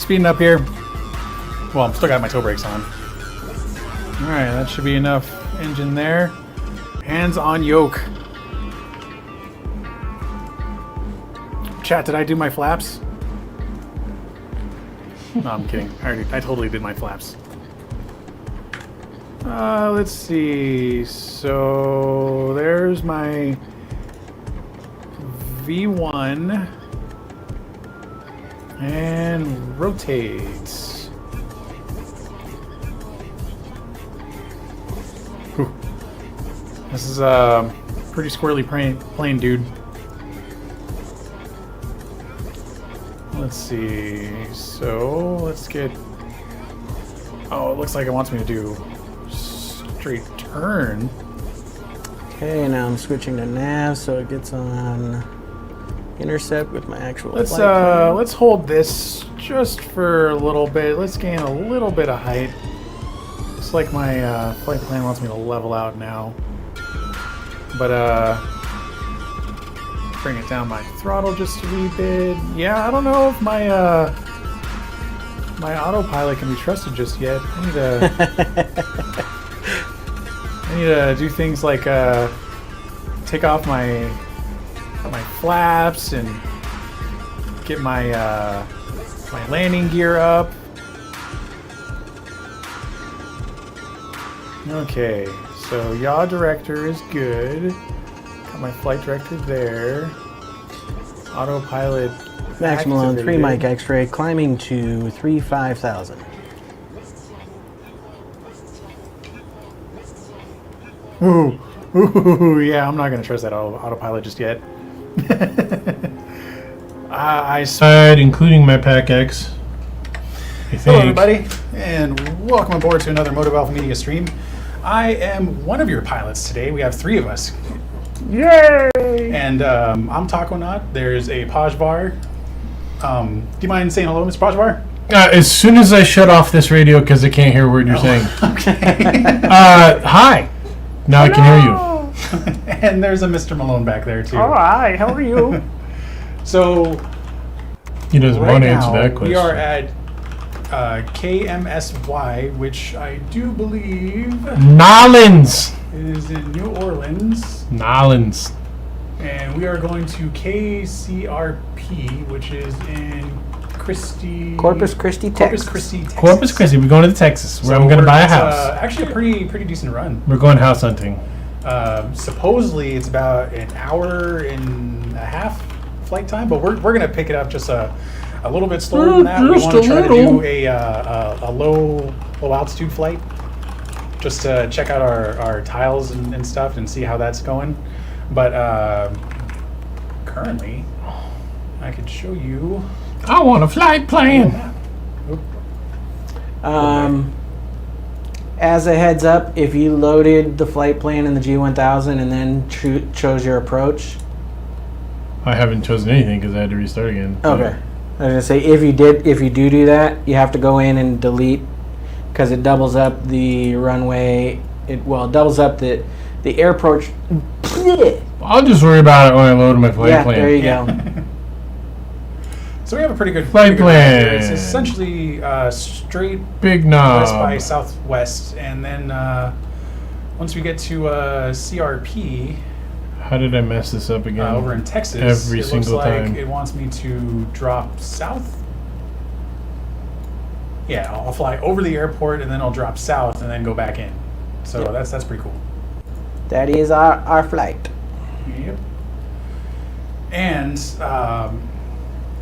speeding up here. Well, I'm still got my toe brakes on. Alright, that should be enough engine there. Hands on yoke. Chat, did I do my flaps? No, I'm kidding. I totally did my flaps. Let's see. So there's my V1 and rotates. Whew. This is a pretty squirrely plane, dude. Let's see. So let's get. Oh, it looks like it wants me to do straight turn. Okay, now I'm switching to nav so it gets on intercept with my actual Let's flight plan. let's hold this just for a little bit. Let's gain a little bit of height. Looks like my flight plan wants me to level out now. But bring it down my throttle just a wee bit. Yeah, I don't know if my my autopilot can be trusted just yet. I need to do things like take off my flaps and get my my landing gear up. Okay, so yaw director is good. Got my flight director there. Autopilot. MrMalone, 3 activated. Mike X-ray, climbing to 35,000. Ooh, yeah, I'm not gonna trust that autopilot just yet. Including my Pack X. I think. Hello, everybody, and welcome aboard to another Motive Alpha Media stream. I am one of your pilots today. We have 3 of us. Yay! And I'm Taconaught. There's a PajVar. Do you mind saying hello, Mr. PajVar? As soon as I shut off this radio because I can't hear a word you're saying. Okay. Hi. Now I can hear you. And there's a MrMalone back there, too. Alright, how are you? So, He doesn't right want to now, answer that question. we are at KMSY, which I do believe Nolans. is in New Orleans. Nolans. And we are going to KCRP, which is in Christi. Corpus Christi, Corpus Texas. Christi, Texas. Corpus Christi. We're going to Texas where So I'm going to buy a it's, house. Actually, a pretty decent run. We're going house hunting. Supposedly, it's about an hour and a half flight time, but we're going to pick it up just a little bit slower than that. We Just want to a try little. to do a low altitude flight, just to check out our tiles and stuff and see how that's going. But currently, I could show you. I want a flight plan. As a heads up, if you loaded the flight plan in the G1000 and then chose your approach. I haven't chosen anything because I had to restart again. Okay. I was gonna say if you do that, you have to go in and delete because it doubles up the runway. It doubles up the airport. I'll just worry about it when I load my flight Yeah, plan. there you go. So we have a pretty good Flight route here. It's plan. essentially straight Big west by knob. southwest, and then once we get to CRP How did I mess this up again? over in Texas, Every it single looks like time. it wants me to drop south. Yeah, I'll fly over the airport and then I'll drop south and then go back in. So Yep. that's pretty cool. That is our flight. Yep. And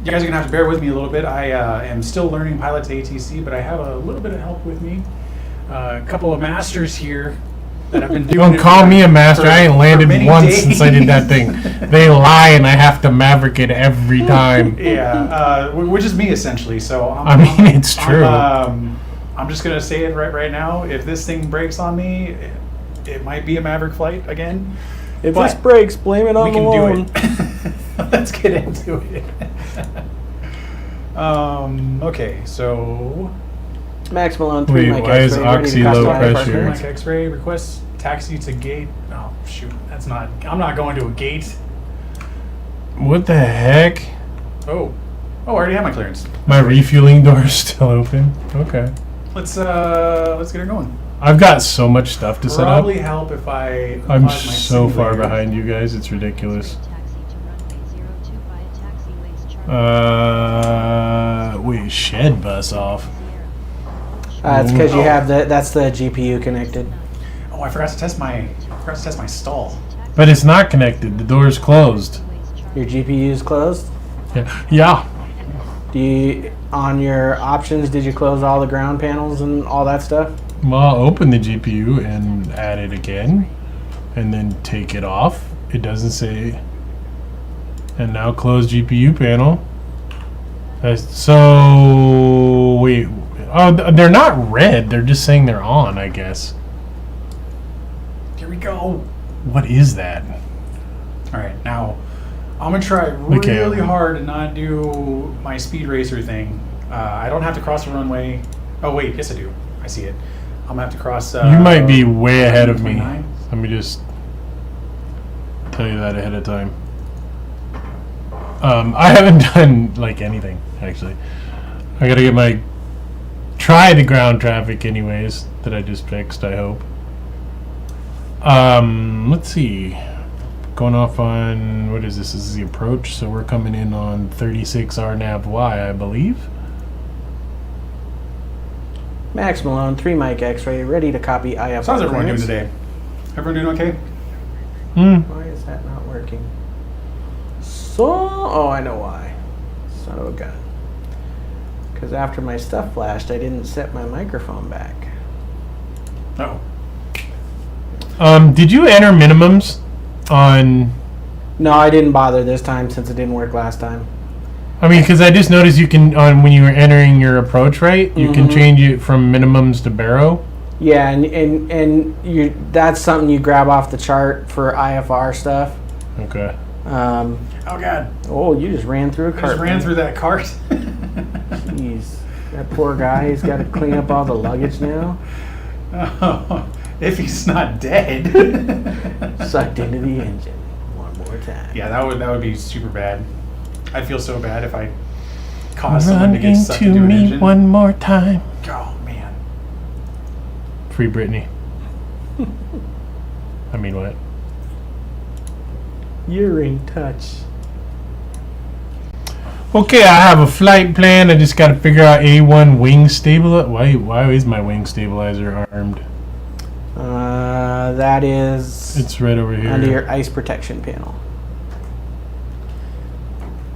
you guys are gonna have to bear with me a little bit. I am still learning pilot to ATC, but I have a little bit of help with me. A couple of masters here that have been doing. Don't it call me a master. for- I ain't for landed many once days. since I did that thing. They lie and I have to maverick it every time. Yeah, which is me essentially. So I mean, it's true. I'm just gonna say it right now. If this thing breaks on me, it might be a Maverick flight again. If But this breaks, blame it on we the can loan. do it. Let's get into it. Okay, so MrMalone, 3 Wait, Mike why is X-ray, ready to Oxy cross low the line. pressure? Mike X-ray request taxi to gate. Oh shoot, that's not. I'm not going to a gate. What the heck? Oh, Oh, I already have my clearance. My refueling door is still open. Okay. Let's get her going. I've got so much stuff to set up. Probably help if I. I'm pause my so far simulator. behind you guys. It's ridiculous. Wait, shed bus off. It's because you have that's the GPU connected. Oh, I forgot to test my stall. But it's not connected. The door is closed. Your GPU is closed. Yeah. Do you, on your options, did you close all the ground panels and all that stuff? Well, I'll open the GPU and add it again, and then take it off. It doesn't say. And now close GPU panel. So wait. Oh, they're not red. They're just saying they're on, I guess. Here we go. What is that? All right, now I'm gonna try really hard to not do my speed racer thing. I don't have to cross the runway. Oh wait, yes I do. I see it. I'm gonna have to cross. You might be way ahead of me. 29. Let me just tell you that ahead of time. I haven't done like anything actually. I gotta get try the ground traffic anyways that I just fixed. I hope. Let's see. Going off on what is this? This is the approach, so we're coming in on 36 RNAV Y, I believe. Max Malone, 3 mic X-ray, ready to copy IF. So how's everyone doing today? Everyone doing okay? Why is that not working? Oh, I know why. Son of a gun. Because after my stuff flashed, I didn't set my microphone back. Oh. Did you enter minimums on? No, I didn't bother this time since it didn't work last time. I mean, because I just noticed you can when you were entering your approach rate, you can change it from minimums to barrow. Yeah, and you that's something you grab off the chart for IFR stuff. Okay. Oh God. Oh, you just ran through a cart. I just ran man. through that cart. Jeez, that poor guy. He's got to clean up all the luggage now. Oh, if he's not dead. Sucked into the engine one more time. Yeah, that would be super bad. I'd feel so bad if I caused someone to get sucked into an engine. One more time. Oh man. Free Britney. I mean what? Earring touch. Okay, I have a flight plan. I just got to figure out A1 wing stabilizer. Why is my wing stabilizer armed? That is. It's right over here. Under your ice protection panel.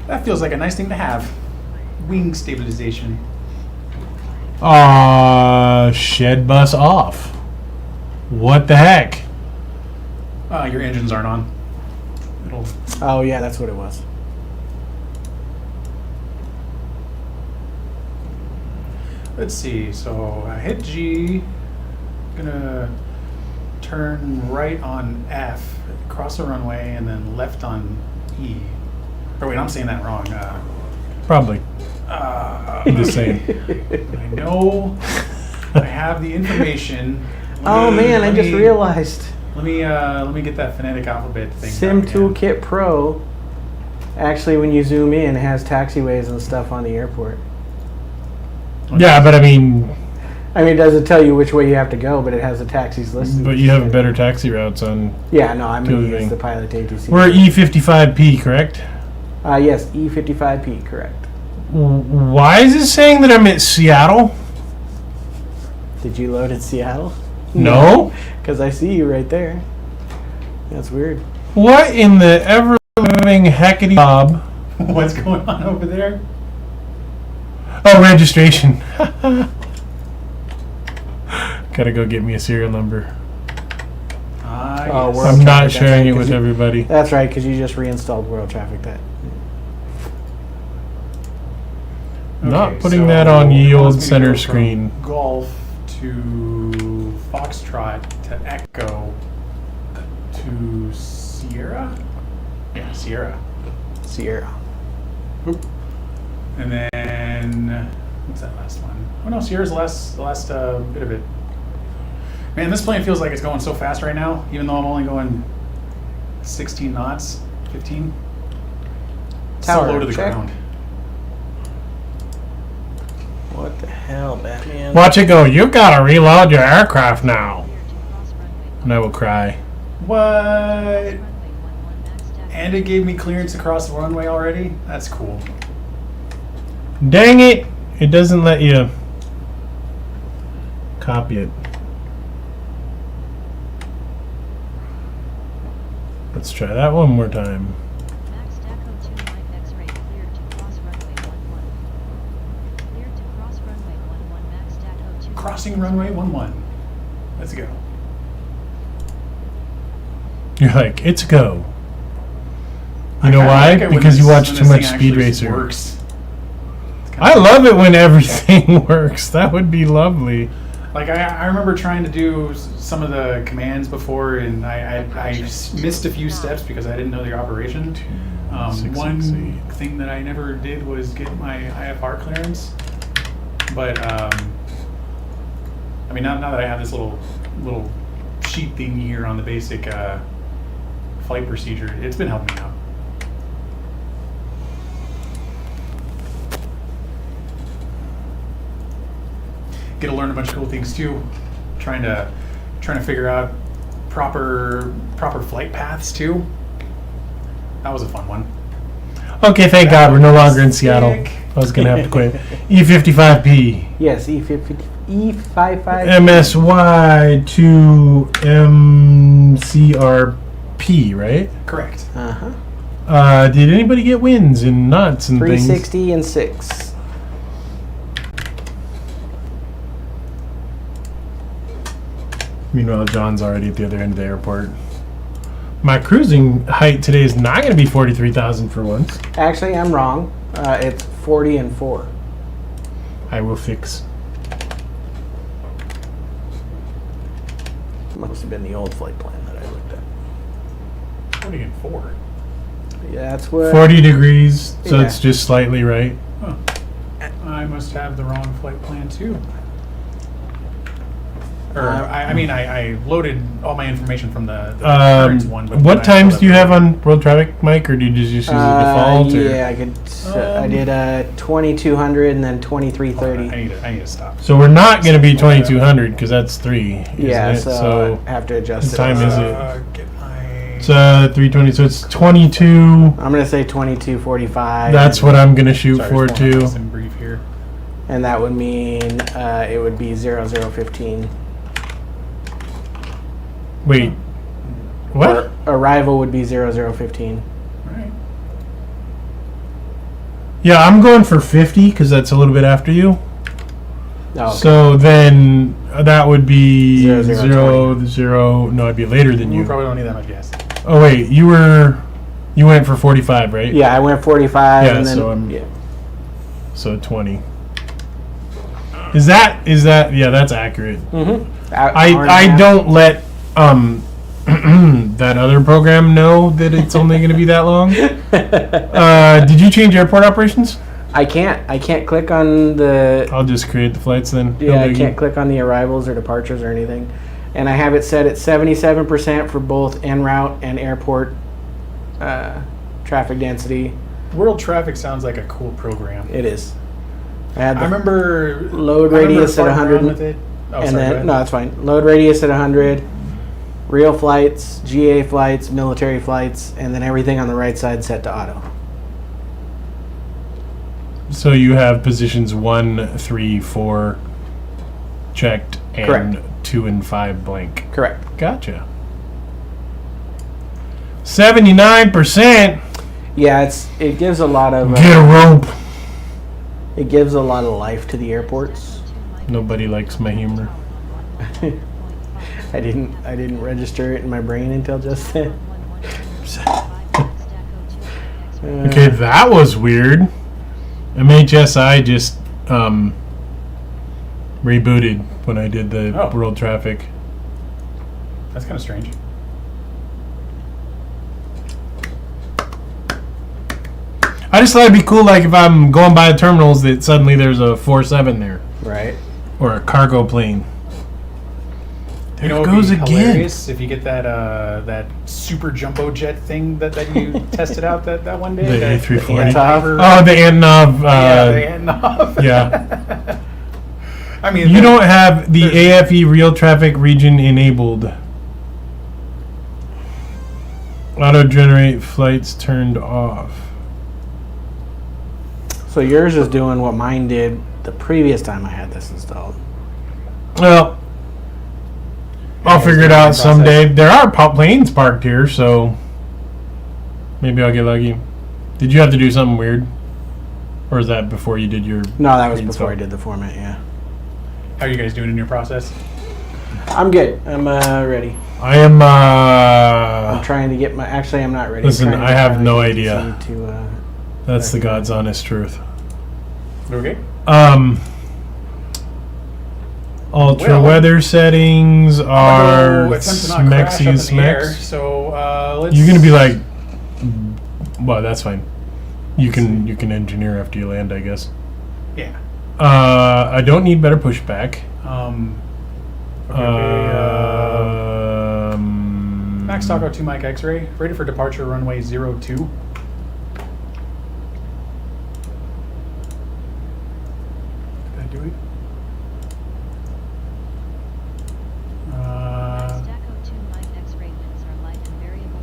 That feels like a nice thing to have. Wing stabilization. Shed bus off. What the heck? Your engines aren't on. Oh yeah, that's what it was. Let's see. So I hit G. Gonna turn right on F, cross the runway, and then left on E. Or wait, I'm saying that wrong. Probably. The same. I know. I have the information. Oh man, I just realized. Let me get that phonetic alphabet thing. Sim back again. Toolkit Pro. Actually, when you zoom in, it has taxiways and stuff on the airport. Yeah, but I mean, it doesn't tell you which way you have to go, but it has the taxis listed. but you have better taxi routes on. Yeah, no, I'm going to use Tooling. the Pilot ATC. We're E55P, correct? Yes, E55P, correct. Why is it saying that I'm at Seattle? Did you load at Seattle? No. Because I see you right there. That's weird. What in the ever-living heckity bob? What's going on over there? Oh, registration. Gotta go get me a serial number. Oh, Yes. World I'm not Traffic, that's sharing right, it 'cause with you- everybody. That's right, because you just reinstalled World Traffic that. Not Okay, putting so that on ye it old wants me to center go from screen. Golf to Foxtrot to Echo to Sierra. Yeah, Sierra. Sierra. And then what's that last one? Oh no, Sierra's the last bit of it. Man, this plane feels like it's going so fast right now, even though I'm only going 16 knots, 15. Tower, so low to the check. ground. What the hell, Batman? Watch it go. You gotta reload your aircraft now. And I will cry. What? And it gave me clearance across the runway already? That's cool. Dang it! It doesn't let you copy it. Let's try that one more time. Crossing runway 11. Let's go. You're like, it's a go. You I know kinda why? like it when Because you this- watch when too this much thing Speed actually Racer. Works. I love it when everything works. That would be lovely. Like I remember trying to do some of the commands before, and I missed a few steps because I didn't know the operation. One thing that I never did was get my IFR clearance, but I mean now that I have this little sheet thing here on the basic flight procedure, it's been helping me out. Get to learn a bunch of cool things too. Trying to figure out proper flight paths too. That was a fun one. Okay, thank God we're no longer in Seattle. Sick. I was gonna have to quit. E55P. Yes, E55. MSY to MCRP, right? Correct. Did anybody get wins and knots and 360 and 6. Meanwhile, John's already at the other end of the airport. My cruising height today is not going to be 43,000 for once. Actually, I'm wrong. It's 40 and 4. I will fix. Must have been the old flight plan that I looked at. 40 and 4. Yeah, that's what. 40 degrees, so Yeah. it's just slightly right. Huh. I must have the wrong flight plan too. Or I loaded all my information from the current one. But What times do you have on World Traffic, Mike, or do you just use the default? Yeah, I could. I did 2200 and then 2330. I need to stop. So we're not going to be 2200 because that's 3. Isn't Yeah, it? so I have to adjust what it. time is it? Get my... It's 3:20, so it's 22. I'm gonna say 2245. That's what I'm going to shoot Sorry, for just pulling too. this in brief here. And that would mean it would be 0015. Wait, what? Or arrival would be 0015. Right. Yeah, I'm going for 50 because that's a little bit after you. Oh, okay. So then that would be 00, 0. No, it'd be later than You you. probably don't need that much gas. Oh wait, you went for 45, right? Yeah, I went 45 Yeah, and then so I'm- yeah. So 20. Is that? Yeah, that's accurate. Mm-hmm. I don't let that other program know that it's only going to be that long. Did you change airport operations? I can't click on the. I'll just create the flights then. No Yeah, I biggie. can't click on the arrivals or departures or anything. And I have it set at 77% for both en route and airport traffic density. World Traffic sounds like a cool program. It is. I had the I remember load I remember radius at farting around 100 with it. Oh, and sorry, go then ahead. no, that's fine. Load radius at 100. Real flights, GA flights, military flights, and then everything on the right side set to auto. So you have positions 1, 3, 4 checked, and Correct. 2 and 5 blank. Correct. Gotcha. 79%. Yeah, it gives a lot of Get a rope. it gives a lot of life to the airports. Nobody likes my humor. I didn't register it in my brain until just then. Okay, that was weird. MHSI just rebooted when I did the Oh. world traffic. That's kind of strange. I just thought it'd be cool, like if I'm going by the terminals, that suddenly there's a 47 there Right. or a cargo plane. You know, There it it would goes be again. hilarious if you get that super jumbo jet thing that you tested out that one day. The that- A340. Antonov. Oh, the Antonov. Yeah, the Antonov. Yeah. I mean, You don't have the AFE real traffic region enabled. Auto generate flights turned off. So yours is doing what mine did the previous time I had this installed. Well, I'll figure it out someday. There are planes parked here, so maybe I'll get lucky. Did you have to do something weird? Or is that before you did your... No, that was before I did the format, yeah. How are you guys doing in your process? I'm good. I'm ready. I am... I'm trying to get my... Actually, I'm not ready. Listen, I have no I idea. to, That's the God's honest truth. Okay. Ultra weather settings are attempt to not crash up in the air, smexy. so let's... You're gonna be like, well, that's fine. You can engineer after you land, I guess. Yeah. I don't need better pushback. Max Taco 2 Mike X-ray, ready for departure runway 02. Did I do it?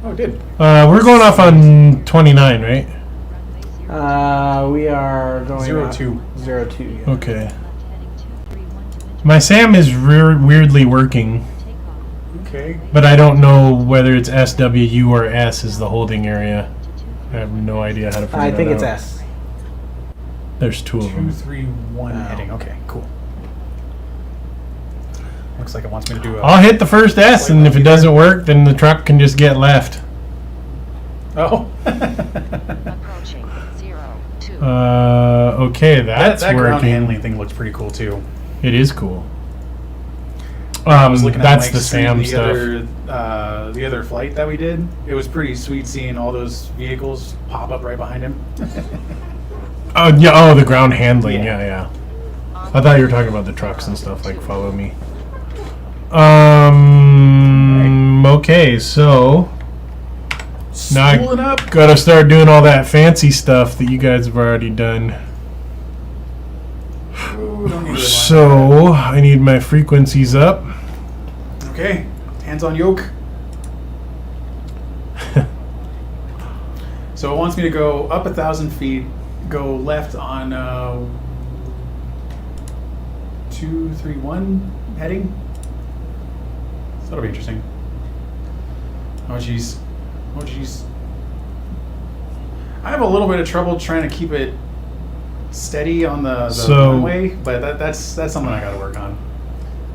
Oh, it did. We're going off on 29, right? we are going... 02. 02, yeah. Okay. My SAM is weirdly working, Okay. but I don't know whether it's SWU or S is the holding area. I have no idea how to figure that out. I think it's S. There's two of them. 231 heading. Okay, cool. Looks like it wants me to do a... I'll hit the first S, and if it doesn't work, then the truck can just get left. Oh. Approaching 02. Okay, that's that ground working. handling thing looks pretty cool too. It is cool. I was looking at That's Mike's the SAM stream, stuff. the other flight that we did. It was pretty sweet seeing all those vehicles pop up right behind him. Oh yeah. Oh, the ground handling. Yeah. Yeah. I thought you were talking about the trucks and stuff. Like, follow me. Okay, so now Spooling I up. gotta start doing all that fancy stuff that you guys have already done. Ooh, don't need to So I need my frequencies up. Okay, hands on yoke. So it wants me to go up 1,000 feet, go left on 231 heading. So that'll be interesting. Oh jeez. Oh jeez. I have a little bit of trouble trying to keep it steady on the runway, but that's something I got to work on.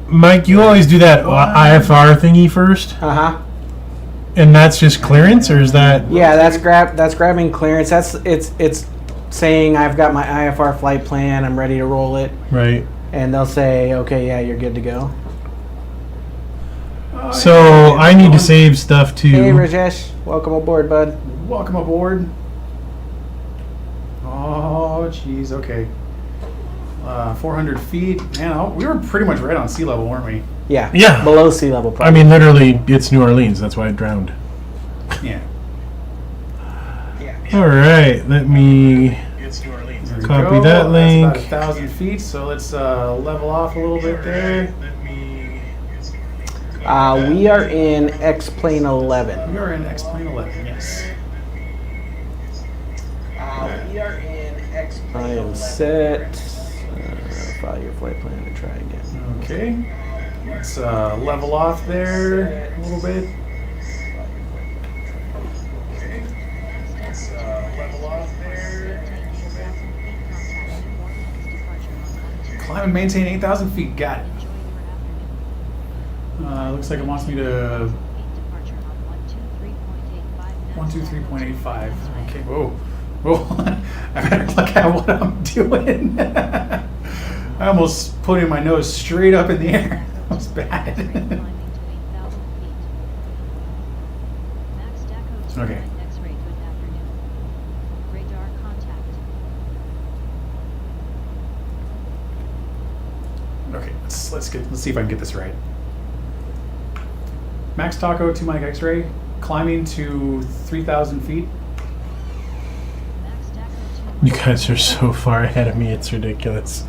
Mike, you always do that IFR thingy first, Uh-huh. and that's just clearance, or is that? Yeah, that's grabbing clearance. It's saying I've got my IFR flight plan, I'm ready to roll it, Right. and they'll say, okay, yeah, you're good to go. So I need to save stuff too. Hey, Rajesh, welcome aboard, bud. Welcome aboard. Oh, jeez. Okay. 400 feet. Man, we were pretty much right on sea level, weren't we? Yeah. Yeah. Below sea level, I probably. mean, literally, it's New Orleans. That's why it drowned. Yeah. All right, let me There we copy go. that link. That's about 1,000 feet, so let's level off a little bit there. We are in X-Plane 11. We are in X11, yes. We are in X-Plane 11. I am set. File your flight plan to try again. Okay. Let's level off there a little bit. Let's level off there. Climb and maintain 8,000 feet. Got it. Looks like it wants me to 123.85. Okay, whoa. Whoa. I better look at what I'm doing. I almost put my nose straight up in the air. That was bad. Okay. Okay, let's see if I can get this right. Max Taco to Mike X-ray, climbing to 3,000 feet. You guys are so far ahead of me, it's ridiculous.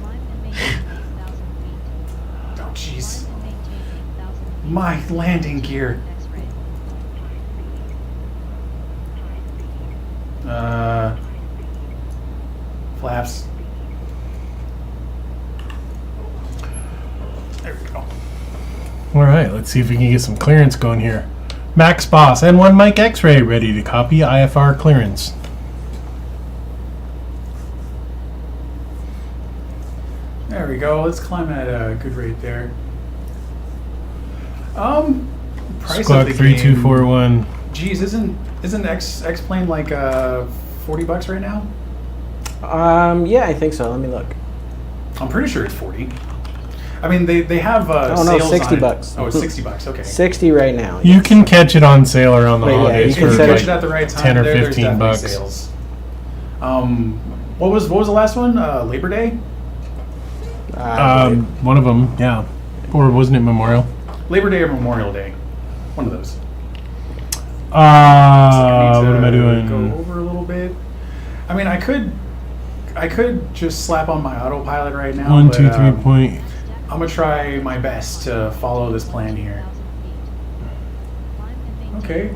My landing gear. Flaps. There we go. All right, let's see if we can get some clearance going here. Max Boss N1 Mike X-Ray ready to copy IFR clearance. There we go. Let's climb at a good rate there. Price Squawk of the 3241. game. Geez, isn't X plane like $40 right now? Yeah, I think so. Let me look. I'm pretty sure it's 40. I mean, they have Oh, no, sales 60 on it. bucks. Oh, it's $60. Okay. 60 right now. You can catch it on sale around the Wait, yeah, holidays you can If for you set catch like it at the right time, 10 or there's 15 definitely bucks. sales. What was the last one? Labor Day? One of them, yeah. Or wasn't it Memorial? Labor Day or Memorial Day? One of those. What am I Go doing? over a little bit. I mean, I could just slap on my autopilot right now. 1, but, 2, 3 point. I'm gonna try my best to follow this plan here. Okay.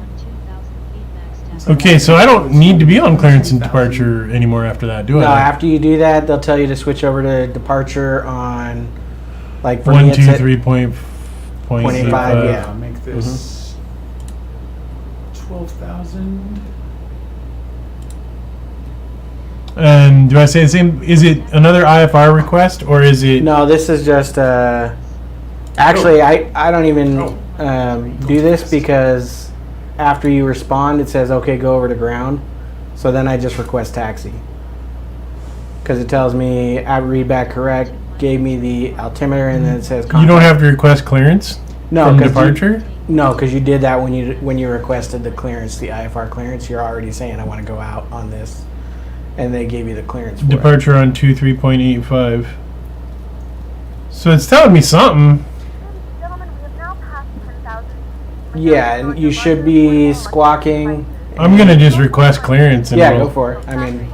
Okay, so I don't need to be on clearance and departure anymore after that, do No, I? after you do that, they'll tell you to switch over to departure on, like for 1, me, it's 2, at 3 point. 0.85, yeah. Make this 12,000. And do I say the same? Is it another IFR request or is it? No, this is just actually I don't even do this fast. because after you respond it says okay, go over to ground. So then I just request taxi. Because it tells me I read back correct, gave me the altimeter, and then it says You don't have to request clearance from 'cause departure? No, because you did that when you requested the clearance, the IFR clearance. You're already saying I want to go out on this, and they gave you the clearance for it. Departure on 23.85. So it's telling me something. Yeah, and you should be squawking. I'm gonna just request clearance. And Yeah, we'll- go for it. I mean,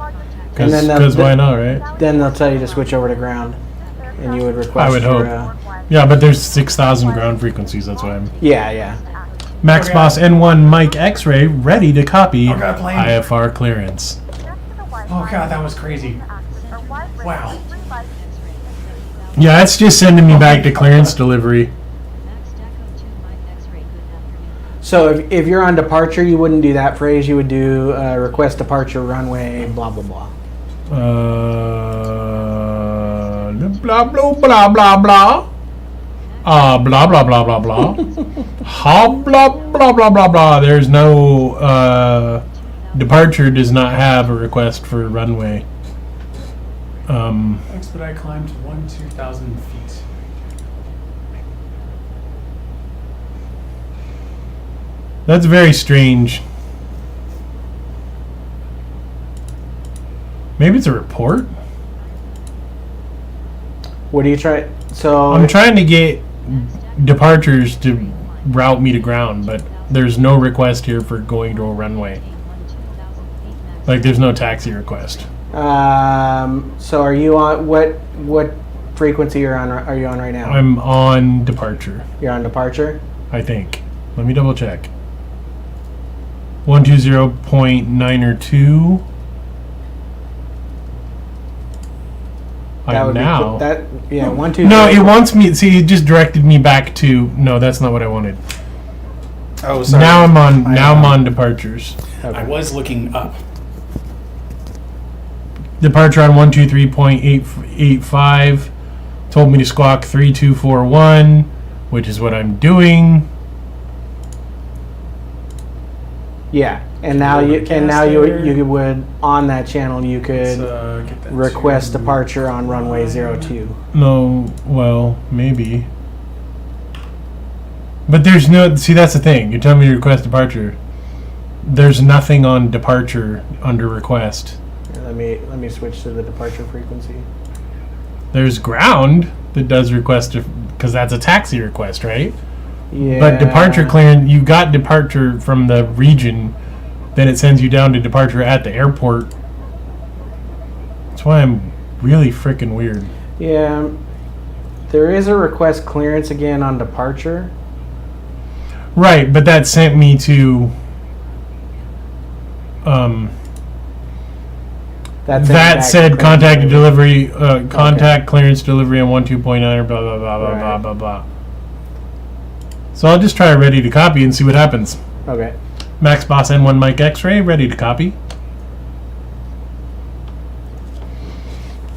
and then Because why not, right? Then they'll tell you to switch over to ground, and you would request. I would your, hope. Yeah, but there's 6,000 ground frequencies. That's why I'm. yeah. Max Okay. Boss N1 Mike X-Ray ready to copy Okay, plane. IFR clearance. Oh god, that was crazy. Wow. Yeah, it's just sending me back to clearance delivery. So if you're on departure, you wouldn't do that phrase. You would do request departure runway blah blah blah. Blah blah blah blah blah. Blah blah blah blah blah. Ha blah blah blah blah blah. There's no departure does not have a request for runway. Expedite climb to 2,000 feet. That's very strange. Maybe it's a report. What do you try? So I'm trying to get departures to route me to ground, but there's no request here for going to a runway. Like there's no taxi request. So are you on what frequency are you on right now? I'm on departure, You're on departure. I think. Let me double check. 120.9 or 2. That would now. be that. Yeah, 1 2. No, it wants me. See, it just directed me back to. No, that's not what I wanted. Oh, sorry. Now I'm on departures. I was looking up. Departure on 123.885. Told me to squawk 3241, which is what I'm doing. Yeah, and now you would on that channel you could Get that request to- departure on runway 02. No, well, maybe. But there's no. See, that's the thing. You're telling me to request departure. There's nothing on departure under request. Let me switch to the departure frequency. There's ground that does request because that's a taxi request, right? Yeah. But departure clearance, you got departure from the region, then it sends you down to departure at the airport. That's why I'm really freaking weird. Yeah, there is a request clearance again on departure, Right, but that sent me to that said contact delivery, contact clearance delivery on 12.9 or blah blah blah blah blah blah blah. So I'll just try ready to copy and see what happens. Okay. Max Boss N1 Mike X-ray ready to copy.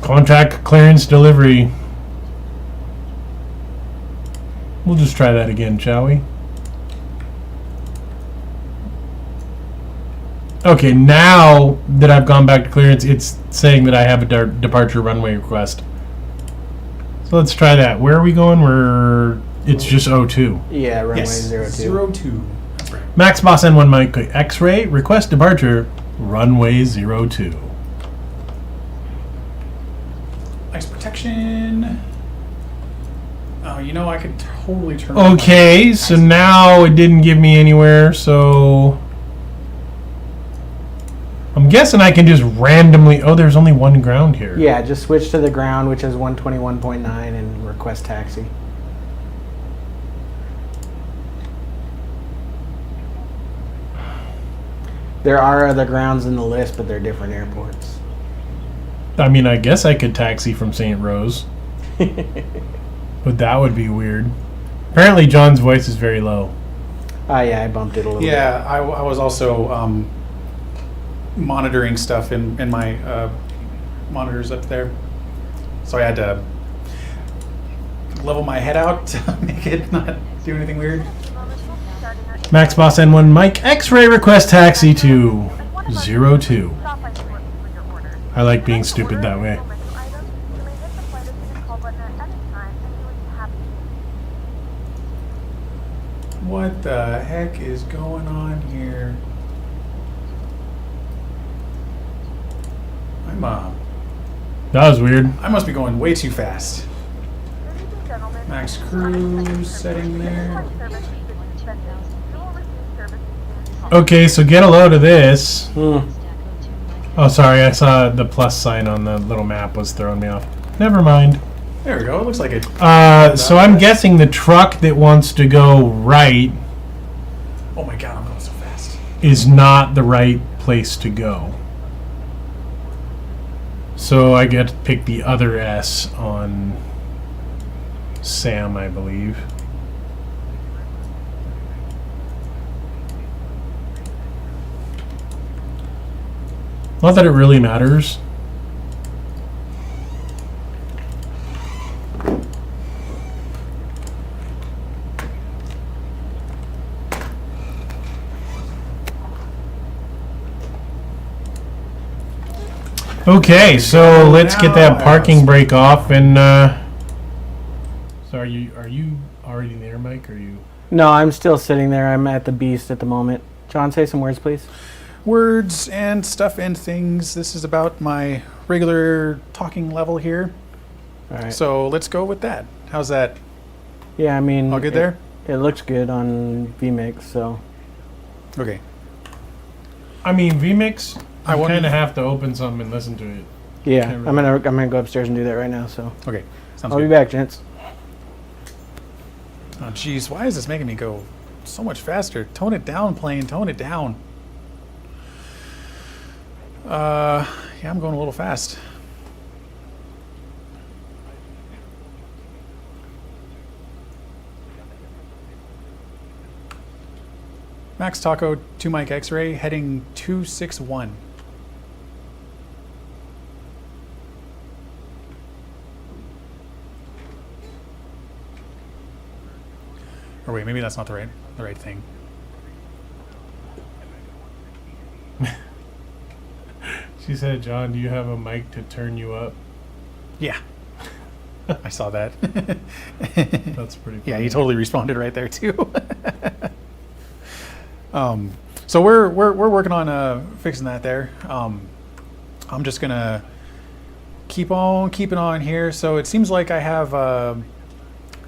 Contact clearance delivery. We'll just try that again, shall we? Okay, now that I've gone back to clearance, it's saying that I have a departure runway request. So let's try that. Where are we going? It's just 02. Yeah, runway Yes, 02. 02. That's right. Max Boss N1 Mike X-ray request departure runway 02. Ice protection. Oh, you know, I could totally turn. Okay, so now it didn't give me anywhere, so I'm guessing I can just randomly. Oh, there's only one ground here. Yeah, just switch to the ground, which is 121.9, and request taxi. There are other grounds in the list, but they're different airports. I mean, I guess I could taxi from St. Rose, but that would be weird. Apparently, John's voice is very low. Yeah, I bumped it a little bit. Yeah, I was also monitoring stuff in my monitors up there, so I had to level my head out to make it not do anything weird. Max Boss N1 Mike X-ray request taxi to 02. I like being stupid that way. What the heck is going on here? That was weird. I must be going way too fast. Max cruise setting there. Okay, so get a load of this. Hmm. Oh, sorry, I saw the plus sign on the little map was throwing me off. Never mind. There we go. It looks like it. So I'm guessing the truck that wants to go right Oh my god, I'm going so fast. is not the right place to go. So I get to pick the other S on Sam, I believe. Not that it really matters. Okay, so let's get that parking brake off and so are you already there, Mike? Or are you No, I'm still sitting there. I'm at the Beast at the moment. John, say some words, please. Words and stuff and things. This is about my regular talking level here. All right. So let's go with that. How's that? Yeah, I mean, All good there? It looks good on vMix, so. Okay. I mean vMix, I you want- kind of have to open something and listen to it. Yeah, Can't I'm really- gonna go upstairs and do that right now. So Okay. Sounds I'll be good. back, gents. Oh jeez, why is this making me go so much faster? Tone it down, plane. Tone it down. Yeah, I'm going a little fast. Max Taco 2 Mike X-ray heading 261. Or wait, maybe that's not the right thing. She said, "John, do you have a mic to turn you up?" Yeah. I saw that. That's pretty funny. Yeah, he totally responded right there too. So we're working on fixing that there. I'm just gonna keep on keeping on here. So it seems like I have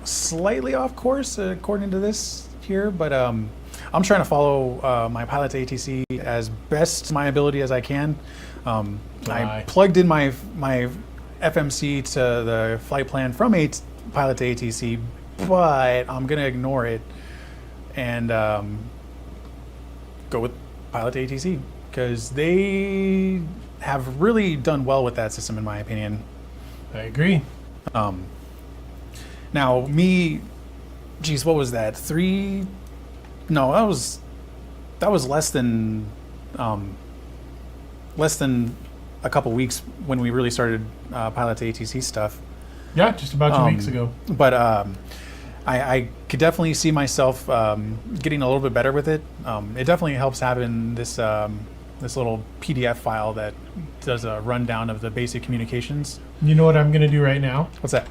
slightly off course according to this here, but I'm trying to follow my pilot's ATC as best my ability as I can. I plugged in my FMC to the flight plan from pilot to ATC, but I'm gonna ignore it and go with Pilot to ATC because they have really done well with that system, in my opinion. I agree. Now, geez, what was that? 3? No, that was less than a couple weeks when we really started Pilot to ATC stuff. Yeah, just about 2 weeks ago. But I could definitely see myself getting a little bit better with it. It definitely helps having this little PDF file that does a rundown of the basic communications. You know what I'm going to do right now? What's that?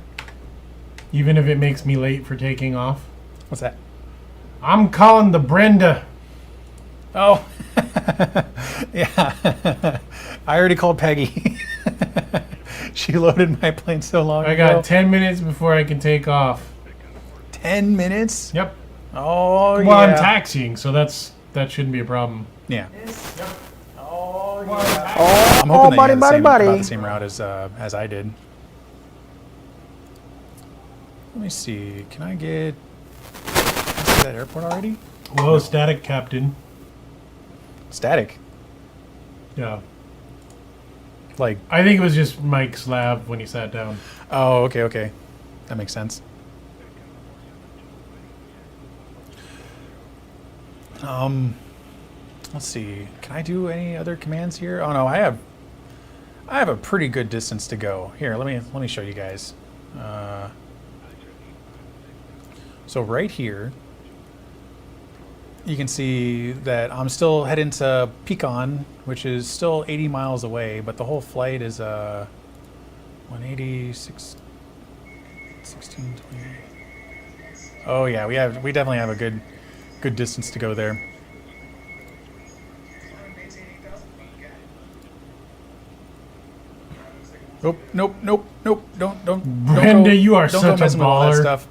Even if it makes me late for taking off. What's that? I'm calling the Brenda. Oh, yeah. I already called Peggy. She loaded my plane so long I ago. got 10 minutes before I can take off. 10 minutes? Yep. Oh, yeah. Well, I'm taxiing, so that shouldn't be a problem. Yeah. Yep. Oh, Well, yeah. Oh, I'm hoping buddy, that you buddy, had buddy. the same route as I did. Let me see. Can I get to that airport already? Well, static captain. Static. Yeah. Like, I think it was just Mike's lab when he sat down. oh, okay. That makes sense. Let's see. Can I do any other commands here? Oh no, I have a pretty good distance to go. Here, let me show you guys. So right here, you can see that I'm still heading to Pecan, which is still 80 miles away, but the whole flight is 186, 16, 20. Oh yeah, we definitely have a good distance to go there. Nope. Don't Brenda, go, you are don't such go a messing with all that baller. stuff.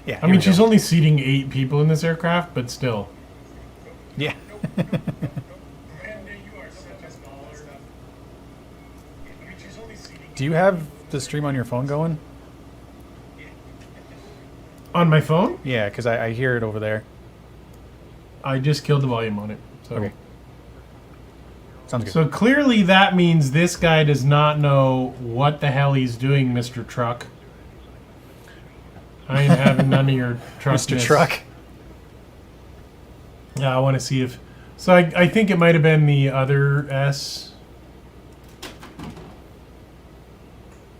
Yeah, I here mean, we she's go. only seating 8 people in this aircraft, but still. Yeah. Do you have the stream on your phone going? On my phone, Yeah, because I hear it over there. I just killed the volume on it. So. Okay. Sounds good. So clearly that means this guy does not know what the hell he's doing, Mr. Truck. I ain't having none of your truck. Mr. Truck. Yeah, I want to see if... So I think it might have been the other S.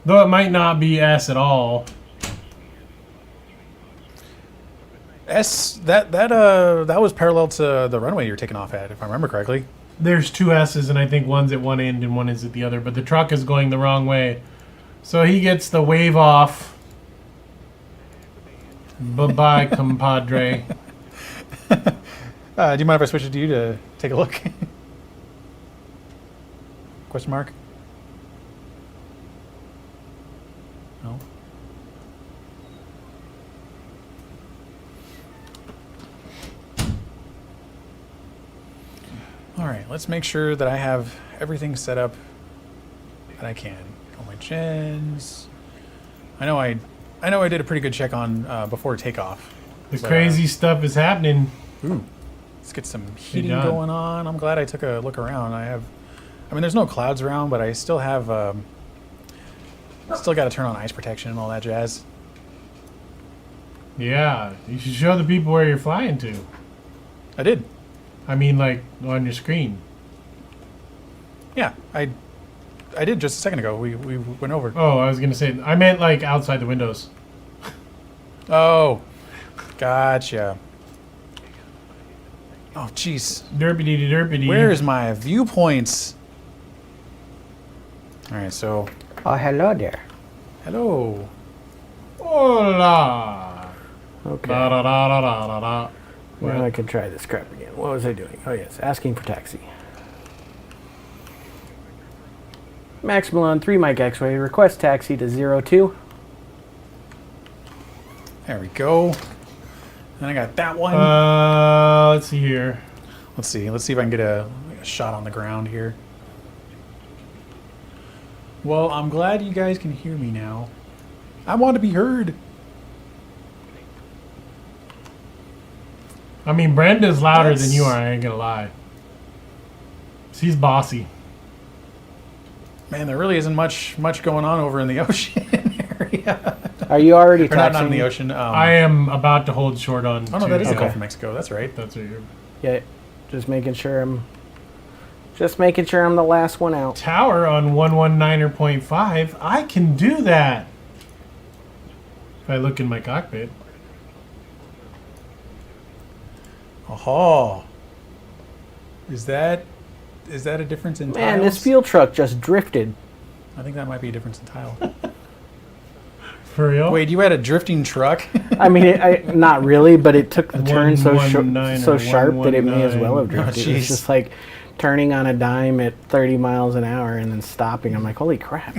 Though it might not be S at all. That was parallel to the runway you're taking off at, if I remember correctly. There's 2 S's, and I think one's at one end and one is at the other. But the truck is going the wrong way. So he gets the wave off. Bye-bye, compadre. Do you mind if I switch it to you to take a look? Question mark? No. All right, let's make sure that I have everything set up that I can. All my gens. I know I did a pretty good check on before takeoff. The So, crazy stuff is happening. Ooh, let's get some heating done. going on. I'm glad I took a look around. I mean, there's no clouds around, but I still have, still got to turn on ice protection and all that jazz. Yeah, you should show the people where you're flying to. I did. I mean, like, on your screen. Yeah, I did just a second ago. We went over. Oh, I was going to say, I meant, like, outside the windows. Oh, gotcha. Oh, jeez. Derpity. Where is my viewpoints? All right, so Oh, hello there. hello. Hola. Okay. Da, da, da, da, da, da, da. Now I can try this crap again. What was I doing? Oh, yes. Asking for taxi. MrMalone, 3 Mike X-Ray. Request taxi to 02. There we go. And I got that one. Let's see here. Let's see if I can get a shot on the ground here. Well, I'm glad you guys can hear me now. I want to be heard. I mean, Brenda's louder That's- than you are, I ain't gonna lie. She's bossy. Man, there really isn't much going on over in the ocean area. Are you already Or not in taxing? the ocean. I am about to hold short on. Oh no, that is the Okay. Gulf of Mexico. That's right. That's what you're. Yeah, just making sure I'm the last one out. Tower on 119.5. I can do that. If I look in my cockpit. Oh, is that a difference in Man, tiles? this fuel truck just drifted. I think that might be a difference in tile. For real? Wait, you had a drifting truck? I mean, not really, but it took the turn so 119 so or sharp that it may as well have 119. drifted. Oh, It's jeez. just like turning on a dime at 30 miles an hour and then stopping. I'm like, holy crap.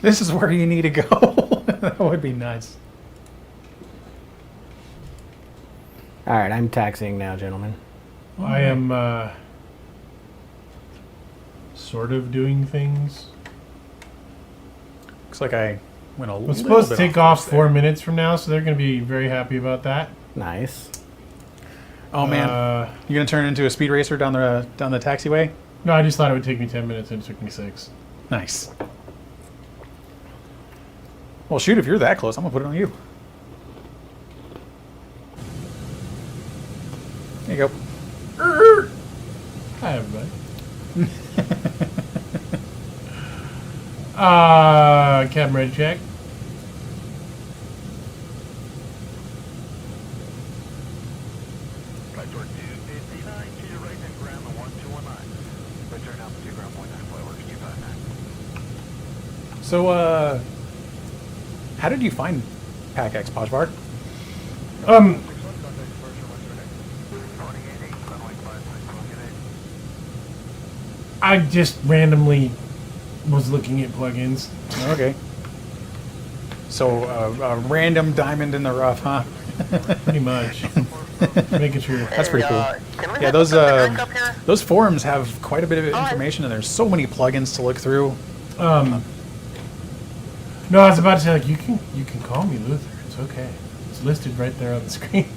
This is where you need to go. That would be nice. All right, I'm taxiing now, gentlemen. I am sort of doing things. Looks like I went a I'm little supposed to bit take off course 4 there. minutes from now, so they're going to be very happy about that. Nice. Oh man, you gonna turn into a speed racer down the taxiway? No, I just thought it would take me 10 minutes, and it took me 6. Nice. Well, shoot, if you're that close, I'm gonna put it on you. There you go. Hi, everybody. Camera check. So, how did you find PackX, PajVar? I just randomly was looking at plugins. Okay. So, a random diamond in the rough, huh? Pretty much. Making sure. That's pretty cool. Yeah, those forums have quite a bit of information, and there's so many plugins to look through. No, I was about to say, like, you can call me Luther. It's okay. It's listed right there on the screen.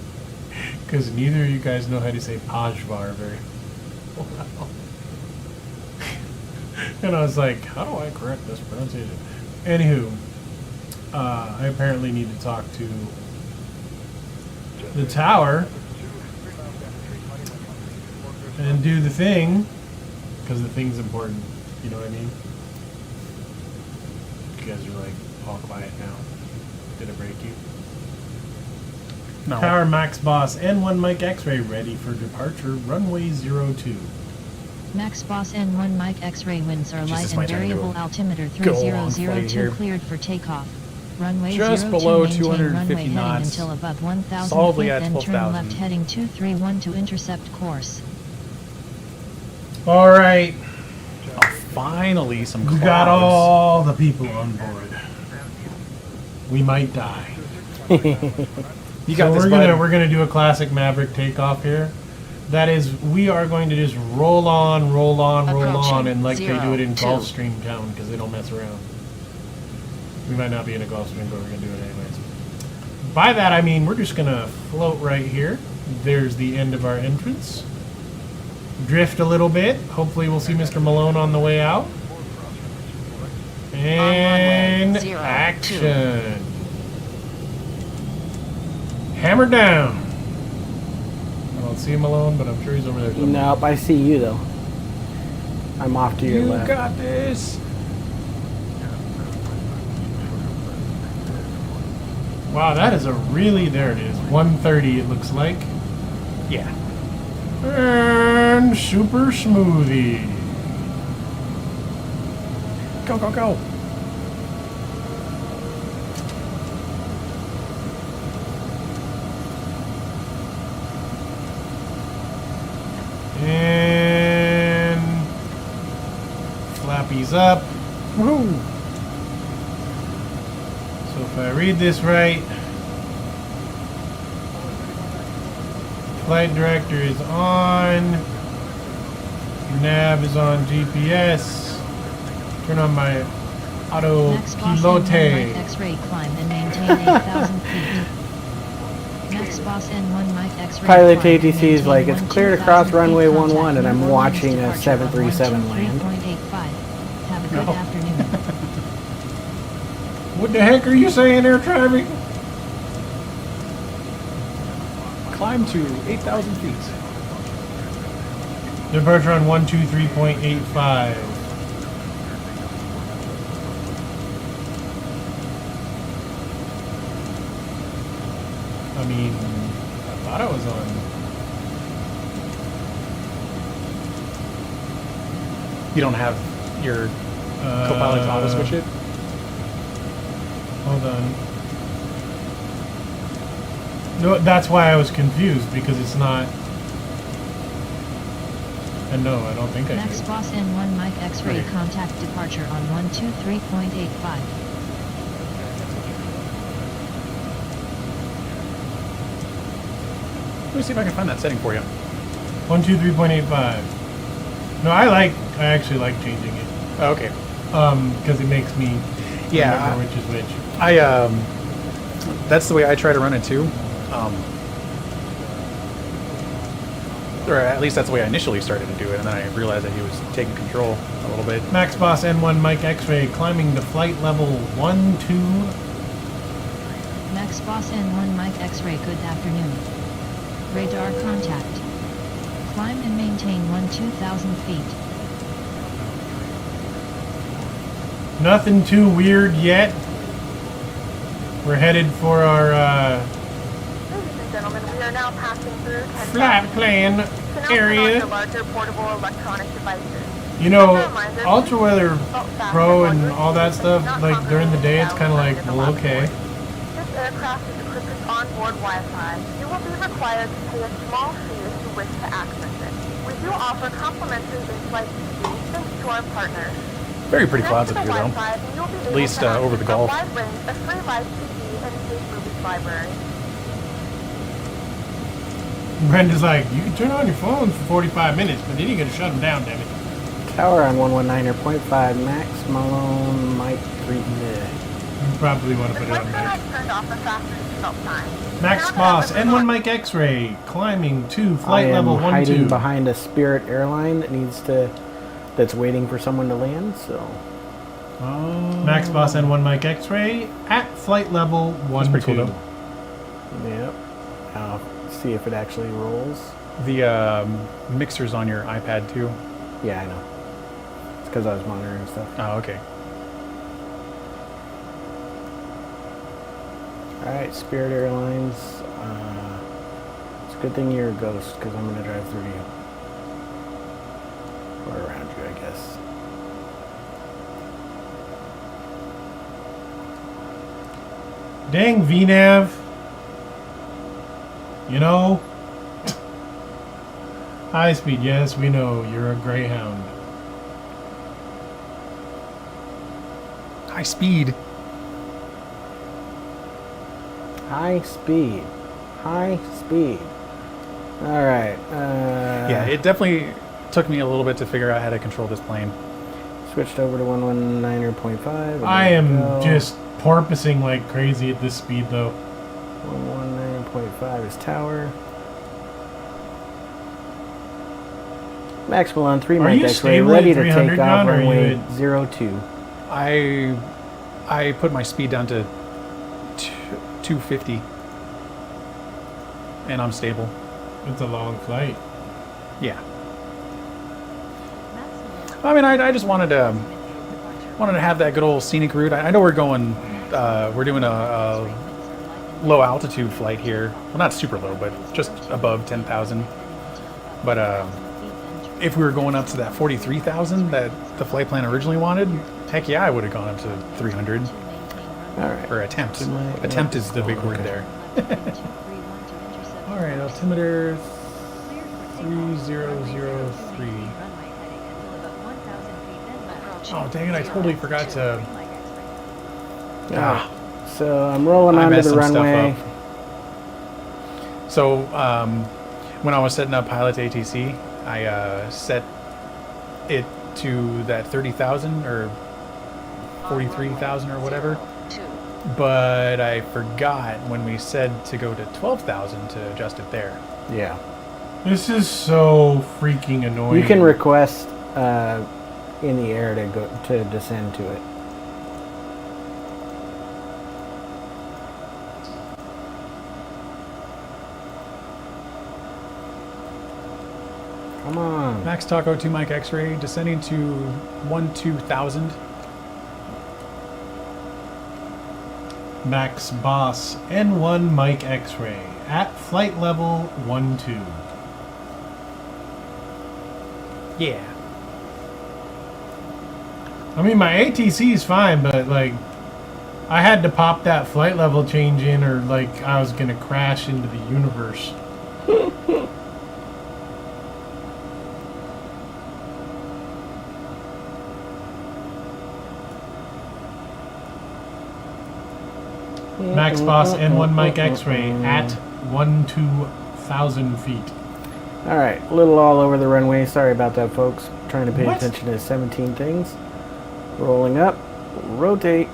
Because neither of you guys know how to say PajVar very well. And I was like, how do I correct this pronunciation? Anywho, I apparently need to talk to the tower and do the thing, because the thing's important. You know what I mean? You guys are like all quiet now. Did it break you? No. Tower Max Boss N1 Mike X-Ray ready for departure. Runway 02. Max Boss N1 Mike X-ray winds are Jesus, light my and turn to variable go- altimeter go along 3002 here. cleared for takeoff. Runway Just 02 below maintain 250 runway knots. heading until above 1000 Solidly feet, at then turn 12,000. left heading 231 to intercept course. All right. Oh, finally, some We clouds. got all the people on board. We might die. You got So this, we're gonna do a classic Maverick takeoff here. That is, we are going to just roll on, Approaching and like they do it in 02. Gulfstream Town because they don't mess around. We might not be in a Gulfstream, but we're gonna do it anyways. By that I mean we're just gonna float right here. There's the end of our entrance. Drift a little bit. Hopefully we'll see Mr. Malone on the way out. And runway 02. action. Hammer down. I don't see him alone, but I'm sure he's over there somewhere. Nope, I see you though. I'm off to your You left. got this. Wow, that is a really, there it is. 130 it looks like. Yeah. And super smoothie. Go, go, go. And flappies up. Woohoo. So if I read this right, flight director is on, nav is on GPS, turn on my auto Max Boss N1 Mike pilote. X-ray climb and maintain 8,000 feet. Max Boss N1 Mike X-ray. Pilot flight, ATC is like, it's maintain cleared 1,000 across feet, runway contact 11 and I'm Airborne watching a departure on 737 land. 123.85. Have a good No. afternoon. What the heck are you saying there, Travis? Climb to 8,000 feet. Departure on 123.85. I mean, I thought I was on. You don't have your co-pilot to auto switch it? Hold on. No, that's why I was confused, because it's not. And no, I don't think I Max do. Boss N1 Mike X-ray. Okay. Contact departure on 123.85. Let me see if I can find that setting for you. 123.85. No, I actually like changing it. Oh, okay. Because it makes me Yeah, remember which is which. That's the way I try to run it too. Or at least that's the way I initially started to do it, and then I realized that he was taking control a little bit. Max Boss N1 Mike X-ray climbing to flight level 12. Max Boss N1 Mike X-ray. Good afternoon. Radar contact. Climb and maintain 2,000 feet. Nothing too weird yet. We're headed for our Ladies and gentlemen, we are now passing through 10,000 flight plan feet. To now area. put on your larger portable electronic devices. You know, As a reminder, Ultra Weather salt fast Pro and and water all that resistant stuff, is not like during the day, it's kind of commonly like, found in well, the okay. laboratory. This aircraft is equipped with onboard Wi-Fi. You will be required to pay a small fee if you wish to access it. We do offer complimentary in-flight TV thanks to our partners. Very pretty clouds Next to up the here, though. Wi-Fi, you'll be At able least to over the access Gulf. a wide range of free live TV and paid movies library. Brenda's like, you can turn on your phone for 45 minutes, but then you gotta shut them down, damn it. Tower on 119.5, Max Malone, Mike 3. You probably want to The put it on flight there. has turned off the fastest seatbelt sign. Max Now that Boss, everyone- N1 Mike X-ray, climbing to I flight am level hiding 12. behind a Spirit airline that's waiting for someone to land, so. Max Boss N1 Mike X-ray at flight level 12. pretty cool, though. Yep. I'll see if it actually rolls. The mixer's on your iPad too. Yeah, I know. It's because I was monitoring stuff. Oh, okay. Alright, Spirit Airlines. It's a good thing you're a ghost, because I'm going to drive through you. Or around you, I guess. Dang, VNav. You know? High speed, yes, we know. You're a Greyhound. High speed. High speed. High speed. Alright. Yeah, it definitely took me a little bit to figure out how to control this plane. Switched over to 119.5. I am just porpoising like crazy at this speed, though. 119.5 is tower. Max Malone, 3 Are Mike you X-ray, stable ready at to 300, take off John, or are you runway at- 02. I put my speed down to 250, and I'm stable. It's a long flight. Yeah. I mean, I just wanted to have that good old scenic route. I know we're going, we're doing a low altitude flight here. Well, not super low, but just above 10,000. But if we were going up to that 43,000 that the flight plan originally wanted, heck yeah, I would have gone up to 300. Alright. Or attempt. Right. Attempt is the big word there. All right, altimeter 3003. Oh, dang it, I totally forgot to... Ah, So I'm rolling I onto messed the some stuff runway. up. So, when I was setting up Pilot ATC, I set it to that 30,000 or 43,000 or whatever. but I forgot when we said to go to 12,000 to adjust it there. Yeah. This is so freaking annoying. You can request in the air to descend to it. Come on. Max Taco 2 Mike X-Ray descending to 12,000. Max Boss N1 Mike X-Ray at flight level 12. Yeah. I mean, my ATC is fine, but like, I had to pop that flight level change in, or like I was gonna crash into the universe. Max Boss N1 Mike X-Ray at 12,000 feet. All right, a little all over the runway. Sorry about that, folks. Trying to pay What? attention to 17 things. Rolling up, rotate.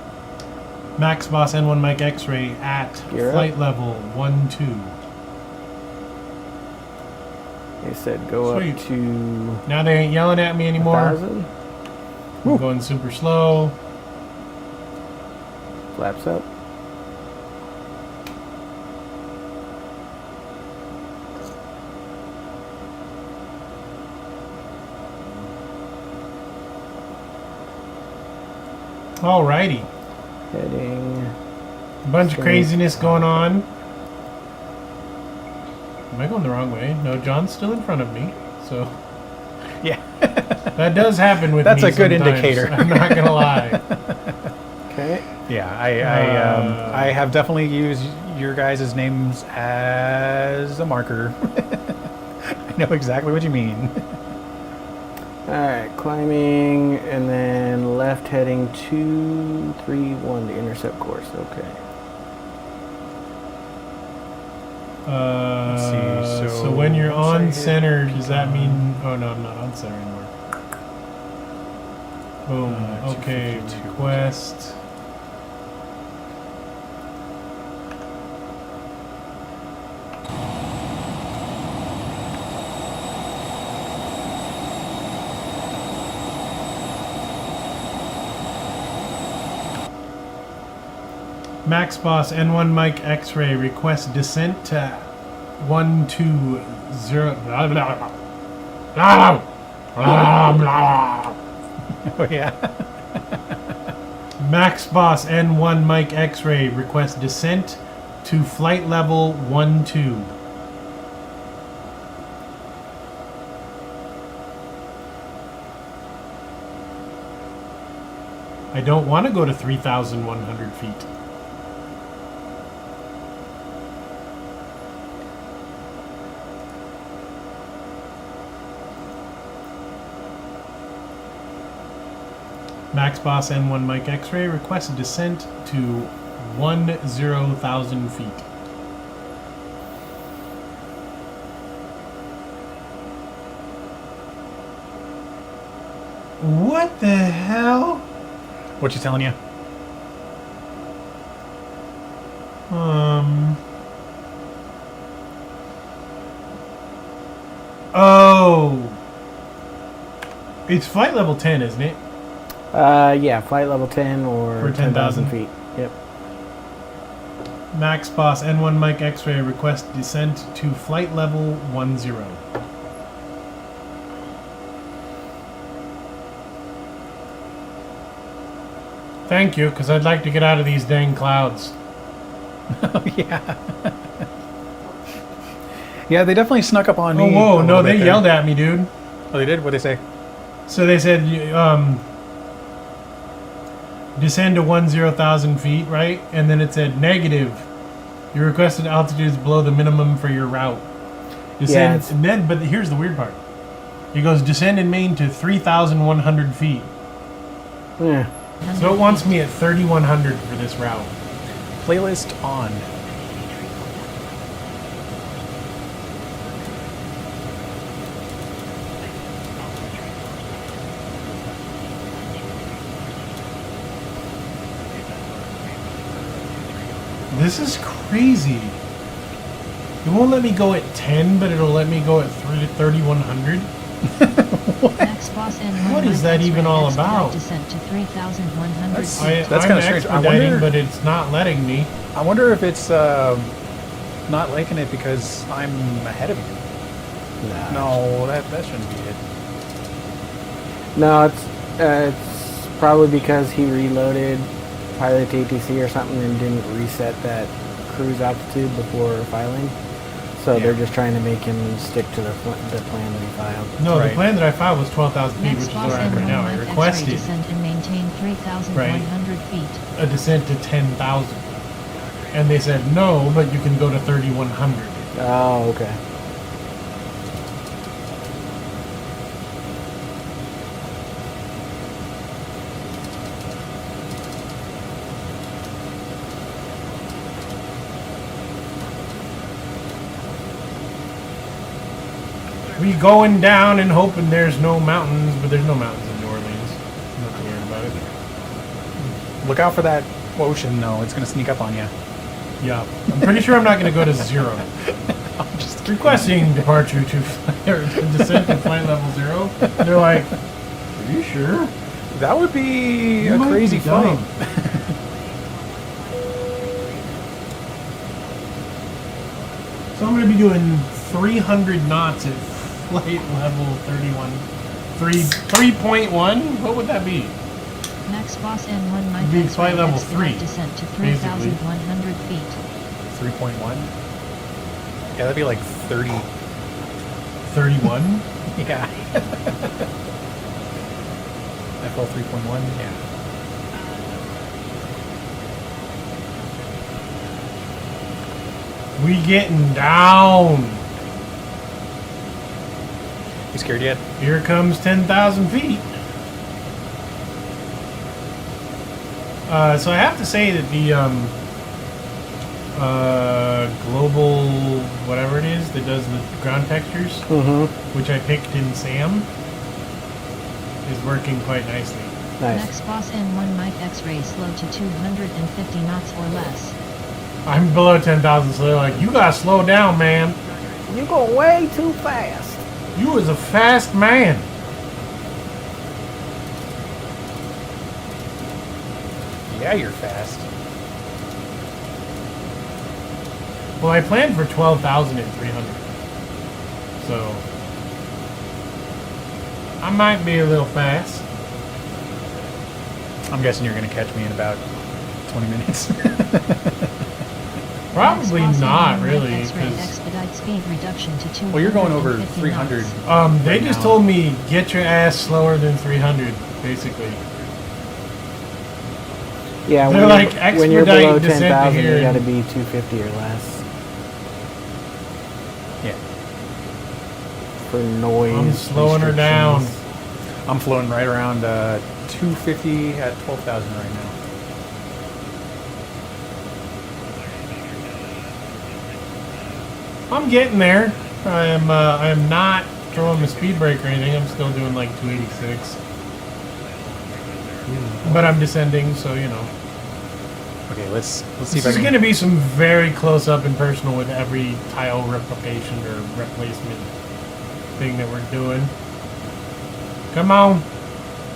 Max Boss N1 Mike X-Ray at Gear up. flight level 12. They said go Sweet. up to Now they ain't yelling at me anymore. 1,000. I'm going super slow. Flaps up. Alrighty. Heading. A bunch of So- craziness going on. Am I going the wrong way? No, John's still in front of me. So Yeah. that does happen with That's me a good sometimes, indicator. I'm not gonna lie. Okay. Yeah, I have definitely used your guys' names as a marker. I know exactly what you mean. All right, climbing and then left heading 231 to intercept course. Okay. Let's see, So so when you're once I on hit center, does that mean? Oh no, I'm not on center anymore. Boom. Okay. 252. Request. Max Boss N1 Mike X-Ray request descent to 120. Blah, blah, blah. Blah, blah, blah. Oh yeah. Max Boss N1 Mike X-Ray request descent to flight level 12. I don't want to go to 3,100 feet. Max Boss N1 Mike X-Ray requests descent to 10,000 feet. What the hell? What you telling you? Oh. It's flight level 10, isn't it? Yeah, flight level 10 or For 10,000 feet. Yep. Max Boss N1 Mike X-Ray request descent to flight level 10. Thank you, because I'd like to get out of these dang clouds. Oh yeah. Yeah, they definitely snuck up on Oh, me. whoa, no, they yelled at me, dude. Oh, they did? What'd they say? So they said, descend to 10,000 feet, right? And then it said negative. Your requested altitude is below the minimum for your route. Descend, it's- and then, but here's the weird part. It goes descend in Maine to 3,100 feet. Yeah. So it wants me at 3,100 for this route. Playlist on. This is crazy. It won't let me go at 10, but it'll let me go at 3100. Next boss N1 What is that even all about? Descent to 3,100 That's- feet. That's I'm kinda strange. I expediting, wonder- but it's not letting me. I wonder if it's not liking it because I'm ahead of you. No, that shouldn't be it. No, it's probably because he reloaded pilot ATC or something and didn't reset that cruise altitude before filing. So they're just trying to make him stick to the plan that he filed. No, Right. the plan that I filed was 12,000 feet, which Next is boss where I am right N1 now. I light X-ray requested descent and maintain 3,100 feet. a descent to 10,000. And they said, no, but you can go to 3,100. Oh, okay. We going down and hoping there's no mountains, but there's no mountains in New Orleans. I'm not too worried about it. Look out for that ocean, though. It's going to sneak up on you. Yeah. I'm pretty sure I'm not going to go to 0. I'm just Requesting departure to descent to flight level 0. They're like, are you sure? That would be You a might crazy be dumb. flight. So I'm going to be doing 300 knots at flight level 3.1? What would that be? Next boss N1 light Be X-ray flight level expedite 3, descent to basically. 3,100 feet. 3.1? Yeah, that'd be like 30. 31? Yeah. FL 3.1? Yeah. We getting down. You scared yet? Here comes 10,000 feet. So I have to say that the global whatever it is that does the ground textures, Mm-hmm. which I picked in SAM, is working quite nicely. Nice. Next boss N1 Mike X-ray slow to 250 knots or less. I'm below 10,000, so they're like, you gotta slow down, man. You go way too fast. You is a fast man. Yeah, you're fast. Well, I planned for 12,000 at 300. So, I might be a little fast. I'm guessing you're going to catch me in about 20 minutes. Probably Next boss not, N1 Mike really, X-ray because expedite speed reduction to 250 well, you're going over knots. 300. they right just now. told me get your ass slower than 300, basically. Yeah, They're like, when you're below expedite descent to 10,000, here you got to and- be 250 or less Yeah. for noise. I'm slowing her down. restrictions. I'm floating right around 250 at 12,000 right now. I'm getting there. I am not throwing the speed brake or anything. I'm still doing like 286. But I'm descending, so you know. Okay, let's see This if I is can. going to be some very close up and personal with every tile replication or replacement thing that we're doing. Come on.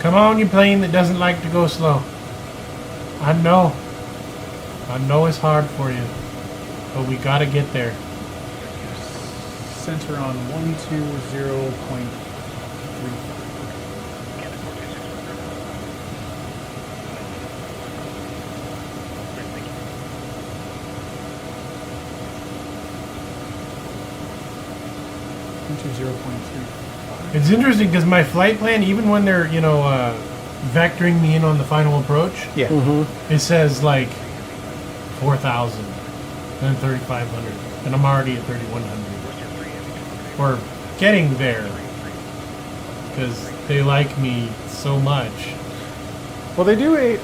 Come on, you plane that doesn't like to go slow. I know. I know it's hard for you. But we got to get there. Center on 120.3. It's interesting because my flight plan, even when they're, vectoring me in on the final approach, Yeah. Mm-hmm. it says like 4,000, then 3,500, and I'm already at 3,100. Or getting there because they like me so much. Well, they do a.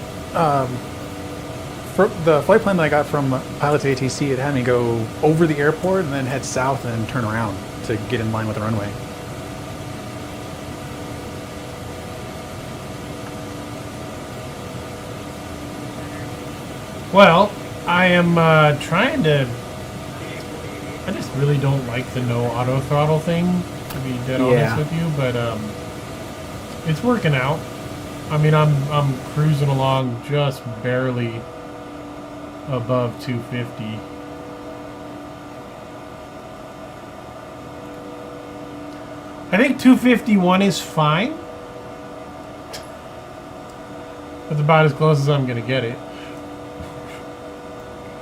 For the flight plan that I got from Pilot's ATC, it had me go over the airport and then head south and then turn around to get in line with the runway. Well, I am trying to. I just really don't like the no auto throttle thing, to be dead honest with you, but it's working out. I mean, I'm cruising along just barely above 250. I think 251 is fine. That's about as close as I'm gonna get it.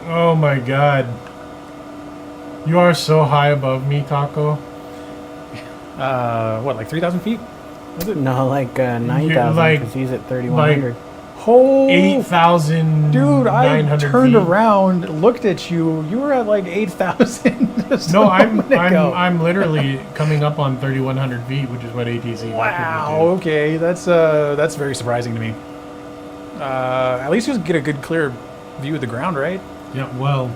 Oh my god. You are so high above me, Taco. What, like 3,000 feet? Was it? No, like 9,000 like- because he's at 3,100. Oh, 8,900 dude, I turned feet. around, looked at you. You were at like 8,000. just No, a I'm moment ago. I'm literally coming up on 3,100 feet, which is what ATC Wow. would Okay, that's very surprising to me. At least just get a good clear view of the ground, right? do. Yeah, well,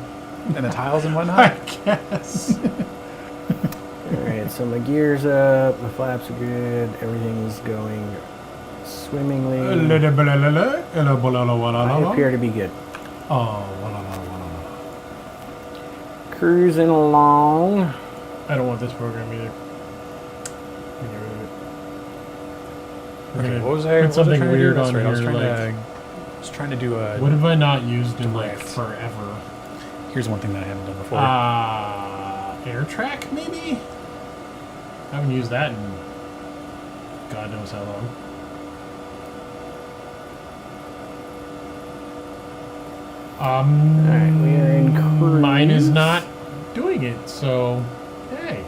And the tiles and I whatnot. guess. Alright, so my gear's up, my flaps are good, everything's going swimmingly. I appear to be good. Cruising along. I don't want this program either. Get rid of it. We're Okay, gonna what was I? put what was I something trying to do? weird That's on right, I was here, trying like- to do a. What have I not used in like Direct. forever? Here's one thing that I haven't done before. Air track, maybe? I haven't used that in God knows how long. Alright, we are in cruise. Mine is not doing it, so hey.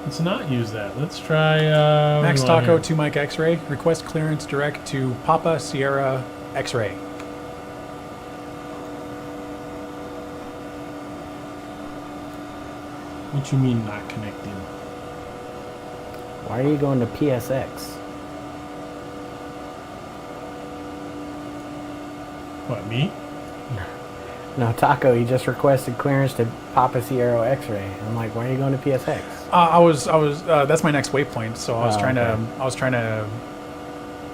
Let's not use that. Let's try what Max do we want Taco here? 2 Mike X-Ray. Request clearance direct to Papa Sierra X-Ray. What you mean not connected? Why are you going to PSX? What, me? No, Taco, he just requested clearance to Papa Sierra X-ray. I'm like, why are you going to PSX? I was. That's my next waypoint. So I was Oh, trying okay. to. I was trying to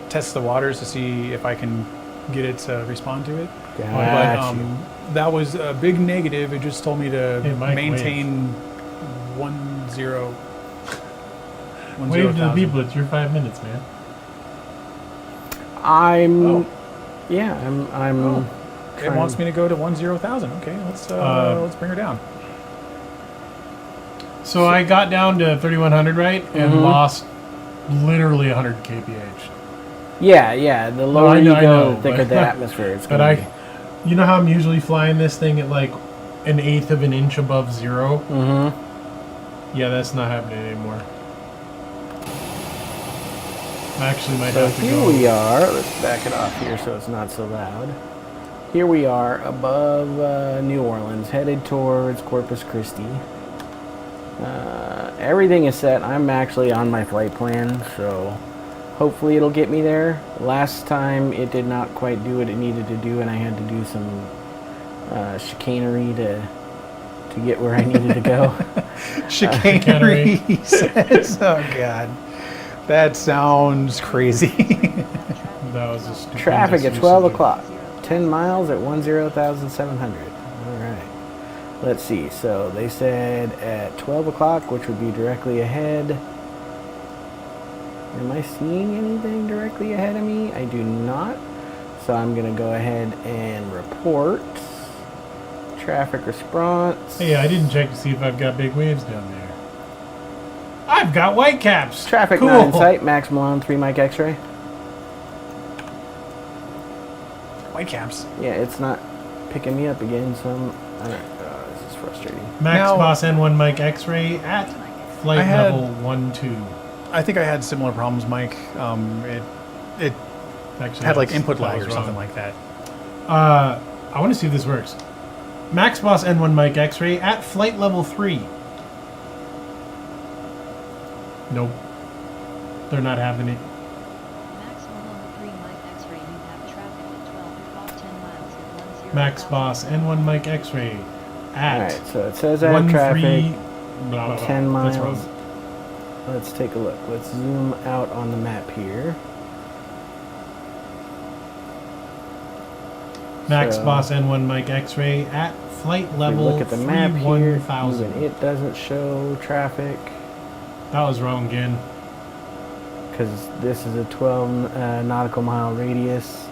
test the waters to see if I can get it to respond to it. But Got you. that was a big negative. It just told me to Hey, Mike, maintain 10. Wave to the people. It's your 5 minutes, man. Oh. I'm It trying- wants me to go to 10,000. Okay, let's bring her down. So I got down to 3,100, right, and Mhm. lost literally 100 kph. Yeah, the lower I you know, go, the but- thicker the atmosphere. It's But gonna you know how I'm usually flying this thing at like 1/8 of an inch above zero? Mm-hmm. Yeah, that's not happening anymore. I actually might So have to here go. we are. Let's back it off here so it's not so loud. Here we are above New Orleans, headed towards Corpus Christi. Everything is set. I'm actually on my flight plan, so hopefully it'll get me there. Last time it did not quite do what it needed to do, and I had to do some chicanery to get where I needed to go. Chicanery, he says. Oh, God. That sounds crazy. That was a stupid Traffic at usage 12 of- o'clock. 10 miles at 10,700. All right. Let's see. So they said at 12 o'clock, which would be directly ahead. Am I seeing anything directly ahead of me? I do not. So I'm going to go ahead and report traffic response. Hey, I didn't check to see if I've got big waves down there. I've got white caps. Traffic cool. not in sight. MrMalone 3 Mike X-ray. Whitecaps. Yeah, it's not picking me up again, so this is frustrating. Max Now- Boss N1 Mike X-ray at flight I had- level 12. I think I had similar problems, Mike. It Actually, had like that's- input that lag was or something wrong. like that. I want to see if this works. Max Boss N1 Mike X-ray at flight level 3. Nope. They're not having it. MrMalone 3 Mike X-ray, you have traffic at 12 o'clock 10 miles at 10,000. Max Boss N1 Mike X-ray at All right, so it says I have traffic. 13 blah, blah, blah. 10 That's miles. wrong. Let's take a look. Let's zoom out on the map here. Max So, Boss N1 Mike X-Ray at flight if we level look at the map here, 31,000. even it doesn't show traffic That was wrong again. because this is a 12 nautical mile radius.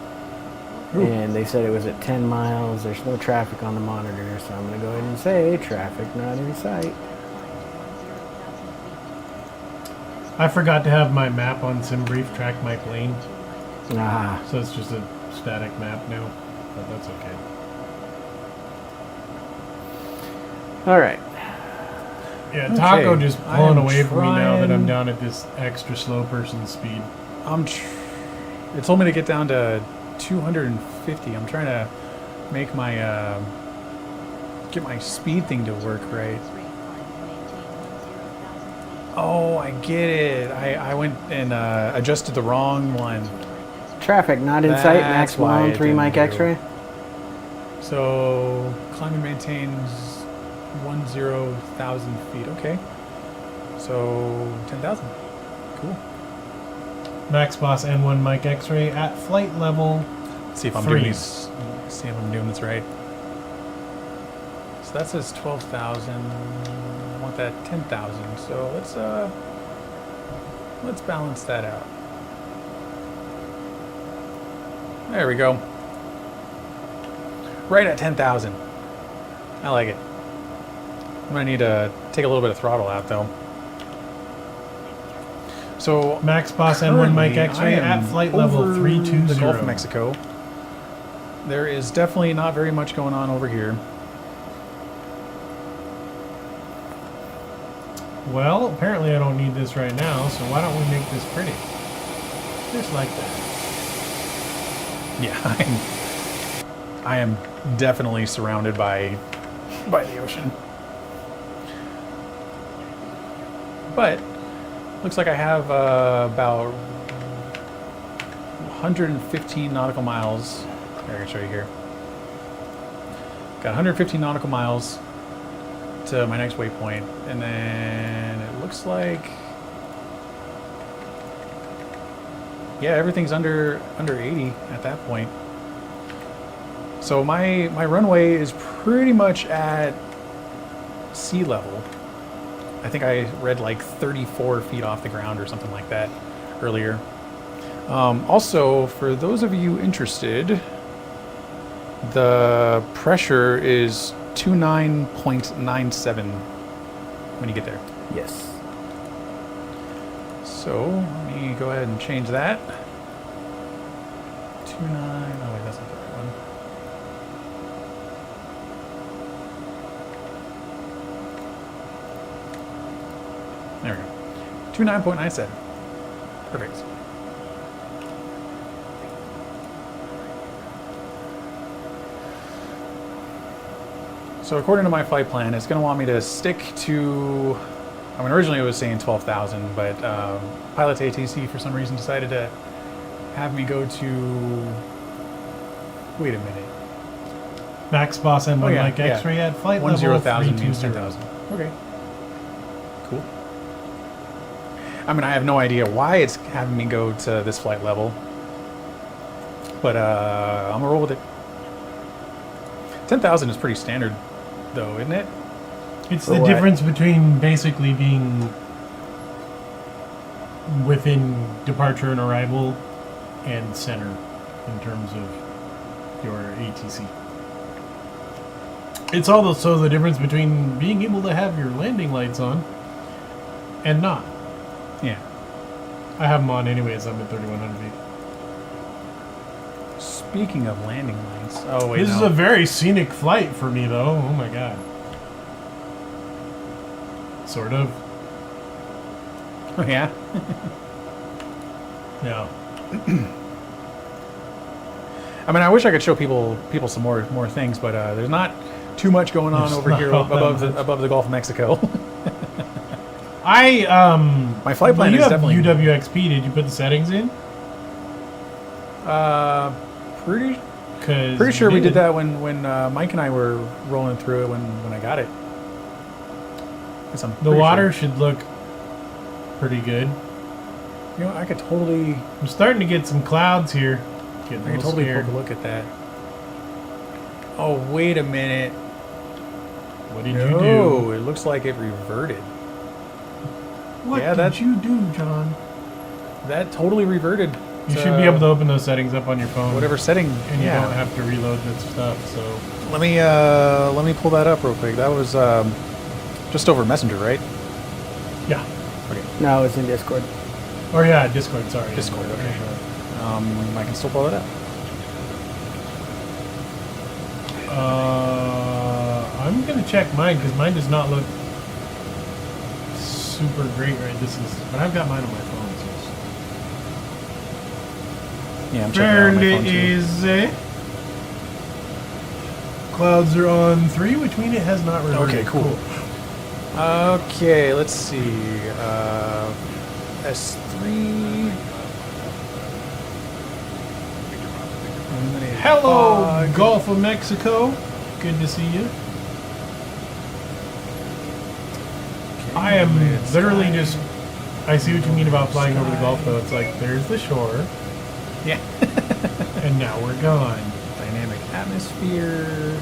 Ooh. And they said it was at 10 miles. There's no traffic on the monitor, so I'm going to go ahead and say traffic not in sight. I forgot to have my map on SimBrief track my plane, Ah, so it's just a static map now, but that's okay. all right. Yeah, Taco Okay, just I pulling am away from me now that I'm trying- down at this extra slow person speed. It told me to get down to 250. I'm trying to make my get my speed thing to work right. Oh, I get it. I went and adjusted the wrong one. Traffic not in sight. Max That's why Malone, it 3 didn't Mike do. X-ray. So climb and maintains 10,000 feet. Okay. So 10,000. Cool. Max Boss N1 Mike X-Ray at flight level. Let's see if I'm 3. doing this. See if I'm doing this right. So that says 12,000. I want that 10,000. So let's balance that out. There we go. Right at 10,000. I like it. I'm gonna need to take a little bit of throttle out though. So Max Boss N1 Mike X-Ray I am at flight level over 320. the Gulf of Mexico. There is definitely not very much going on over here. Well, apparently I don't need this right now, so why don't we make this pretty? Just like that. Yeah, I am definitely surrounded by the ocean. But looks like I have about 115 nautical miles. Here, I can show you here. Got 115 nautical miles to my next waypoint, and then it looks like, yeah, everything's under 80 at that point. So my runway is pretty much at sea level. I think I read like 34 feet off the ground or something like that earlier. Also, for those of you interested, the pressure is 29.97 when you get there. Yes. So let me go ahead and change that. 29. Oh wait, that's not the right one. There we go. 29.97. Perfect. So according to my flight plan, it's going to want me to stick to, I mean, originally it was saying 12,000, but Pilot ATC for some reason decided to have me go to, wait a minute, Max Boss N1 Oh, yeah, Mike yeah. X-Ray at flight 10,000 level means 320. 10,000. Okay. Cool. I mean, I have no idea why it's having me go to this flight level, but I'm gonna roll with it. 10,000 is pretty standard, though, isn't it? It's For the what? difference between basically being within departure and arrival and center in terms of your ATC. It's also the difference between being able to have your landing lights on and not. Yeah. I have them on anyways. I'm at 3,100 feet. Speaking of landing lights, oh wait, This is no. a very scenic flight for me, though. Oh my god. Sort of. Oh, yeah. Yeah. I mean, I wish I could show people some more things, but there's not too much going on There's over not here all that above the Gulf of Mexico. My flight plan you is have definitely UWXP. Did you put the settings in? pretty Cause sure you we did that when Mike and I were rolling through it when I got it. Guess I'm The pretty water sure. should look pretty good. You know, I could totally I'm starting to get some clouds here. Getting a I could little totally scared. take a look at that. Oh, wait a minute. What did No, you do? it looks like it reverted. What Yeah, did that- you do, John? That totally reverted. You should be able to open those settings up on your phone. Whatever setting. And you yeah. don't have to reload that stuff, so... Let me pull that up real quick. That was just over Messenger, right? Yeah. Okay. No, it's in Discord. Or yeah, Discord, sorry. Discord, okay. I can still pull that up. I'm gonna check mine because mine does not look super great right but I've got mine on my phone, so Yeah, I'm checking it out on my phone and too. is clouds are on 3, which means it has not reverted. Okay, cool. Okay, let's see. S3. Eliminate Hello, fog. Gulf of Mexico. Good to see you. I am Eliminated literally sky. just... I see what you mean about flying over the Gulf, though. It's like, there's the shore, Yeah. and now we're gone. Dynamic atmosphere.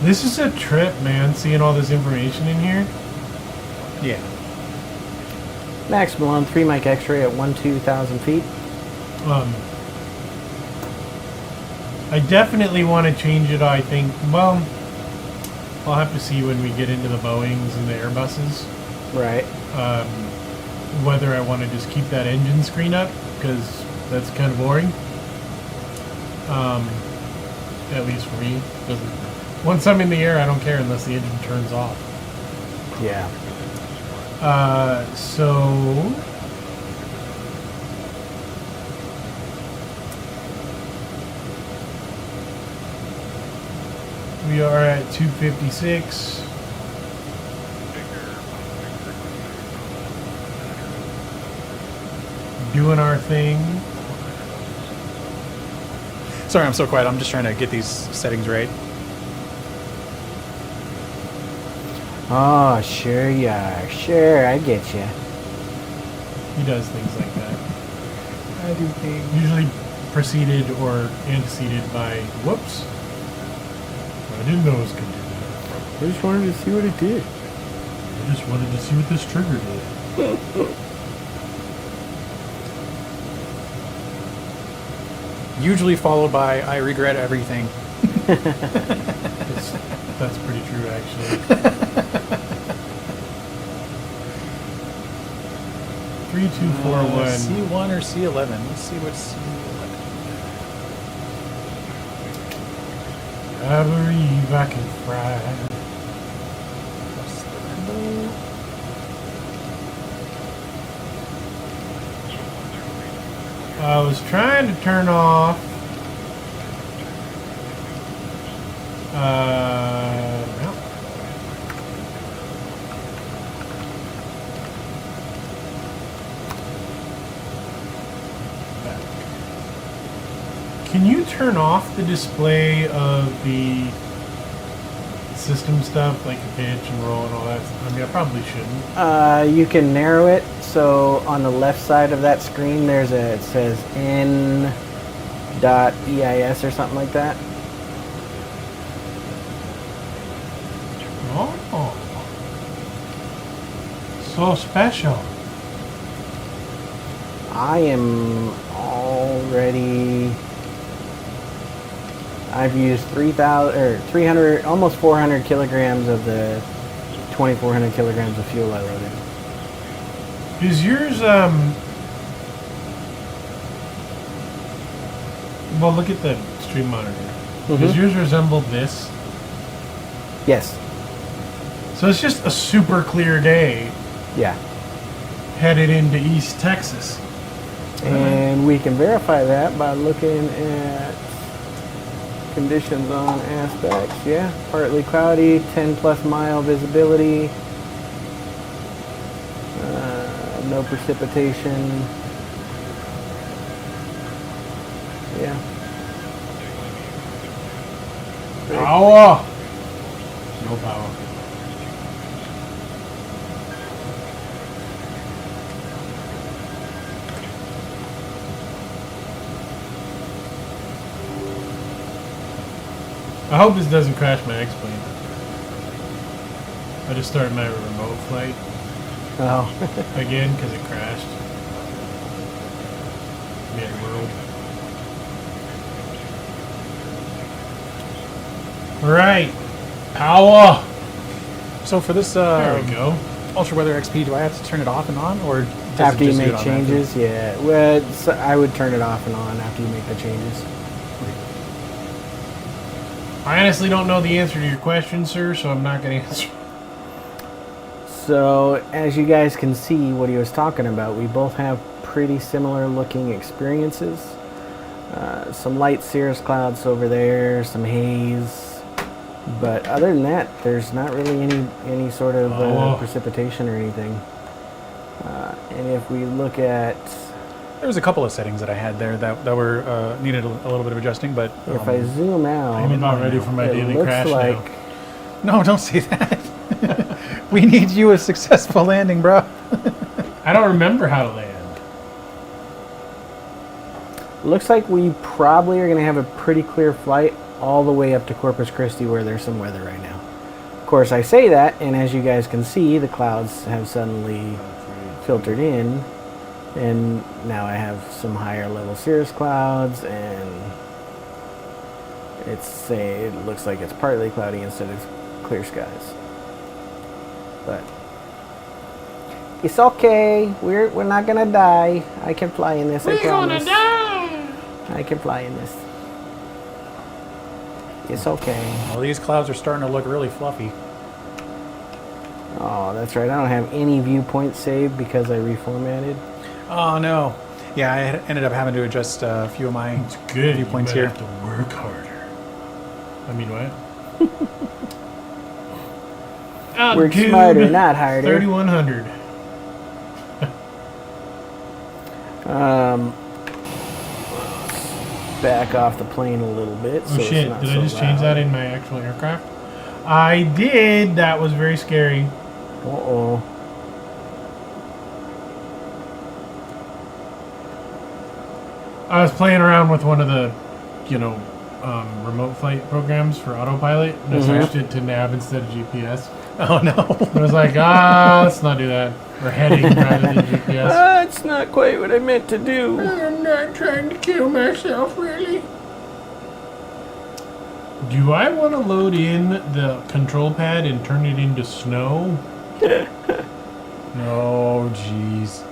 This is a trip, man, seeing all this information in here. Yeah. Max Malone, 3 mic X-ray at 12,000 feet. I definitely want to change it, I think. Well, I'll have to see when we get into the Boeings and the Airbuses. Right. Whether I want to just keep that engine screen up, because that's kind of boring. At least for me. Once I'm in the air, I don't care unless the engine turns off. Yeah. So... we are at 256. Doing our thing. Sorry, I'm so quiet. I'm just trying to get these settings right. Oh, sure you are. Sure, I get you. He does things like that. I do things. Usually preceded or anteceded by, whoops. I didn't know it was going to do that. I just wanted to see what it did. I just wanted to see what this trigger did. Usually followed by I regret everything. That's pretty true, actually. 3241. C1 or C11? Let's see what's C11. I believe I can fry. Press the rainbow. I was trying to turn off. No. Can you turn off the display of the system stuff, like the pitch and roll and all that? I mean, I probably shouldn't. You can narrow it. So on the left side of that screen, there's it says N.EIS or something like that. Oh, so special. I am already. I've used 3,000 or 300, almost 400 kilograms of the 2,400 kilograms of fuel I loaded. Is yours, well, look at the stream monitor. Does yours resemble this? Yes. So it's just a super clear day Yeah. headed into East Texas. And we can verify that by looking at conditions on aspects. Yeah. Partly cloudy, 10 plus mile visibility. No precipitation. Yeah. Power! No power. I hope this doesn't crash my X-plane. I just started my remote flight Oh. again because it crashed. Mid-world. Alright. Power! So for this There we go. Ultra Weather XP, do I have to turn it off and on, or does After it you just do make it changes, yeah. Well, I would turn it off and on after you make the changes. I honestly don't know the answer to your question, sir, so I'm not going to answer. So, as you guys can see what he was talking about, we both have pretty similar looking experiences. Some light cirrus clouds over there, some haze. But other than that, there's not really any sort of precipitation or anything. And if we look at... There was a couple of settings that I had there that were needed a little bit of adjusting, but... if I zoom out... I'm about ready for my it daily looks crash like... now. No, don't say that. We need you a successful landing, bro. I don't remember how to land. Looks like we probably are going to have a pretty clear flight all the way up to Corpus Christi where there's some weather right now. Of course, I say that, and as you guys can see, the clouds have suddenly filtered in, and now I have some higher level cirrus clouds, and it looks like it's partly cloudy instead of clear skies. But it's okay. We're not gonna die. I can fly in this. I promise. I can fly in this. It's okay. Well, these clouds are starting to look really fluffy. Oh, that's right. I don't have any viewpoints saved because I reformatted. Oh, no. Yeah, I ended up having to adjust a few of my Good. viewpoints You here. might have to work harder. I mean, what? Work smarter, not harder. 3100. Back off the plane a little bit. Oh so it's shit, not did so I just change loud. that in my actual aircraft? I did. That was very scary. Uh-oh. I was playing around with one of the, remote flight programs for autopilot, and I switched it to nav instead of GPS. Oh, no. I was like, let's not do that. We're heading rather than GPS. That's not quite what I meant to do. I'm not trying to kill myself, really. Do I want to load in the control pad and turn it into snow? Oh, jeez.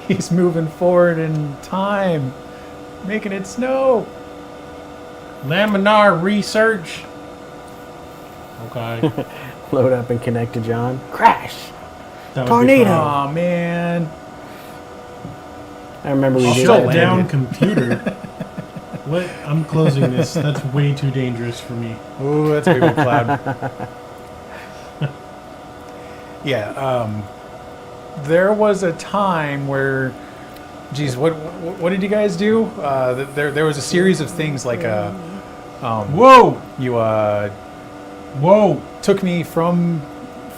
He's moving forward in time, making it snow. Laminar research. Okay. Load up and connect to John. Crash! That would be Tornado! fun. Oh, man. I remember we did Shut that. down computer. What? I'm closing this. That's way too dangerous for me. Ooh, that's a big old cloud. Yeah, there was a time where, geez, what did you guys do? There was a series of things like Whoa! you Whoa! took me from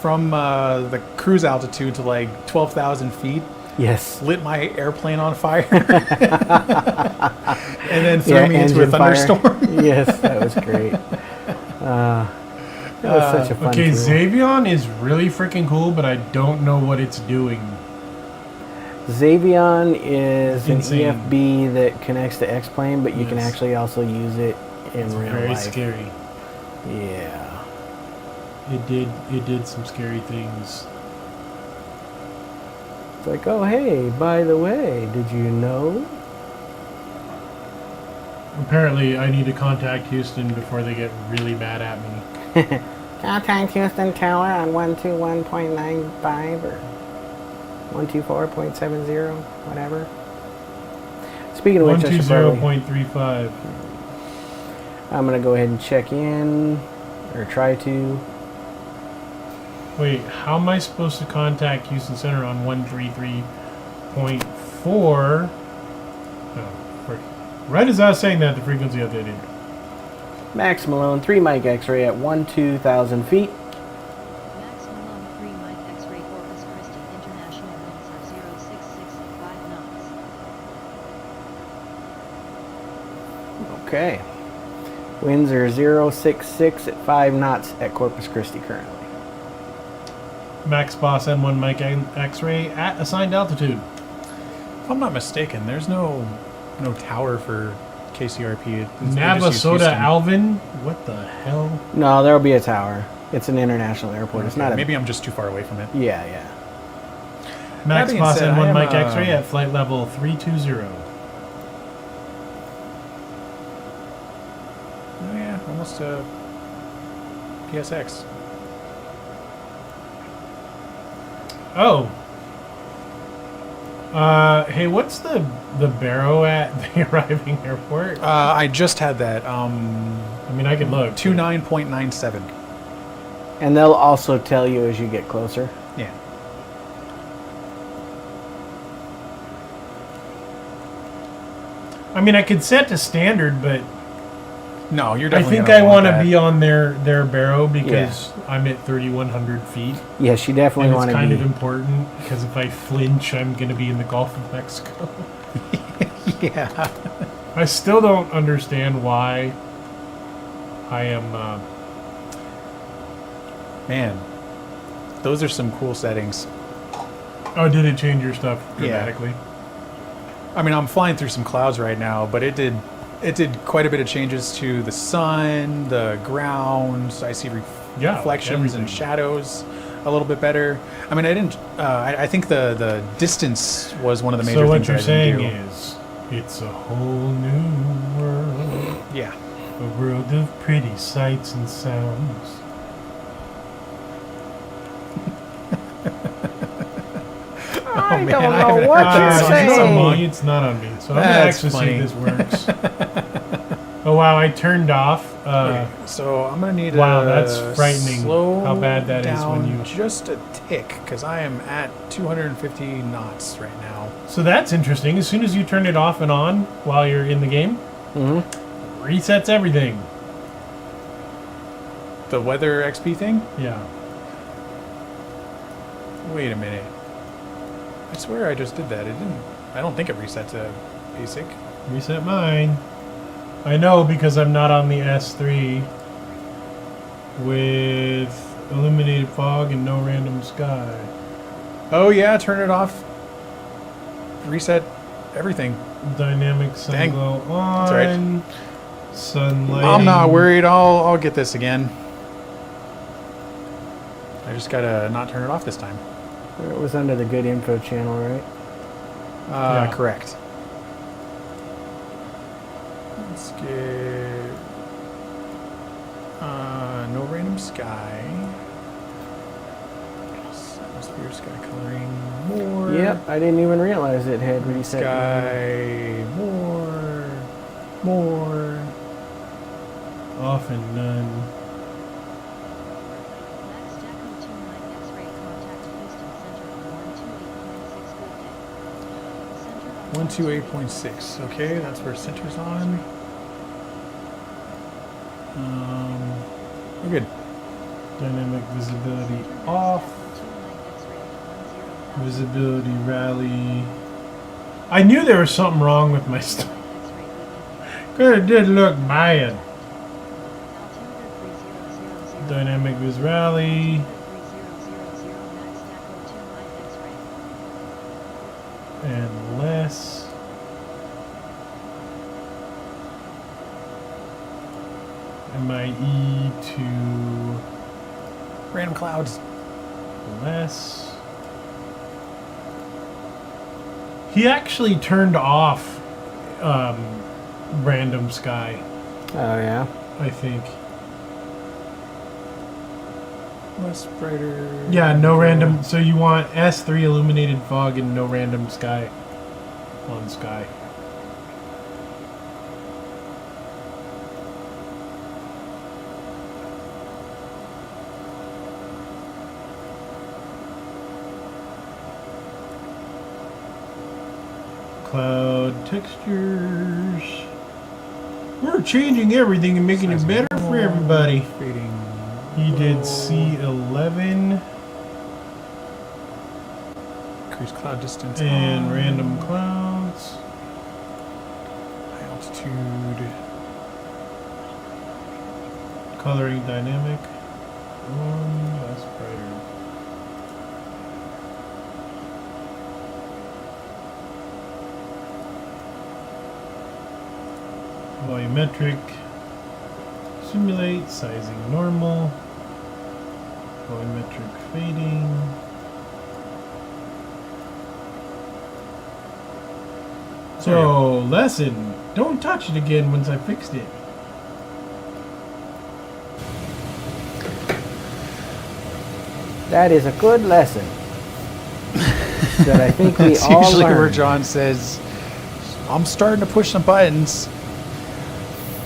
the cruise altitude to like 12,000 feet, Yes. lit my airplane on fire, and then threw me into a engine fire. thunderstorm. Yes, that was great. That was such a fun Okay, tool. Xavion is really freaking cool, but I don't know what it's doing. Xavion is an Insane. EFB that connects to X-Plane, but you can Yes. actually also use it in It's real very life. scary. Yeah. It did some scary things. It's like, oh, hey, by the way, did you know? Apparently, I need to contact Houston before they get really mad at me. Contact Houston Tower on 121.95 or 124.70, whatever. Speaking of which, I should probably, 120.35. I'm going to go ahead and check in, or try to. Wait, how am I supposed to contact Houston Center on 133.4? Oh, frick. Right as I was saying that, the frequency updated. MrMalone, 3 Mike X-ray at 12,000 feet. Maximum 3 Mike X-ray Corpus Christi International winds are 0665 knots. Okay. Winds are 066 at 5 knots at Corpus Christi currently. Max Boss N1 Mike X-Ray at assigned altitude. If I'm not mistaken, there's no tower for KCRP. They just use Navasota Houston. Alvin. What the hell? No, there'll be a tower. It's an international airport. It's Okay, not a... maybe I'm just too far away from it. Yeah, yeah. Max being Boss said, I N1 am, Mike X-Ray at flight level 320. Oh yeah, almost PSX. Oh. Hey, what's the barrow at the arriving airport? I just had that. I mean, I could look. 29.97. And they'll also tell you as you get closer. Yeah. I mean, I could set to standard, but No, you're I definitely. think gonna I want to that. be on their barrow because I'm at 3,100 feet. Yes, you definitely And want it's to kind be... of important because if I flinch, I'm going to be in the Gulf of Mexico. Yeah. I still don't understand why I am. Man, those are some cool settings. Oh, did it change your stuff Yeah. dramatically? I mean, I'm flying through some clouds right now, but it did quite a bit of changes to the sun, the ground. I see reflections everything. and shadows a little bit better. I mean, I didn't. I think the distance was one of the major So what things you're that I didn't saying do. is, it's a whole new world, Yeah. a world of pretty sights and sounds. I man, don't I know haven't what heard you're that It's song. not on saying. me, it's not on me. So I'm going to That's actually funny. see if this works. Oh wow, I turned off. Okay, so I'm gonna need wow, to that's frightening slow how bad that is down when you- just a tick because I am at 250 knots right now. So that's interesting. As soon as you turn it off and on while you're in the game, resets everything. The weather XP thing? Yeah. Wait a minute. I swear I just did that. It didn't. I don't think it reset to basic. Reset mine. I know because I'm not on the S3 with illuminated fog and no random sky. Oh yeah, turn it off. Reset everything. Dynamic sun Dang. glow That's all right. on. Sunlight. I'm not worried. I'll get this again. I just gotta not turn it off this time. It was under the good info channel, right? Yeah. Correct. Let's get no random sky. Atmosphere sky coloring more. Yep, I didn't even realize it had reset. Sky more. Off and none. Max Taco 29 X-ray contact Houston Center on 128.6 good day. Center on 128.6. Okay, that's where center's on. We're good. Dynamic visibility off. Visibility rally. I knew there was something wrong with my stuff. Cause it did look bad. Dynamic vis rally. And less. MIE to Random clouds. less. He actually turned off random sky, Oh, yeah? I think. Less brighter. Yeah, no random. So you want S3 illuminated fog and no random sky on sky. Cloud textures. We're changing everything and making it better for everybody. Fading. He did low. C11 Increase cloud distance. and on. random clouds. High altitude. Coloring dynamic. Less brighter. Volumetric. Simulate. Sizing normal. Volumetric fading. So, lesson. Don't touch it again once I fixed it. That is a good lesson. That I think we That's all usually where learned. John says, I'm starting to push some buttons.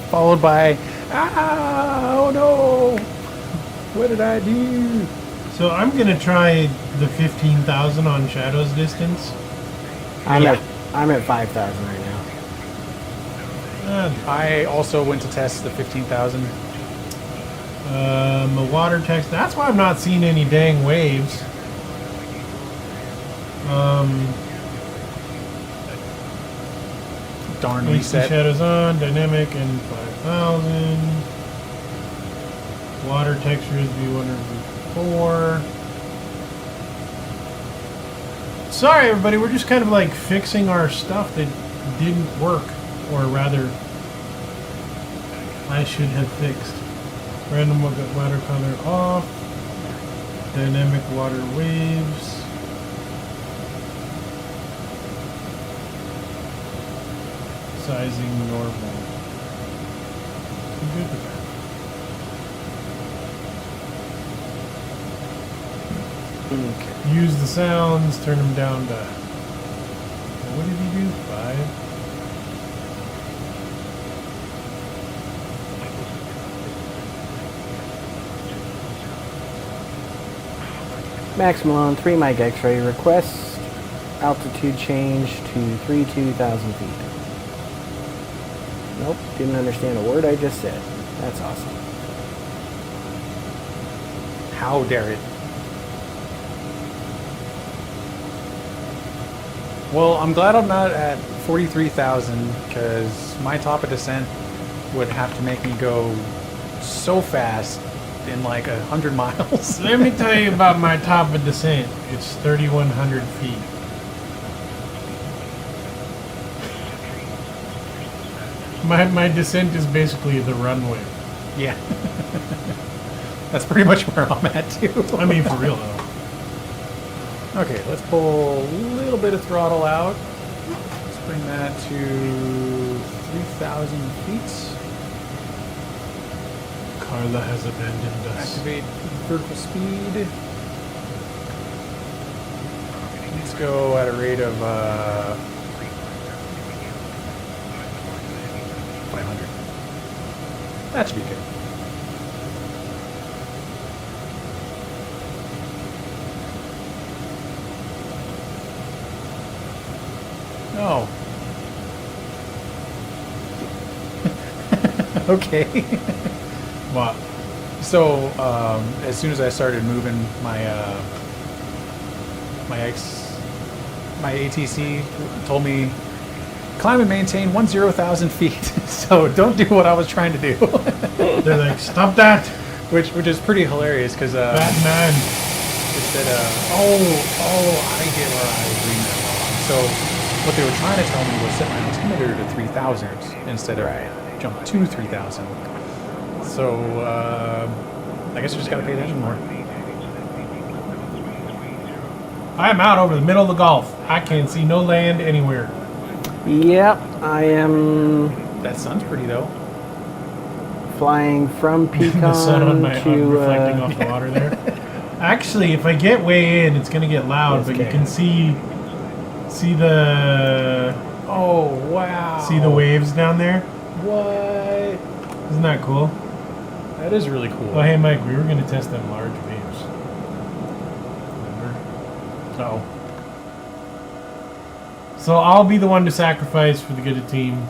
Followed by, oh no, what did I do? So I'm gonna try the 15,000 on Shadow's distance. I'm at 5,000 right now. I also went to test the 15,000. A water text. That's why I'm not seeing any dang waves. Darn XP reset. shadows on, dynamic and 5,000. Water textures V1 or V4. Sorry everybody, we're just kind of like fixing our stuff that didn't work. Or rather, I should have fixed. Random watercolor off. Dynamic water waves. Sizing normal. I'm good with that. Okay. Use the sounds, turn them down to. What did he do? 5? MrMalone, 3 mic X-ray request. Altitude change to 32,000 feet. Nope, didn't understand a word I just said. That's awesome. How dare it? Well, I'm glad I'm not at 43,000 because my top of descent would have to make me go so fast in like 100 miles. Let me tell you about my top of descent. It's 3,100 feet. My descent is basically the runway. Yeah. That's pretty much where I'm at too. I mean, for real though. Okay, let's pull a little bit of throttle out. Let's bring that to 3,000 feet. Carla has abandoned us. Activate vertical speed. Let's go at a rate of 500. That should be good. No. Okay. What? So, as soon as I started moving my my ATC told me climb and maintain 10,000 feet. So don't do what I was trying to do. They're like, stop that! which is pretty hilarious because Batman! it said, I get where I was reading that wrong. So what they were trying to tell me was set my altimeter to 3,000 instead of jump to 3,000. So I guess I just gotta pay attention more. I'm out over the middle of the Gulf. I can't see no land anywhere. Yep, I am That sun's pretty though. flying from Pecan The sun on my to reflecting off the water there. Actually, if I get way in, it's gonna get loud, but you Okay. can see the Oh wow! see the waves down there. What? Isn't that cool? That is really cool. Oh, hey Mike, we were gonna test them large waves. Remember? Oh. So I'll be the one to sacrifice for the good of the team.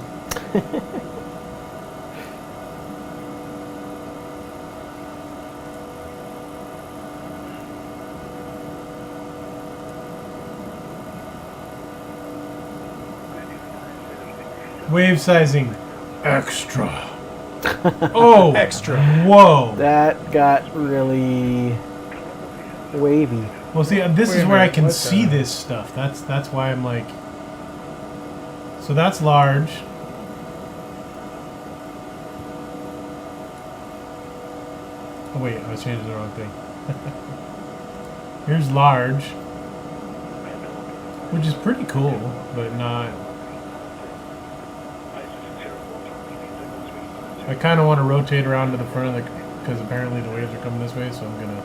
Wave sizing extra. Oh, Extra. Whoa. That got really wavy. Well, see, this Wait is a where I minute, can what see the- this stuff. That's why I'm like. So that's large. Oh wait, I was changing the wrong thing. Here's large, which is pretty cool, but not. I kind of want to rotate around to the front of the, because apparently the waves are coming this way, so I'm gonna.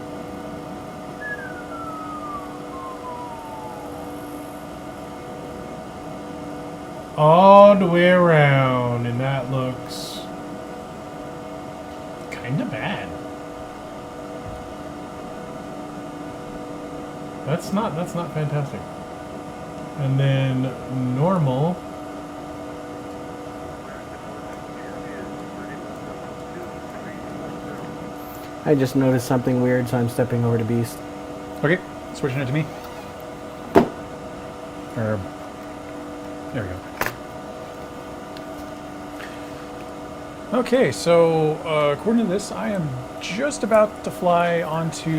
All the way around, and that looks kind of bad. That's not fantastic. And then normal. I just noticed something weird, so I'm stepping over to Beast. Okay, switching it to me. Or, there we go. Okay, so according to this, I am just about to fly onto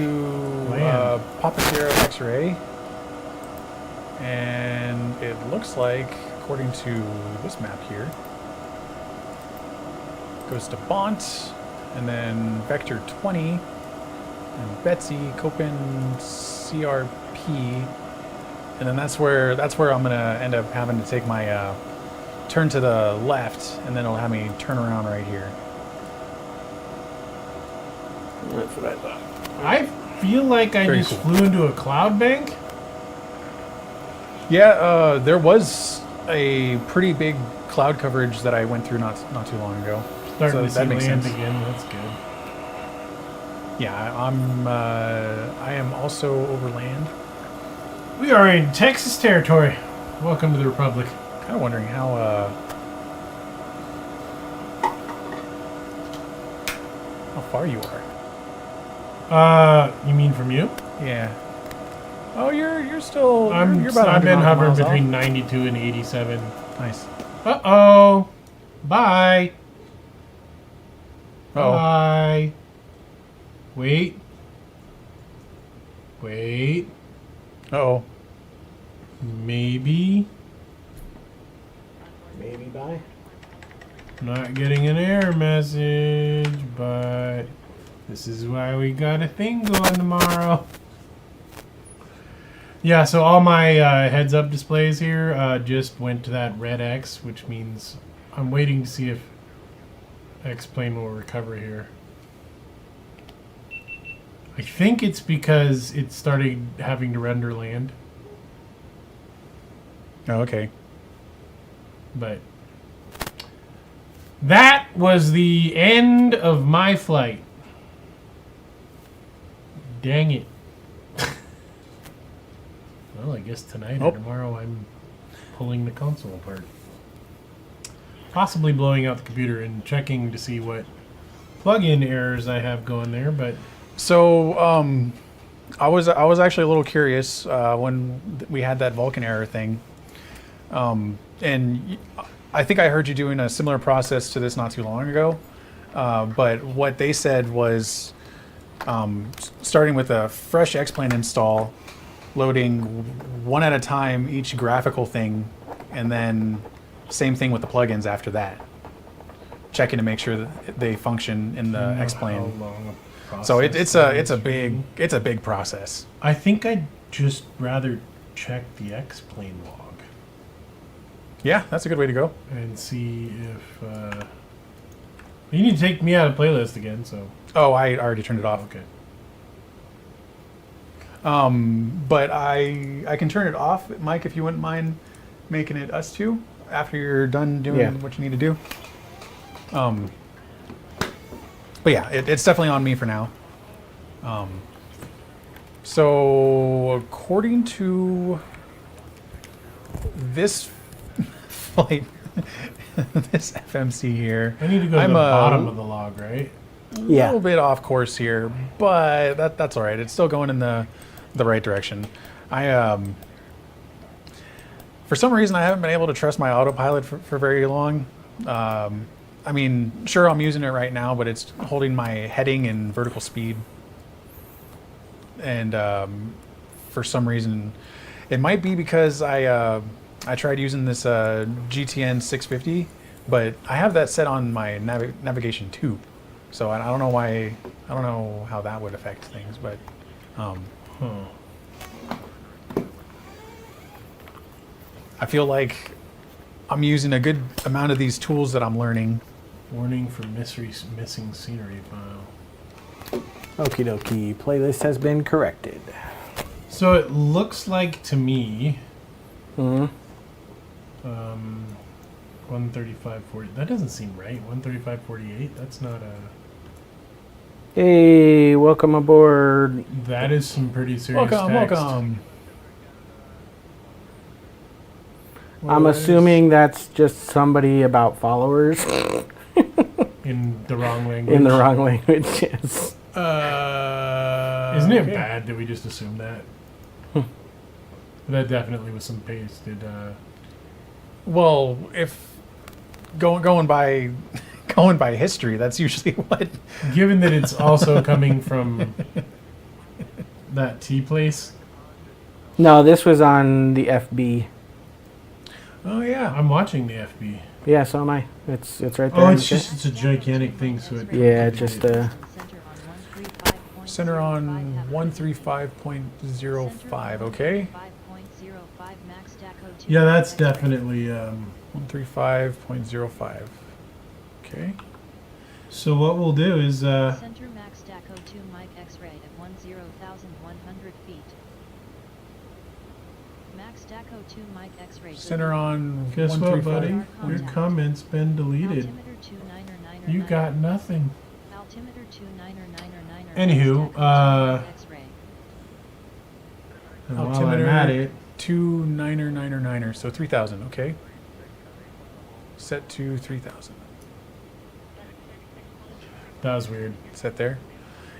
Land. Papa Sierra X-Ray. And it looks like, according to this map here, goes to Bont, and then Vector 20, and Betsy, Copen, CRP, and then that's where I'm gonna end up having to take my turn to the left, and then it'll have me turn around right here. That's what I thought. I feel like I Very just cool. flew into a cloud bank. Yeah, there was a pretty big cloud coverage that I went through not too long ago. Starting So to that see makes land sense. again. That's good. Yeah, I am also over land. We are in Texas territory. Welcome to the Republic. Kind of wondering how far you are. You mean from you? Yeah. Oh, you're still. I've you're about been 100 hovering miles off. between 92 and 87. Nice. Uh-oh. Bye. Oh. Bye. Wait. Wait. Oh. Maybe. Maybe bye. Not getting an error message, but this is why we got a thing going tomorrow. Yeah, so all my heads-up displays here just went to that red X, which means I'm waiting to see if X-plane will recover here. I think it's because it started having to render land, Oh, okay. but that was the end of my flight. Dang it. Well, I guess tonight Oh. or tomorrow I'm pulling the console apart. Possibly blowing out the computer and checking to see what plug-in errors I have going there, but So, I was actually a little curious when we had that Vulcan error thing, and I think I heard you doing a similar process to this not too long ago. But what they said was starting with a fresh X-plane install, loading one at a time each graphical thing, and then same thing with the plugins after that. Checking to make sure that they function in the X-plane. how long a So process it's a that big is. process. I think I'd just rather check the X-plane log Yeah, that's a good way to go. and see if you need to take me out of playlist again. So Oh, I already turned it off. okay. But I can turn it off, Mike, if you wouldn't mind making it us two after you're done doing Yeah. what you need to do. But yeah, it's definitely on me for now. So according to this flight, this FMC here, I need to go to I'm the bottom of the log, right? Yeah. little bit off course here, but that's all right. It's still going in the right direction. I for some reason I haven't been able to trust my autopilot for very long. I mean, sure, I'm using it right now, but it's holding my heading and vertical speed. And for some reason, it might be because I tried using this GTN 650, but I have that set on my navigation too. So I don't know why. I don't know how that would affect things, but. I feel like I'm using a good amount of these tools that I'm learning. Warning for missing scenery file. Okie dokie. Playlist has been corrected. So it looks like to me, 135.40. That doesn't seem right. 135.48. That's not a. Hey, welcome aboard. That is some pretty serious Welcome, text. welcome. I'm assuming that's just somebody about followers In the wrong language. in the wrong language. Yes. Isn't it bad that we just assumed that? That definitely was some pasted. Well, if going by history, that's usually what. Given that it's also coming from that tea place. No, this was on the FB. Oh yeah. I'm watching the FB. Yeah, so am I. It's right there. Oh, in it's the just it's a gigantic thing, so it. Yeah, just Center on 135.05. Okay. Yeah, that's definitely. 135.05. Okay. So what we'll do is. Center max DACO 2 mic X-ray at 10,100 feet. Max DACO 2 mic X-ray. Center on Guess what, buddy? 135. Your comment's been deleted. Altimeter 2999. You got nothing. Altimeter 2999. Anywho, X-ray. And while I'm Altimeter at it, 2999, so 3,000. Okay. Set to 3,000. that was weird. Set there.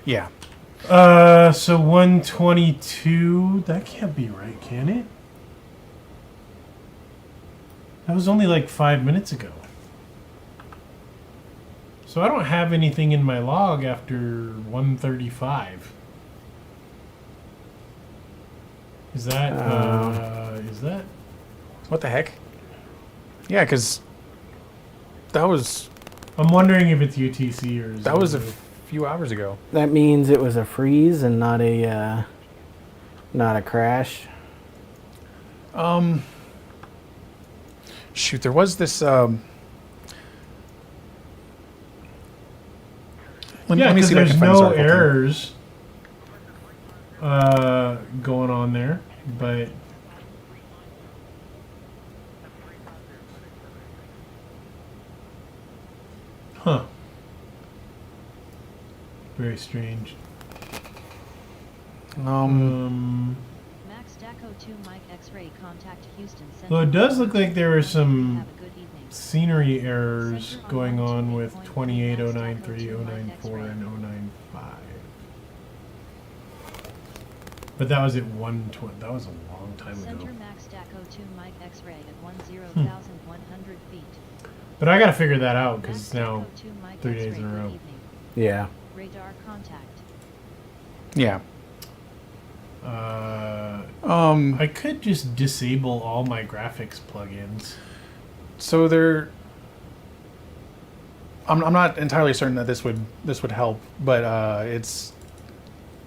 Yeah. So 122. That can't be right, can it? That was only like 5 minutes ago. So I don't have anything in my log after 135. Is that is that? What the heck? Yeah, because that was I'm wondering if it's UTC or that was a few hours ago. That means it was a freeze and not a crash. Shoot, there was this. yeah, let me because see if I there's can find this no article thing. errors going on there, but very strange. Max DACO 2 mic X-ray contact Houston Center. Well, it does look like there were some Have a good evening. scenery errors going on with 28093, 094, and 095. But that was at 120. That was a long time ago. Center max DACO 2 mic X-ray at 10,100 feet. But I got to figure that out because Max it's now DACO 2 mic 3 days X-ray, in a good row. evening. Yeah. Radar contact. Yeah. I could just disable all my graphics plugins. So there. I'm not entirely certain that this would help, but it's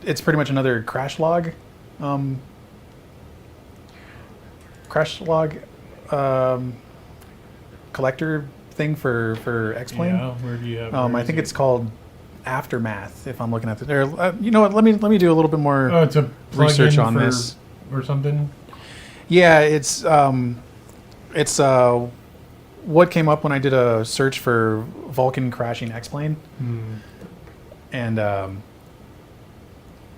pretty much another crash log. Crash log collector thing for X-Plane. Yeah, where do you have? I where think is it's it? called Aftermath. If I'm looking at it there, you know what? Let me do a little bit more Oh, it's a research plugin on for- this. or something. Yeah, it's what came up when I did a search for Vulcan crashing X-Plane, and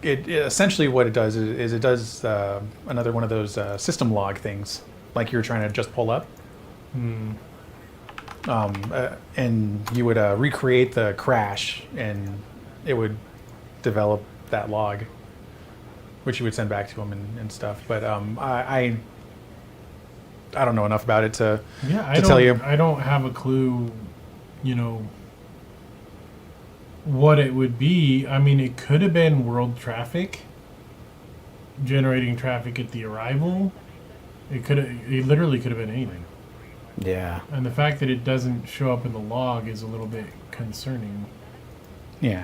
it essentially what it does is it does another one of those system log things, like you're trying to just pull up. And you would recreate the crash, and it would develop that log, which you would send back to them and stuff. But I don't know enough about it to Yeah, tell you. I don't have a clue you know, what it would be. I mean, it could have been world traffic generating traffic at the arrival. It literally could have been anything. Yeah. And the fact that it doesn't show up in the log is a little bit concerning. Yeah.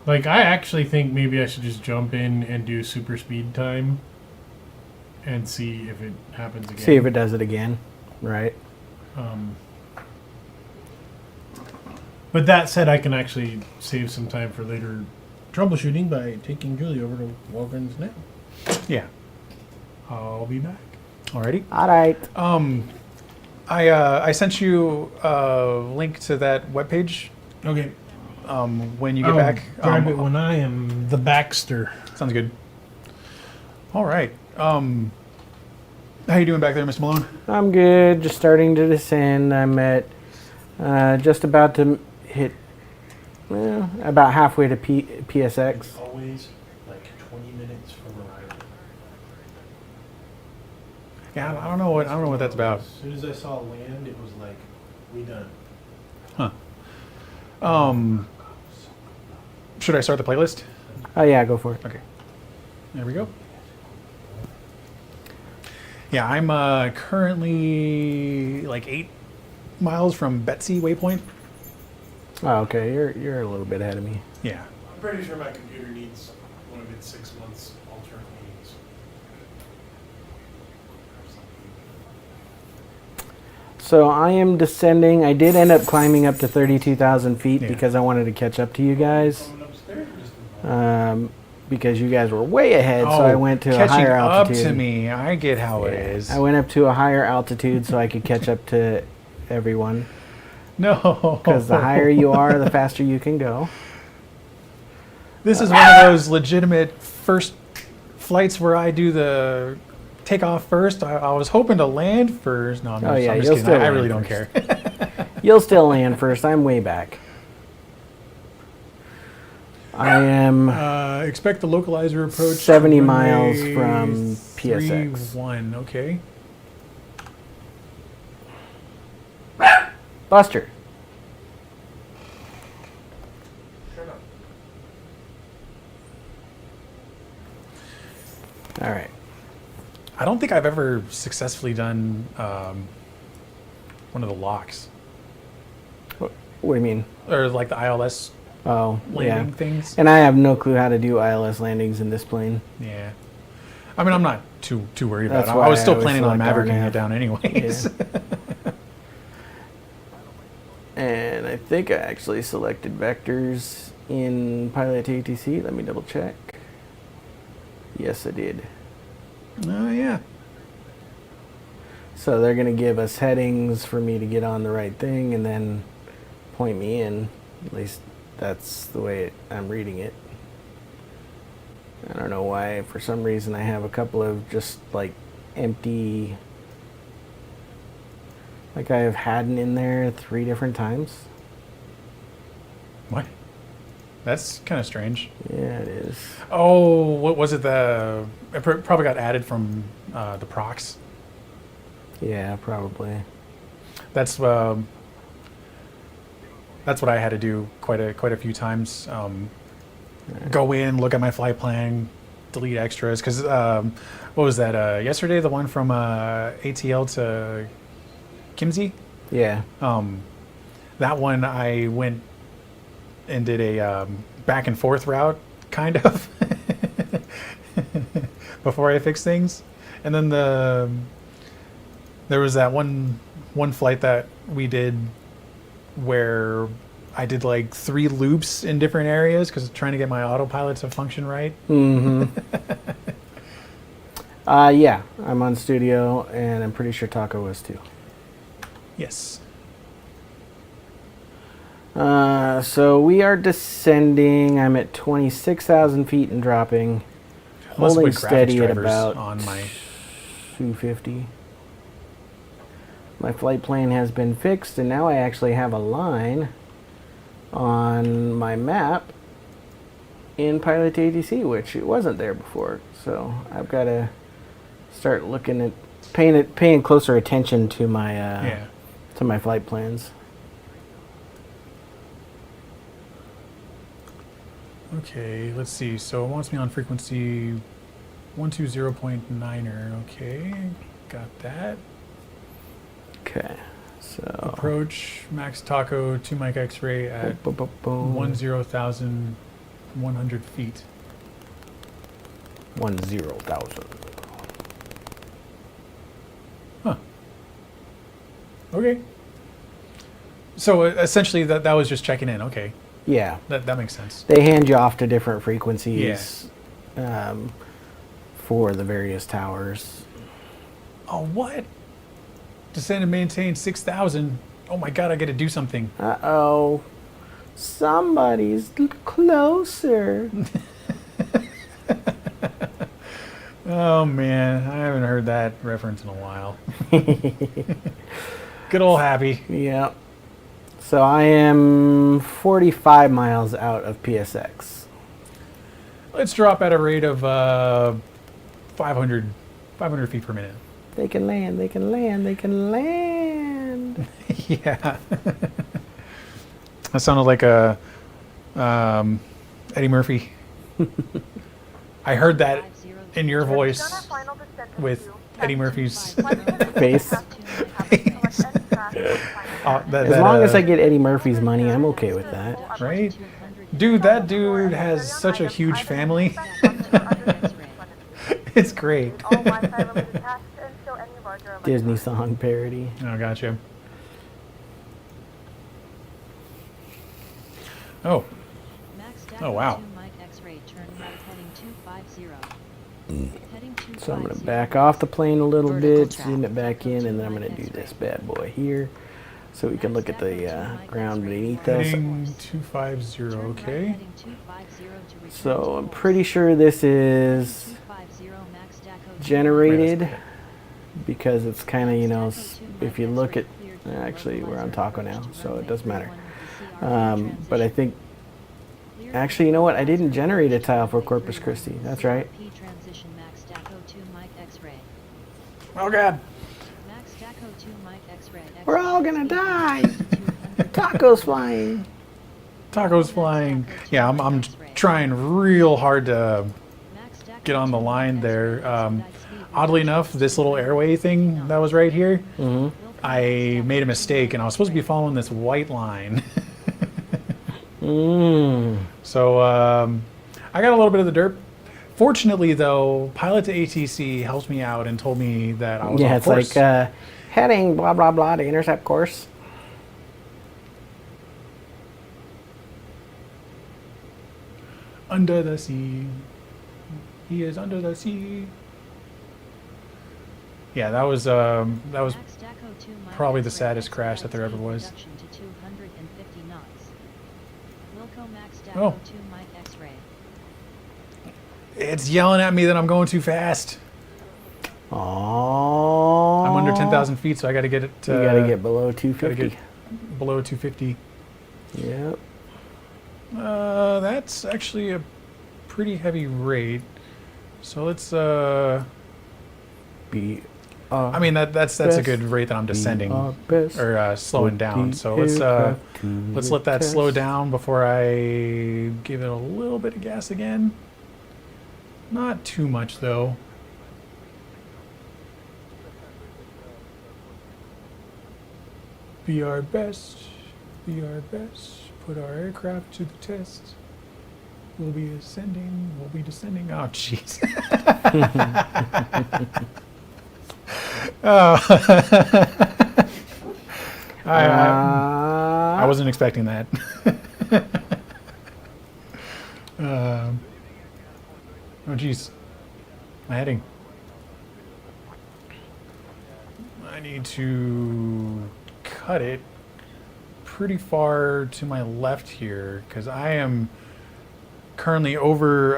Like, I actually think maybe I should just jump in and do super speed time and see if it happens again. See if it does it again. Right. But that said, I can actually save some time for later troubleshooting by taking Julie over to Walgreens now. Yeah. I'll be back. Alrighty. All right. I sent you a link to that webpage. Okay. When you get back. Grab it when I am the Baxter. Sounds good. All right. How you doing back there, Mr. Malone? I'm good. Just starting to descend. I'm at just about to hit about halfway to PSX. Always like 20 minutes from arrival. Yeah, I don't know what that's about. As soon as I saw land, it was like, we done. Should I start the playlist? Oh yeah, go for it. Okay. There we go. Yeah, I'm currently like 8 miles from Betsy Waypoint. Oh, okay. You're a little bit ahead of me. Yeah. I'm pretty sure my computer needs one of its 6 months alternate meetings. So I am descending. I did end up climbing up to 32,000 feet Yeah. because I wanted to catch up to you guys. Coming upstairs just a moment. Because you guys were way ahead, so I went to a catching higher altitude. up to me. I get how it is. I went up to a higher altitude so I could catch up to everyone. No. Because the higher you are, the faster you can go. This is one of those legitimate first flights where I do the takeoff first. I was hoping to land first. No, I'm Oh, just, yeah, I'm just you'll kidding. still I land really don't first. care. You'll still land first. I'm way back. I am Expect the localizer approach. 70 runway miles from PSX. 31, okay. Buster. All right. I don't think I've ever successfully done one of the locks. What do you mean? Or like the ILS Oh, landing yeah. things. And I have no clue how to do ILS landings in this plane. Yeah. I mean, I'm not too worried about That's it. why I was I still always planning on select mavericking RNAV. it down anyways. Yeah. And I think I actually selected vectors in Pilot ATC. Let me double check. Yes, I did. Oh, yeah. So they're going to give us headings for me to get on the right thing and then point me in. At least that's the way I'm reading it. I don't know why. For some reason, I have a couple of just like empty. Like I have Haddon in there 3 different times. What? That's kind of strange. Yeah, it is. Oh, what was it? It probably got added from the procs. Yeah, probably. That's what I had to do quite a few times. Go in, look at my flight plan, delete extras. Because what was that? Yesterday, the one from ATL to KMSY. Yeah. That one I went and did a back and forth route, kind of, before I fixed things. And then there was that one flight that we did where I did like 3 loops in different areas because trying to get my autopilot to function right. Mm-hmm. Yeah, I'm on studio, and I'm pretty sure Taco was too. Yes. So we are descending. I'm at 26,000 feet and dropping. Must Holding put graphics steady at drivers about on my 250. My flight plan has been fixed, and now I actually have a line on my map in Pilot ATC, which it wasn't there before. So I've got to start looking at paying closer attention to my Yeah. to my flight plans. Okay, let's see. So it wants me on frequency 120.9er. Okay, got that. Okay, so Approach max taco 2 Mike X-ray at boom, boom, boom, boom. 10,100 feet. 10,000. Huh. Okay. So essentially, that was just checking in. Okay, Yeah, that makes sense. they hand you off to different frequencies for the various towers. Oh, what? Descend and maintain 6,000. Oh my God, I got to do something. Uh-oh. Somebody's closer. Oh man, I haven't heard that reference in a while. Good old Happy. Yep. So I am 45 miles out of PSX. Let's drop at a rate of 500 feet per minute. They can land, they can land, they can land. Yeah. That sounded like a Eddie Murphy. I heard that in your voice with Eddie Murphy's Face. that, As long as I get Eddie Murphy's money, I'm okay with that. right? Dude, that dude has such a huge family. It's great. Disney song parody. Oh, gotcha. Oh, Oh, wow. So I'm going to back off the plane a little bit, zoom it back in, and then I'm going to do this bad boy here so we can look at the ground beneath us. heading 250, okay. So I'm pretty sure this is generated because it's kind of, you know, if you look at, actually we're on Taco now, so it doesn't matter. But I think, actually, you know what? I didn't generate a tile for Corpus Christi. That's right. Oh, God. We're all gonna die. Tacos flying. Tacos flying. Yeah, I'm trying real hard to get on the line there. Oddly enough, this little airway thing that was right here, I made a mistake, and I was supposed to be following this white line. So I got a little bit of the derp. Fortunately, though, Pilot to ATC helped me out and told me that I was on Yeah, it's course. like heading blah blah blah to intercept course. Under the sea. He is under the sea. Yeah, that was probably the saddest crash that there ever was. Oh. It's yelling at me that I'm going too fast. Oh. I'm under 10,000 feet, so I got to get it. You gotta get below Gotta 250. get below 250. Yep. That's actually a pretty heavy rate. So let's. Be. I mean that's a good rate that I'm descending or slowing down. So let's let that slow down before I give it a little bit of gas again. Not too much though. Be our best. Be our best. Put our aircraft to the test. We'll be ascending. We'll be descending. Oh, jeez. I wasn't expecting that. Oh, jeez. My heading. I need to cut it pretty far to my left here because I am currently over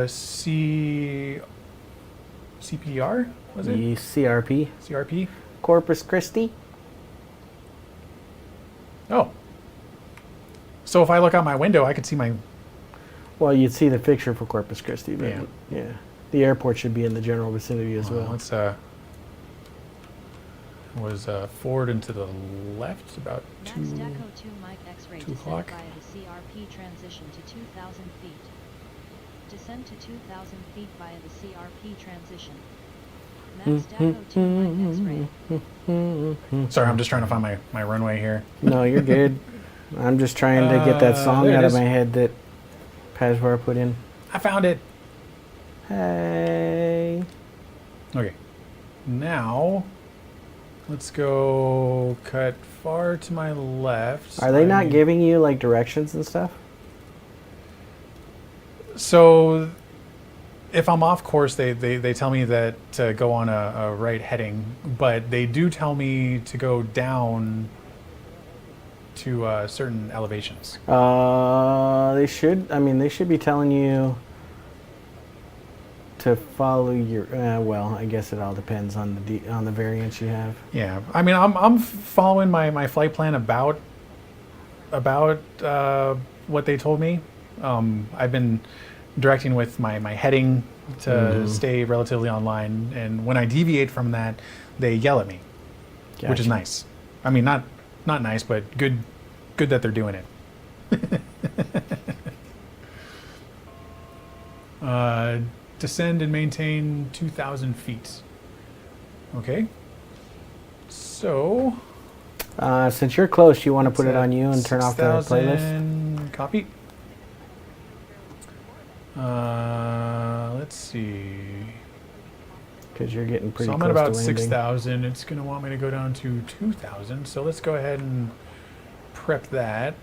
CPR, was it? The CRP. CRP? Corpus Christi. Oh. So if I look out my window, I could see my... Well, you'd see the picture for Corpus Christi, but Yeah. yeah. The airport should be in the general vicinity as well. Let's was forward and to the left, about Max 2. Deco 2 Mike X-ray 2 descent o'clock. via the CRP transition to 2,000 feet. Descend to 2,000 feet via the CRP transition. Max Deco 2 Mike X-ray. Sorry, I'm just trying to find my runway here. No, you're good. I'm just trying to get that song there it out of is. my head that PajVar put in. I found it. Hey. Okay. Now, let's go cut far to my left. Are they not giving you like directions and stuff? So, if I'm off course, they tell me that to go on a right heading, but they do tell me to go down to certain elevations. They should. I mean, they should be telling you to follow your. Well, I guess it all depends on the variants you have. Yeah, I mean, I'm following my flight plan about what they told me. I've been directing with my heading to stay relatively online, and when I deviate from that, they yell at me, which is Gotcha. nice. I mean, not nice, but good that they're doing it. Descend and maintain 2,000 feet. Okay. So. Since you're close, you want to put it on you and turn off the playlist? 6,000 copy. Let's see. Because you're getting pretty So I'm close at about to landing. 6,000. It's going to want me to go down to 2,000. So let's go ahead and prep that.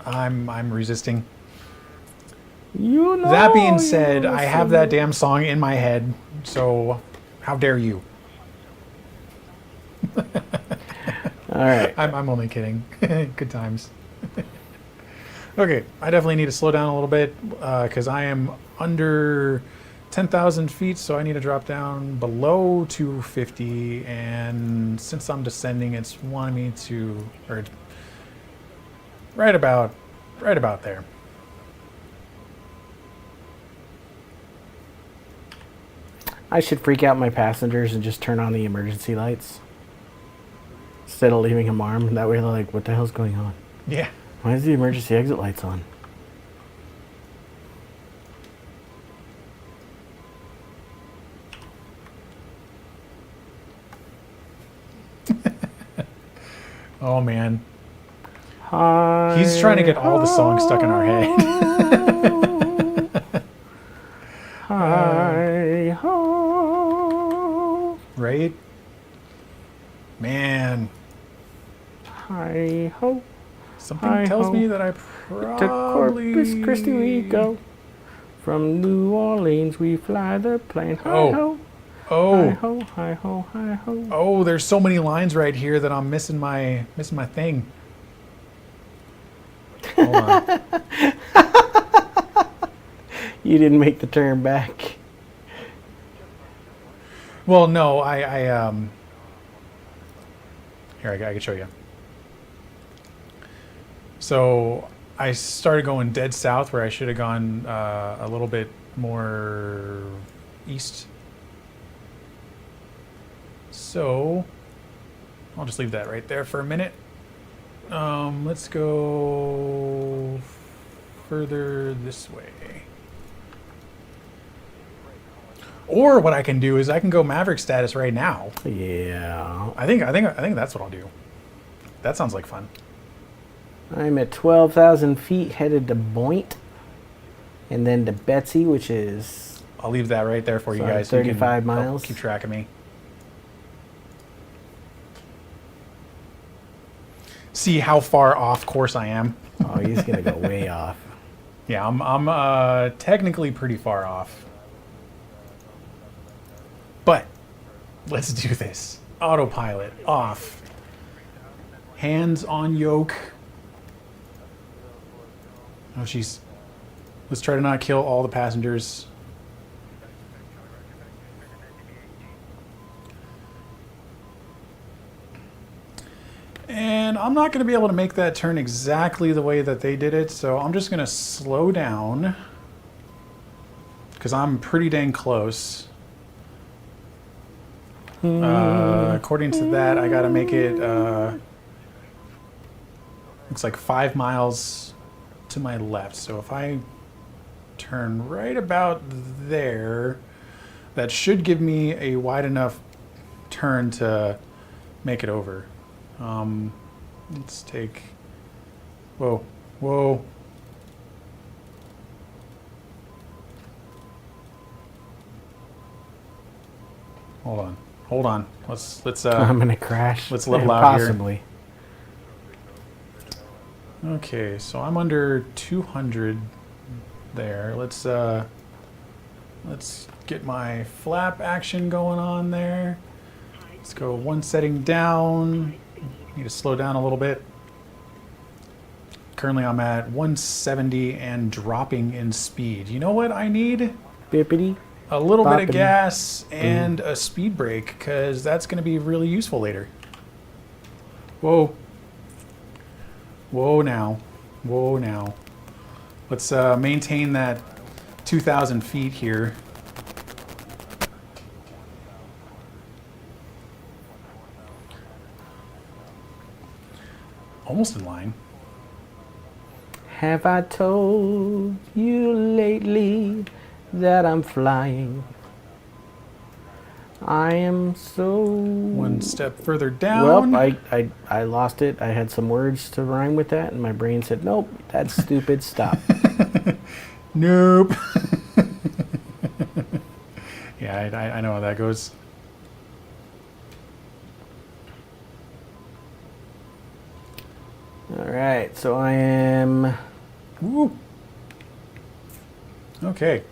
I'm resisting. You know, That being you said, know, I have that damn song in my head. So how dare you? All right. I'm only kidding. Good times. Okay, I definitely need to slow down a little bit because I am under 10,000 feet, so I need to drop down below 250. And since I'm descending, it's wanting me to, or right about there. I should freak out my passengers and just turn on the emergency lights instead of leaving them armed. That way they're like, what the hell's going on? Yeah. Why is the emergency exit lights on? Oh man, Hi, he's trying to get all the songs stuck in our head. Hi ho. Right? Man, Hi ho. something Hi tells ho. me that I To probably... Corpus Christi we go. From New Orleans we fly the plane. Hi Oh. ho. Hi Oh, ho, hi ho, hi ho. oh, there's so many lines right here that I'm missing my thing. Hold on. You didn't make the turn back. Well, no, I here, I can show you. So I started going dead south where I should have gone a little bit more east. So I'll just leave that right there for a minute. Let's go further this way. Or what I can do is I can go Maverick status right now. Yeah. I think that's what I'll do. That sounds like fun. I'm at 12,000 feet headed to Boint. And then to Betsy, which is I'll leave that right there for you Sorry, guys. So you can 35 help miles. keep track of me. See how far off course I am. oh, he's gonna go way off. Yeah, I'm technically pretty far off. But let's do this. Autopilot off. Hands on yoke. Oh, jeez. Let's try to not kill all the passengers. And I'm not going to be able to make that turn exactly the way that they did it, so I'm just going to slow down. because I'm pretty dang close. According to that, I gotta make it, looks like 5 miles to my left. So if I turn right about there, that should give me a wide enough turn to make it over. Let's take, whoa. Hold on. Let's I'm gonna crash. let's level out here. Possibly. Okay, so I'm under 200 there. Let's get my flap action going on there. Let's go one setting down. Need to slow down a little bit. Currently I'm at 170 and dropping in speed. You know what I need? Bippity. A little bit of Boppity. gas and a speed brake, because that's going to be really useful later. Whoa now. Let's maintain that 2,000 feet here. Almost in line. Have I told you lately that I'm flying? I am so... One step further down. Well, I lost it. I had some words to rhyme with that, and my brain said, nope, that's stupid, stop. Nope. Yeah, I know how that goes. All right, so I am... Woo. Okay.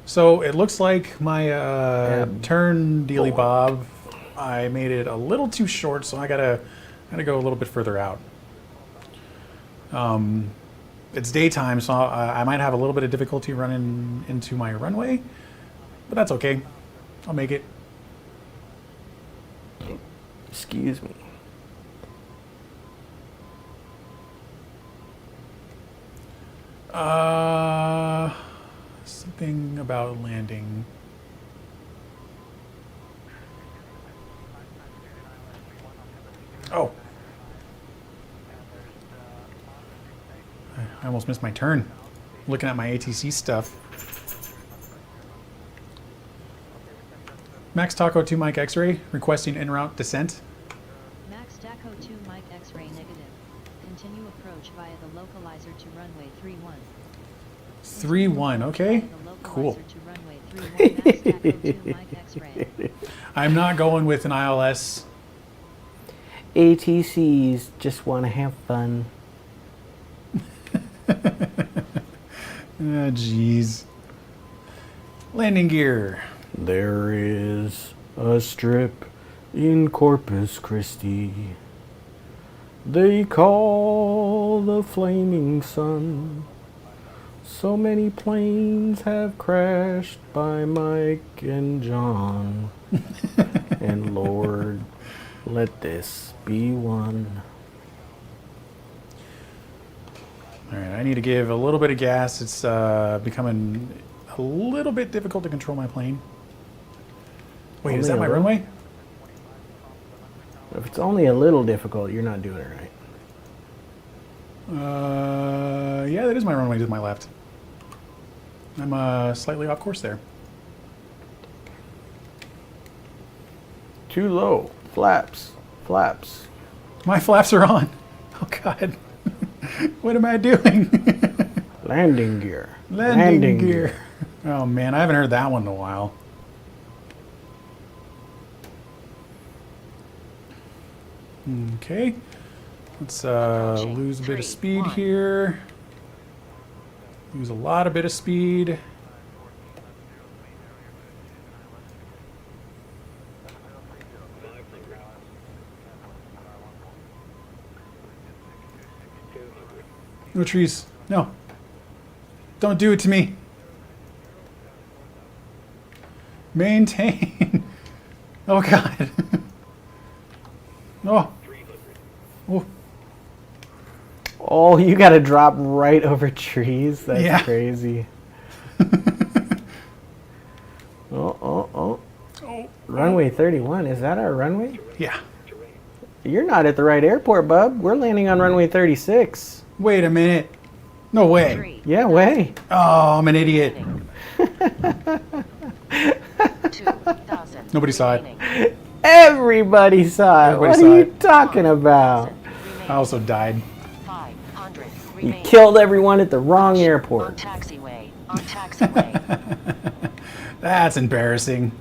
So it looks like my turn dealy bob, I made it a little too short, so I gotta go a little bit further out. It's daytime, so I might have a little bit of difficulty running into my runway, but that's okay. I'll make it. Excuse me. Something about landing. Oh. I almost missed my turn. Looking at my ATC stuff. Max Taco 2 Mike X-Ray requesting en route descent. Max Taco 2 Mike X-ray negative. Continue approach via the localizer to runway 31. 3-1, okay. Cool. I'm not going with an ILS. ATCs just want to have fun. Jeez. Landing gear. There is a strip in Corpus Christi they call the flaming sun. So many planes have crashed by Mike and John. And Lord, let this be one. All right, I need to give a little bit of gas. It's becoming a little bit difficult to control my plane. Wait, is that my runway? If it's only a little difficult, you're not doing it right. Yeah, that is my runway to my left. I'm slightly off course there. Too low. Flaps. Flaps. My flaps are on. Oh, God. What am I doing? Landing gear. Landing gear. Oh, man, I haven't heard that one in a while. Okay. Let's lose a bit of speed here. Lose a lot of bit of speed. No trees. No. Don't do it to me. Maintain. Oh, God. Oh. Oh. Oh, you gotta drop right over trees? That's Yeah. crazy. Runway 31, is that our runway? Yeah. You're not at the right airport, bub. We're landing on runway 36. Wait a minute. No way. 3, Yeah, way. Oh, I'm an idiot. 2,000. Nobody saw it. remaining. Everybody saw it. Everybody What saw are you it. talking about? I also died. 500 You remaining. killed everyone at the wrong On airport. taxiway. On taxiway. That's embarrassing.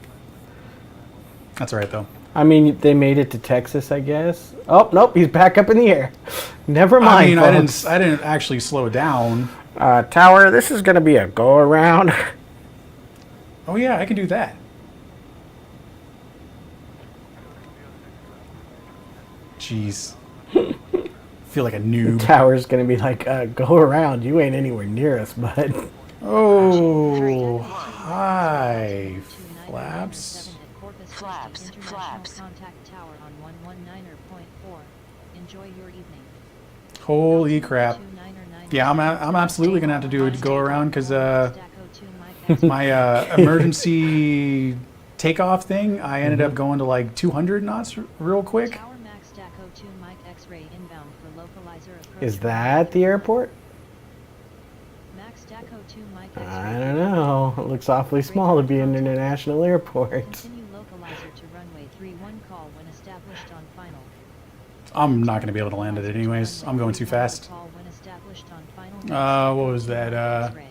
That's all right, though. I mean, they made it to Texas, I guess. Oh, nope, he's back up in the air. Never mind, I mean, folks. I didn't actually slow down. Tower, this is going to be a go-around. Oh, yeah, I can do that. Jeez. Feel like a noob. Tower's going to be like, go around. You ain't anywhere near us, bud. Oh, hi, Flaps. Flaps, flaps. Contact tower on 119.4. Enjoy your evening. Holy crap. Yeah, I'm absolutely going to have to do a go-around because my emergency takeoff thing, I ended up going to like 200 knots real quick. Tower Max Daco 2 Mike X-ray inbound for localizer approach. Is that the airport? Max Daco 2 Mike X-ray. I don't know. It looks awfully small to be an international airport. Continue localizer to runway 31 call when established on final. I'm not going to be able to land it anyways. I'm going too fast. Call when established on final. What was that? X-ray.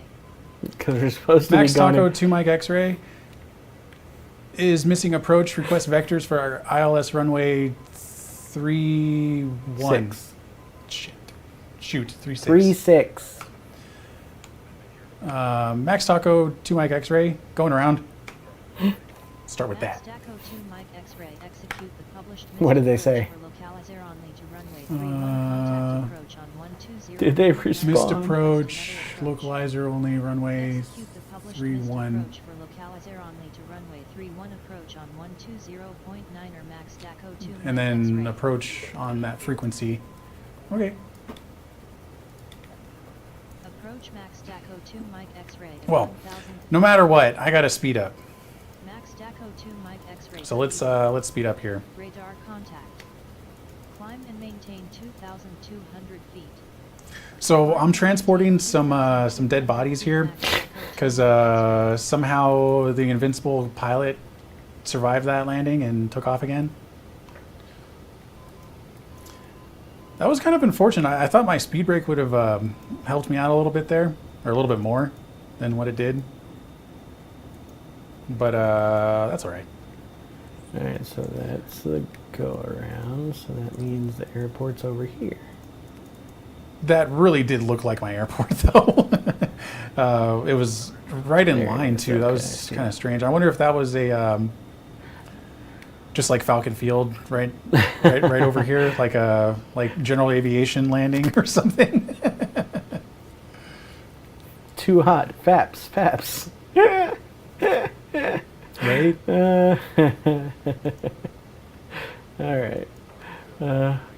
Because we're supposed to Max be going... Taco 2 Mike X-ray is missing approach request vectors for our ILS runway 31. Six. Shit. Shoot, 36. 36. Max Taco 2 Mike X-ray going around. Start with Max that. Daco 2 Mike X-ray execute the published What did they mission say? approach for localizer only to runway 31 contact approach on 120. Did they respond? Missed approach, localizer only runway Execute the published 31. missed approach for localizer only to runway 31 approach on 120.9 or Max Daco 2 And Mike then X-ray. approach on that frequency. Okay. Approach Max Daco 2 Mike X-ray. at Well, 1,000 no matter what, I gotta speed up. Max Daco 2 Mike X-ray. So let's speed up here. Radar contact. Climb and maintain 2,200 feet. So I'm transporting some dead bodies here because somehow the invincible pilot survived that landing and took off again. That was kind of unfortunate. I thought my speed brake would have helped me out a little bit there, or a little bit more than what it did. But that's all right. All right, so that's the go-around. So that means the airport's over here. That really did look like my airport, though. It was right in There it line is, too. That okay, was I kind of strange. I wonder if that was a just like Falcon Field, right over here, like a general aviation landing or something. Too hot. Faps. Right? All right.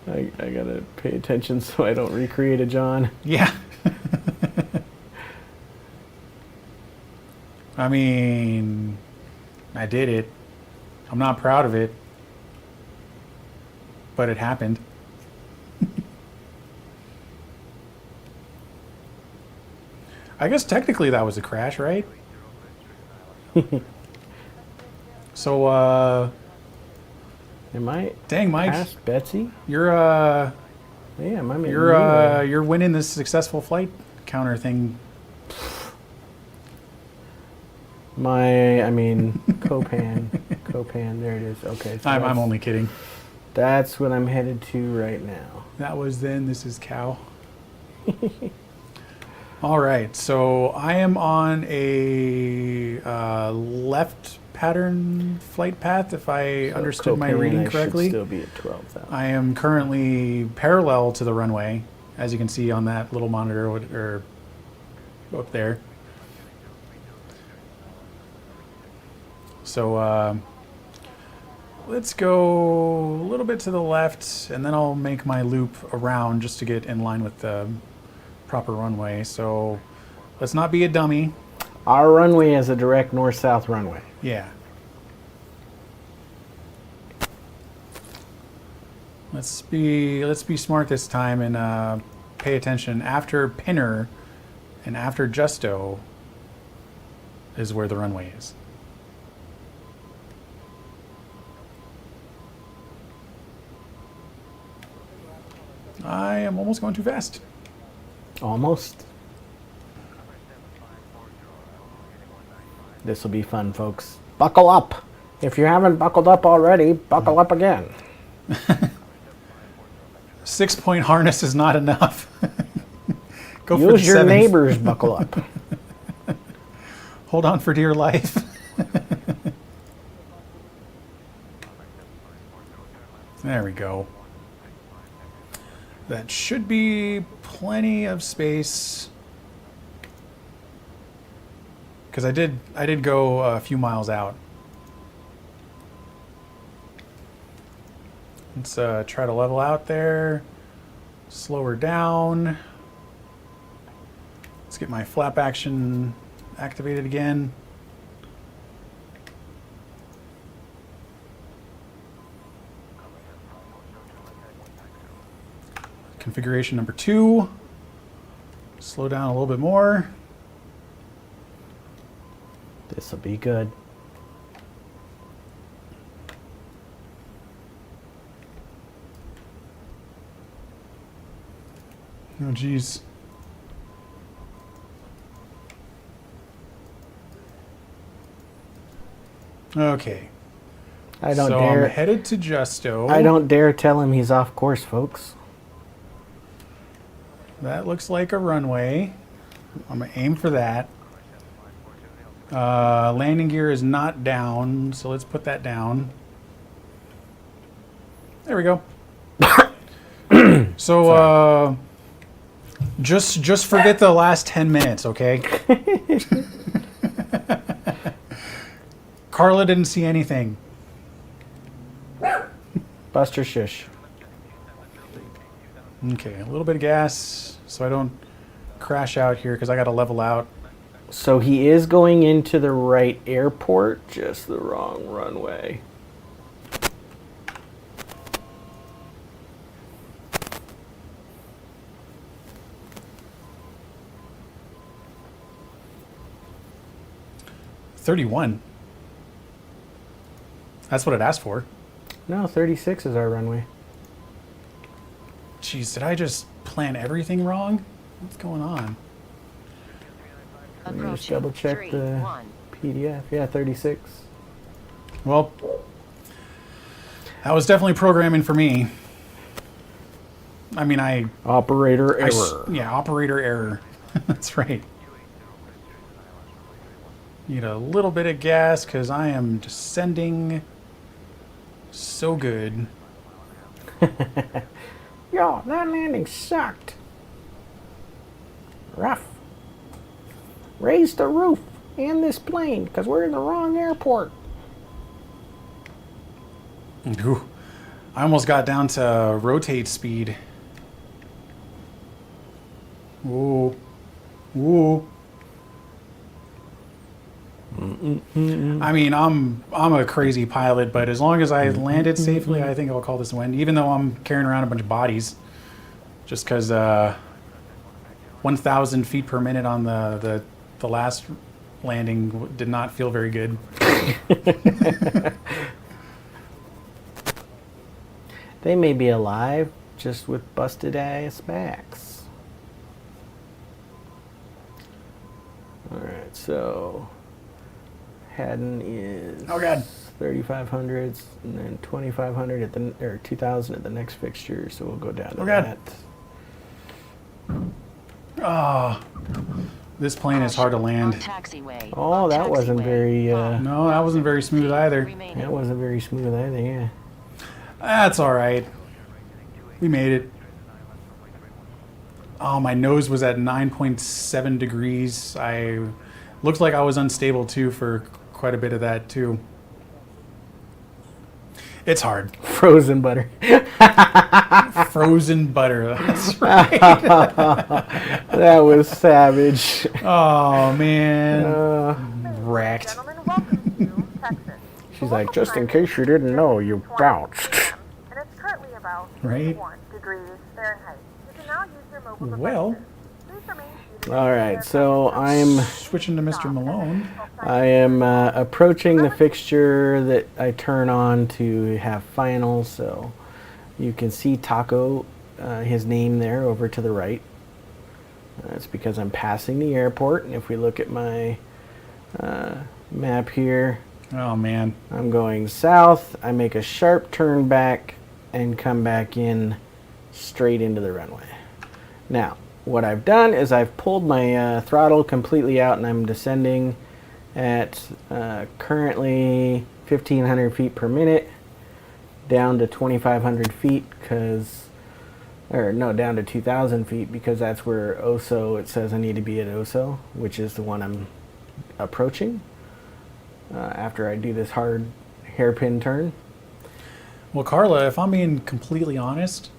I gotta pay attention so I don't recreate a John. Yeah. I mean, I did it. I'm not proud of it, but it happened. I guess technically that was a crash, right? So, Am I dang, Mike, past Betsy? you're Yeah, I'm you're winning this successful flight counter thing. Copan, there it is. Okay, so I'm that's- only kidding. That's what I'm headed to right now. That was then. This is cow. All right, so I am on a left pattern flight path, if I So understood my Copan, reading I should correctly. still be at 12,000. I am currently parallel to the runway, as you can see on that little monitor or up there. So let's go a little bit to the left, and then I'll make my loop around just to get in line with the proper runway. So let's not be a dummy. Our runway is a direct north-south runway. Yeah. Let's be smart this time and pay attention. After Pinner and after Justo is where the runway is. I am almost going too fast. Almost. This will be fun, folks. Buckle up. If you haven't buckled up already, buckle up again. 6-point harness is not enough. Go for the Use your 7th. neighbors buckle up. Hold on for dear life. There we go. That should be plenty of space. Because I did go a few miles out. Let's try to level out there. Slow her down. Let's get my flap action activated again. Configuration number 2. Slow down a little bit more. This will be good. Oh, geez. Okay. I don't so dare. I'm headed to Justo. I don't dare tell him he's off course, folks. That looks like a runway. I'm going to aim for that. Landing gear is not down, so let's put that down. There we go. So, just forget the last 10 minutes, okay? Carla didn't see anything. Buster shush. Okay, a little bit of gas so I don't crash out here because I got to level out. So he is going into the right airport, just the wrong runway. $31. That's what it asked for. No, 36 is our runway. Jeez, did I just plan everything wrong? What's going on? Let me just double check the PDF. Yeah, 36. Well, that was definitely programming for me. I mean, Operator error. Yeah, operator error. That's right. Need a little bit of gas because I am descending so good. Yo, that landing sucked. Rough. Raise the roof and this plane because we're in the wrong airport. Ooh, I almost got down to rotate speed. Ooh. Ooh. I mean, I'm a crazy pilot, but as long as I landed safely, I think I'll call this a win. Even though I'm carrying around a bunch of bodies, just because 1,000 feet per minute on the last landing did not feel very good. They may be alive, just with busted ass backs. All right, so. Haddon is 3,500 and then 2,500 at the or 2,000 at the next fixture, so we'll go down to that. Oh, this plane is hard to land. Oh, that wasn't very. No, that wasn't very smooth either. That wasn't very smooth either. Yeah. That's all right. We made it. Oh, my nose was at 9.7 degrees. Looked like I was unstable too for quite a bit of that too. It's hard. Frozen butter. Frozen butter. That's right. That was savage. Oh man. Wrecked. Gentlemen, welcome to Texas. She's like, just in case you didn't know, you bounced. And it's currently about now Right. 61 degrees Fahrenheit. You can now use your mobile Well. devices. Please remain seated. All right, so I'm Switching to Mr. Malone. I am approaching the fixture that I turn on to have final, so you can see Taco, his name there over to the right. That's because I'm passing the airport, and if we look at my map here, Oh man. I'm going south. I make a sharp turn back and come back in straight into the runway. Now, what I've done is I've pulled my throttle completely out and I'm descending at currently 1,500 feet per minute down to 2,500 feet because, or no, down to 2,000 feet because that's where OSO, it says I need to be at OSO, which is the one I'm approaching after I do this hard hairpin turn. Well, Carla, if I'm being completely honest,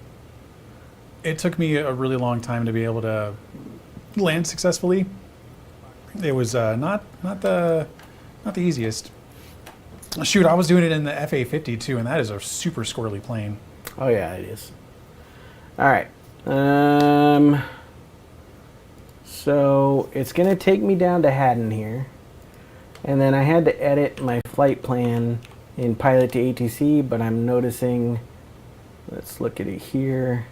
it took me a really long time to be able to land successfully. It was not the easiest. Shoot, I was doing it in the FA50 too, and that is a super squirrely plane. Oh yeah, it is. All right. So it's gonna take me down to Haddon here, and then I had to edit my flight plan in Pilot to ATC, but I'm noticing. Let's look at it here.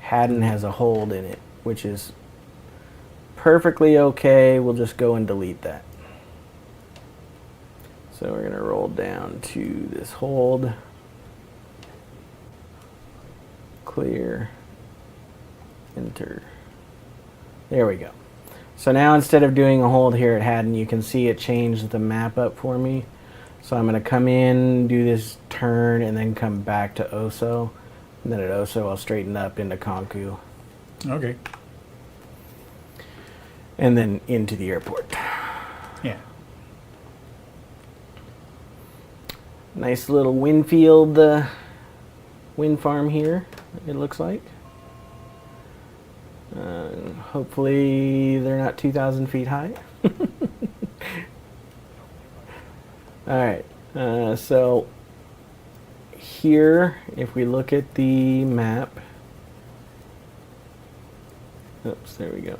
Haddon has a hold in it, which is perfectly okay. We'll just go and delete that. So we're gonna roll down to this hold. Clear. Enter. There we go. So now instead of doing a hold here at Haddon, you can see it changed the map up for me. So I'm gonna come in, do this turn, and then come back to OSO. And then at OSO, I'll straighten up into Concu. Okay. And then into the airport. Yeah. Nice little wind farm here, it looks like. Hopefully they're not 2,000 feet high. Alright, so here, if we look at the map, oops, there we go.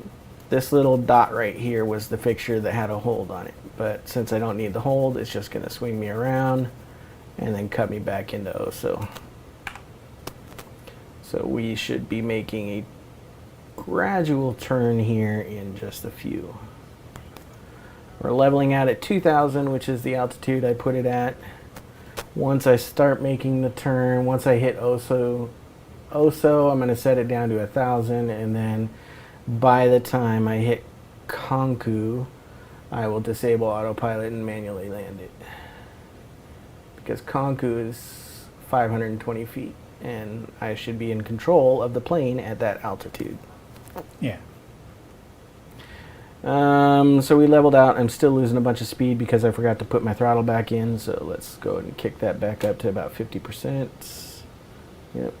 This little dot right here was the fixture that had a hold on it. But since I don't need the hold, it's just going to swing me around and then cut me back into OSO. So we should be making a gradual turn here in just a few. We're leveling out at 2,000, which is the altitude I put it at. Once I start making the turn, once I hit OSO, I'm going to set it down to 1,000, and then by the time I hit Concu, I will disable autopilot and manually land it. Because Concu is 520 feet, and I should be in control of the plane at that altitude. Yeah. So we leveled out. I'm still losing a bunch of speed because I forgot to put my throttle back in. So let's go ahead and kick that back up to about 50%. Yep.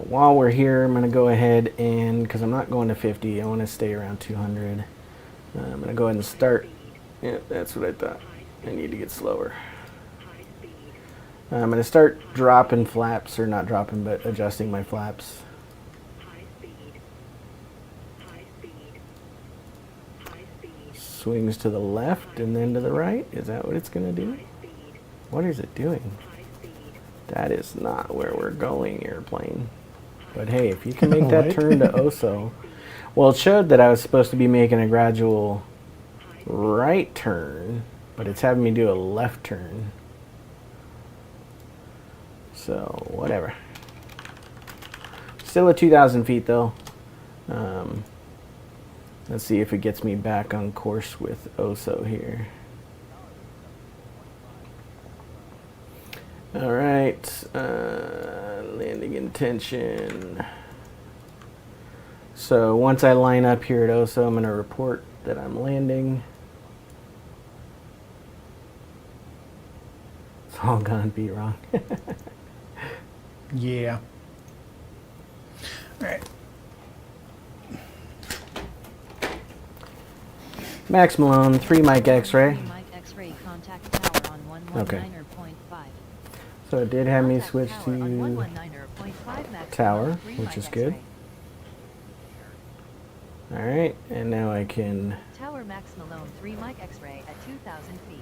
While we're here, I'm going to go ahead and, because I'm not going to 50, I want to stay around 200. I'm going to go ahead and start. Yep, that's what I thought. I need to get slower. I'm going to start dropping flaps, or not dropping, but adjusting my flaps. Swings to the left and then to the right. Is that what it's going to do? What is it doing? That is not where we're going, airplane. But hey, if you can make that turn to OSO. Well, it showed that I was supposed to be making a gradual right turn, but it's having me do a left turn. So, whatever. Still at 2,000 feet, though. Let's see if it gets me back on course with OSO here. All right. Landing intention. So, once I line up here at OSO, I'm going to report that I'm landing. It's all gonna be wrong. Yeah. All right. Max Malone, 3 Mike X-ray. Mike X-ray contact tower on 119.5. So it did have me switch Tower to on 119.5 Max tower, Malone, 3 which Mike is good. X-ray. Alright, and now I can... Tower Max Malone 3 Mike X-ray at 2,000 feet.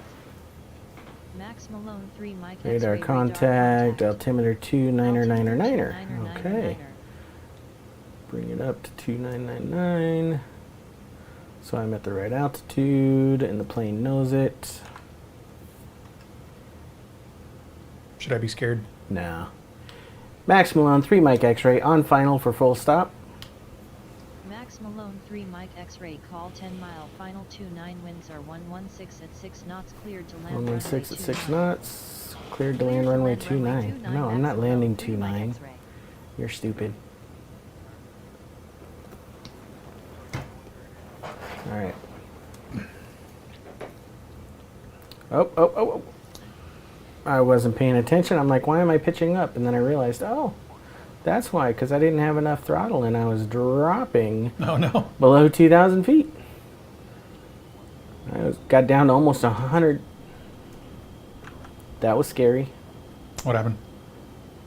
Max Malone 3 Mike X-ray. Radar contact, altimeter 2999er. Okay. Bring it up to 2999. So I'm at the right altitude, and the plane knows it. Should I be scared? No. Max Malone 3 Mike X-ray on final for full stop. Max Malone 3 Mike X-ray call 10 mile final 29 winds are 116 at 6 knots cleared to land 116 at 6 runway knots. Cleared to land runway 29. No, I'm not landing 29. You're stupid. Alright. Oh. I wasn't paying attention. I'm like, why am I pitching up? And then I realized, oh, that's why, because I didn't have enough throttle and I was dropping Oh no. below 2,000 feet. Got down to almost 100. That was scary. What happened?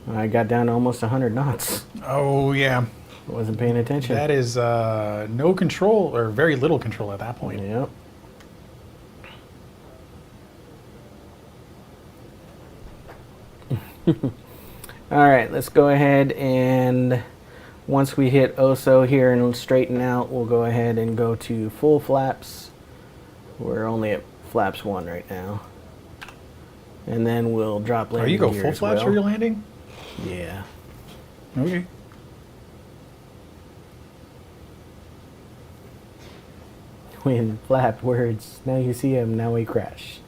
I got down to almost 100 knots. Oh yeah. I wasn't paying attention. That is no control or very little control at that point. Yep. All right, let's go ahead and once we hit OSO here and straighten out, we'll go ahead and go to full flaps. We're only at flaps 1 right now. And then we'll drop landing Oh, you go gear full as flaps well. for your landing? Yeah. Okay. When flap words, now you see them, now we crash.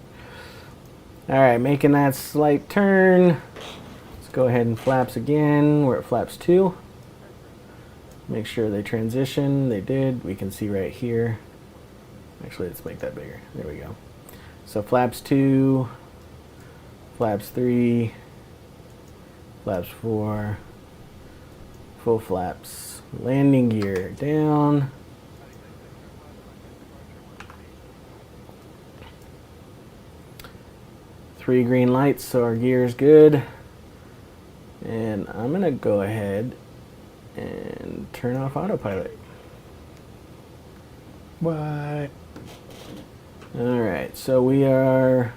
All right, making that slight turn. Let's go ahead and flaps again. We're at flaps 2. Make sure they transition. They did. We can see right here. Actually, let's make that bigger. There we go. So flaps 2, flaps 3, flaps 4, full flaps. Landing gear down. Three green lights, so our gear is good. And I'm going to go ahead and turn off autopilot. What? Alright, so we are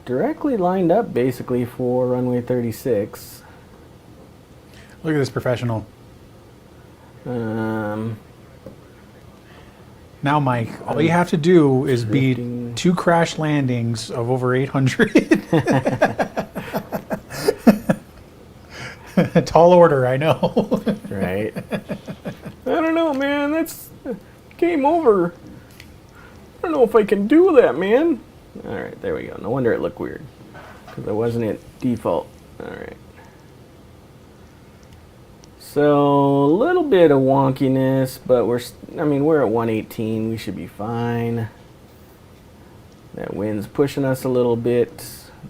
directly lined up basically for runway 36. Look at this professional. Now, Mike, all you have to do is drifting. beat 2 crash landings of over 800. Tall order, I know. Right. I don't know, man. That's game over. I don't know if I can do that, man. Alright, there we go. No wonder it looked weird. Because I wasn't at default. Alright. So, a little bit of wonkiness, but we're at 118. We should be fine. That wind's pushing us a little bit.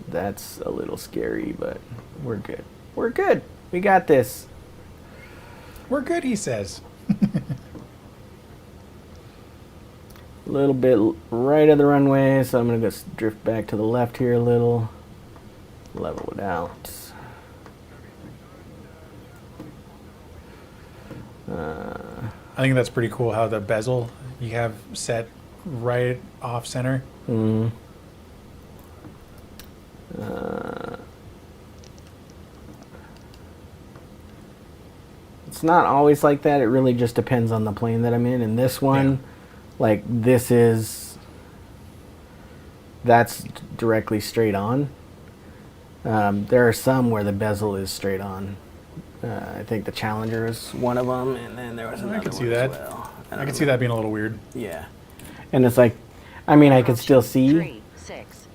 That's a little scary, but we're good. We're good. We got this. We're good, he says. A little bit right of the runway, so I'm going to just drift back to the left here a little. Level it out. I think that's pretty cool how the bezel you have set right off center. It's not always like that. It really just depends on the plane that I'm in. And this one, like that's directly straight on. There are some where the bezel is straight on. I think the Challenger is one of them, and then there was another I can see one that. as well. I can see that being a little weird. Yeah, and it's like, I mean, I could still see, 3, 6.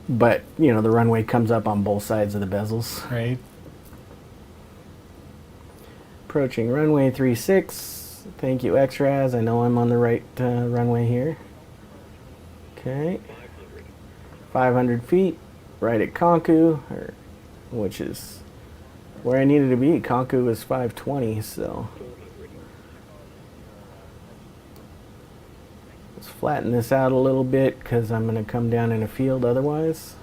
but you know, the runway comes up on both sides of the bezels. Right? Approaching runway 36. Thank you, X-Raz. I know I'm on the right runway here. Okay. 500 feet, right at Concu, which is where I needed to be. Concu is 520, so. Let's flatten this out a little bit because I'm going to come down in a field otherwise.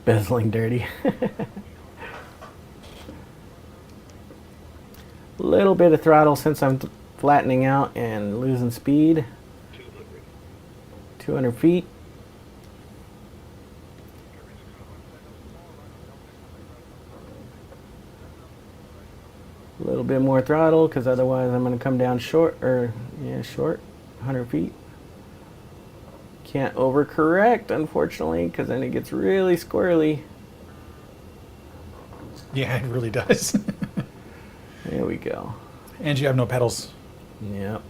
Bezeling dirty. Little bit of throttle since I'm flattening out and losing speed. 200 feet. A little bit more throttle because otherwise I'm going to come down short, short, 100 feet. Can't overcorrect, unfortunately, because then it gets really squirrely. Yeah, it really does. There we go. And you have no pedals. Yep.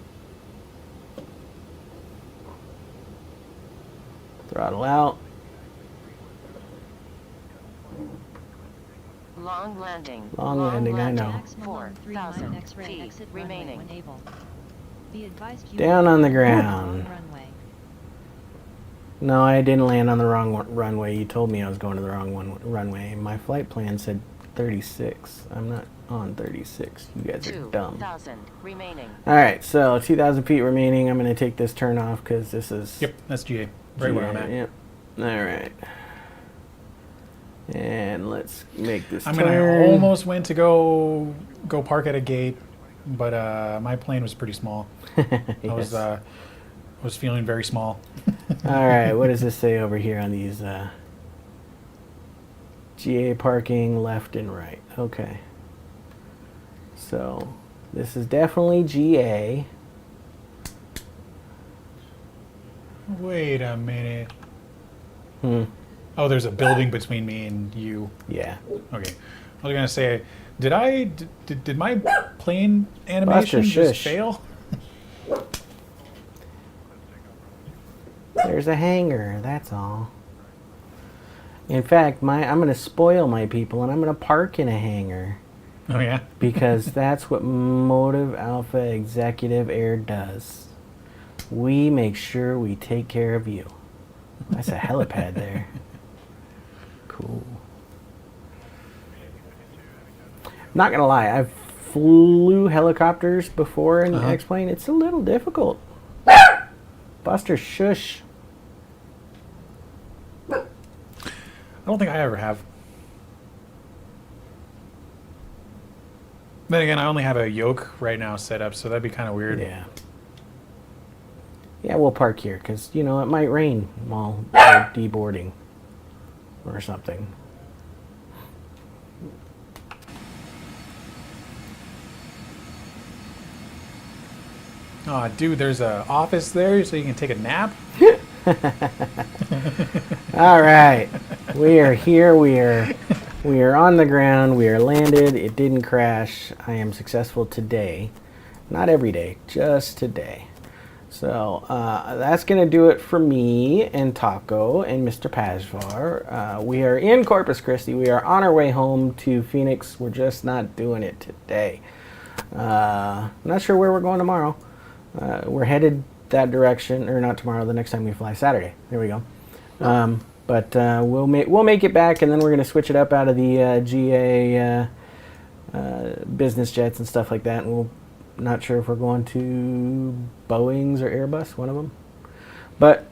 Throttle out. Long landing. Long landing, I know. Maximum 4,000 X-ray feet exit runway remaining. when able. Be advised you Down will on the land ground. runway. No, I didn't land on the wrong runway. You told me I was going to the wrong runway. My flight plan said 36. I'm not on 36. You guys are dumb. 2,000 remaining. All right, so 2,000 feet remaining. I'm going to take this turn off because this is... Yep, that's GA. Right where I'm at. Yep. All right. And let's make this I turn. mean, I almost went to go park at a gate, but my plane was pretty small. Yes. I was feeling very small. All right, what does this say over here on these GA parking left and right? Okay. So this is definitely GA. Wait a minute. Hmm. Oh, there's a building between me and you. Yeah. Okay. I was gonna say, did my plane animation Buster, just shush. fail? There's a hangar, that's all. In fact, I'm going to spoil my people and I'm going to park in a hangar Oh yeah. because that's what Motive Alpha Executive Air does. We make sure we take care of you. That's a helipad there. Cool. Not going to lie, I've flew helicopters before in X-Plane. It's a little difficult. Buster, shush. I don't think I ever have. Then again, I only have a yoke right now set up, so that'd be kind of weird. Yeah. Yeah, we'll park here because, you know, it might rain while we're deboarding or something. Oh, dude, there's a office there so you can take a nap. All right, we are here. We are on the ground. We are landed. It didn't crash. I am successful today. Not every day, just today. So that's gonna do it for me and Taco and Mr. PajVar. We are in Corpus Christi. We are on our way home to Phoenix. We're just not doing it today. I'm not sure where we're going tomorrow. We're headed that direction, or not tomorrow. The next time we fly, Saturday. There we go. But we'll make it back, and then we're gonna switch it up out of the GA business jets and stuff like that. And we'll not sure if we're going to Boeing's or Airbus, one of them. But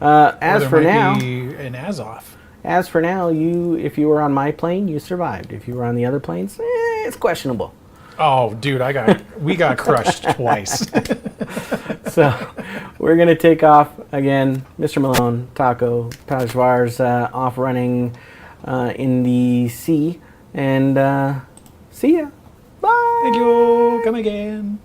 as for now, an Azov. as for now, if you were on my plane, you survived. If you were on the other planes, it's questionable. Oh, dude, we got crushed twice. So we're gonna take off again. MrMalone, Taco, PajVar's off running in the sea, and see ya. Bye. Thank you. Come again.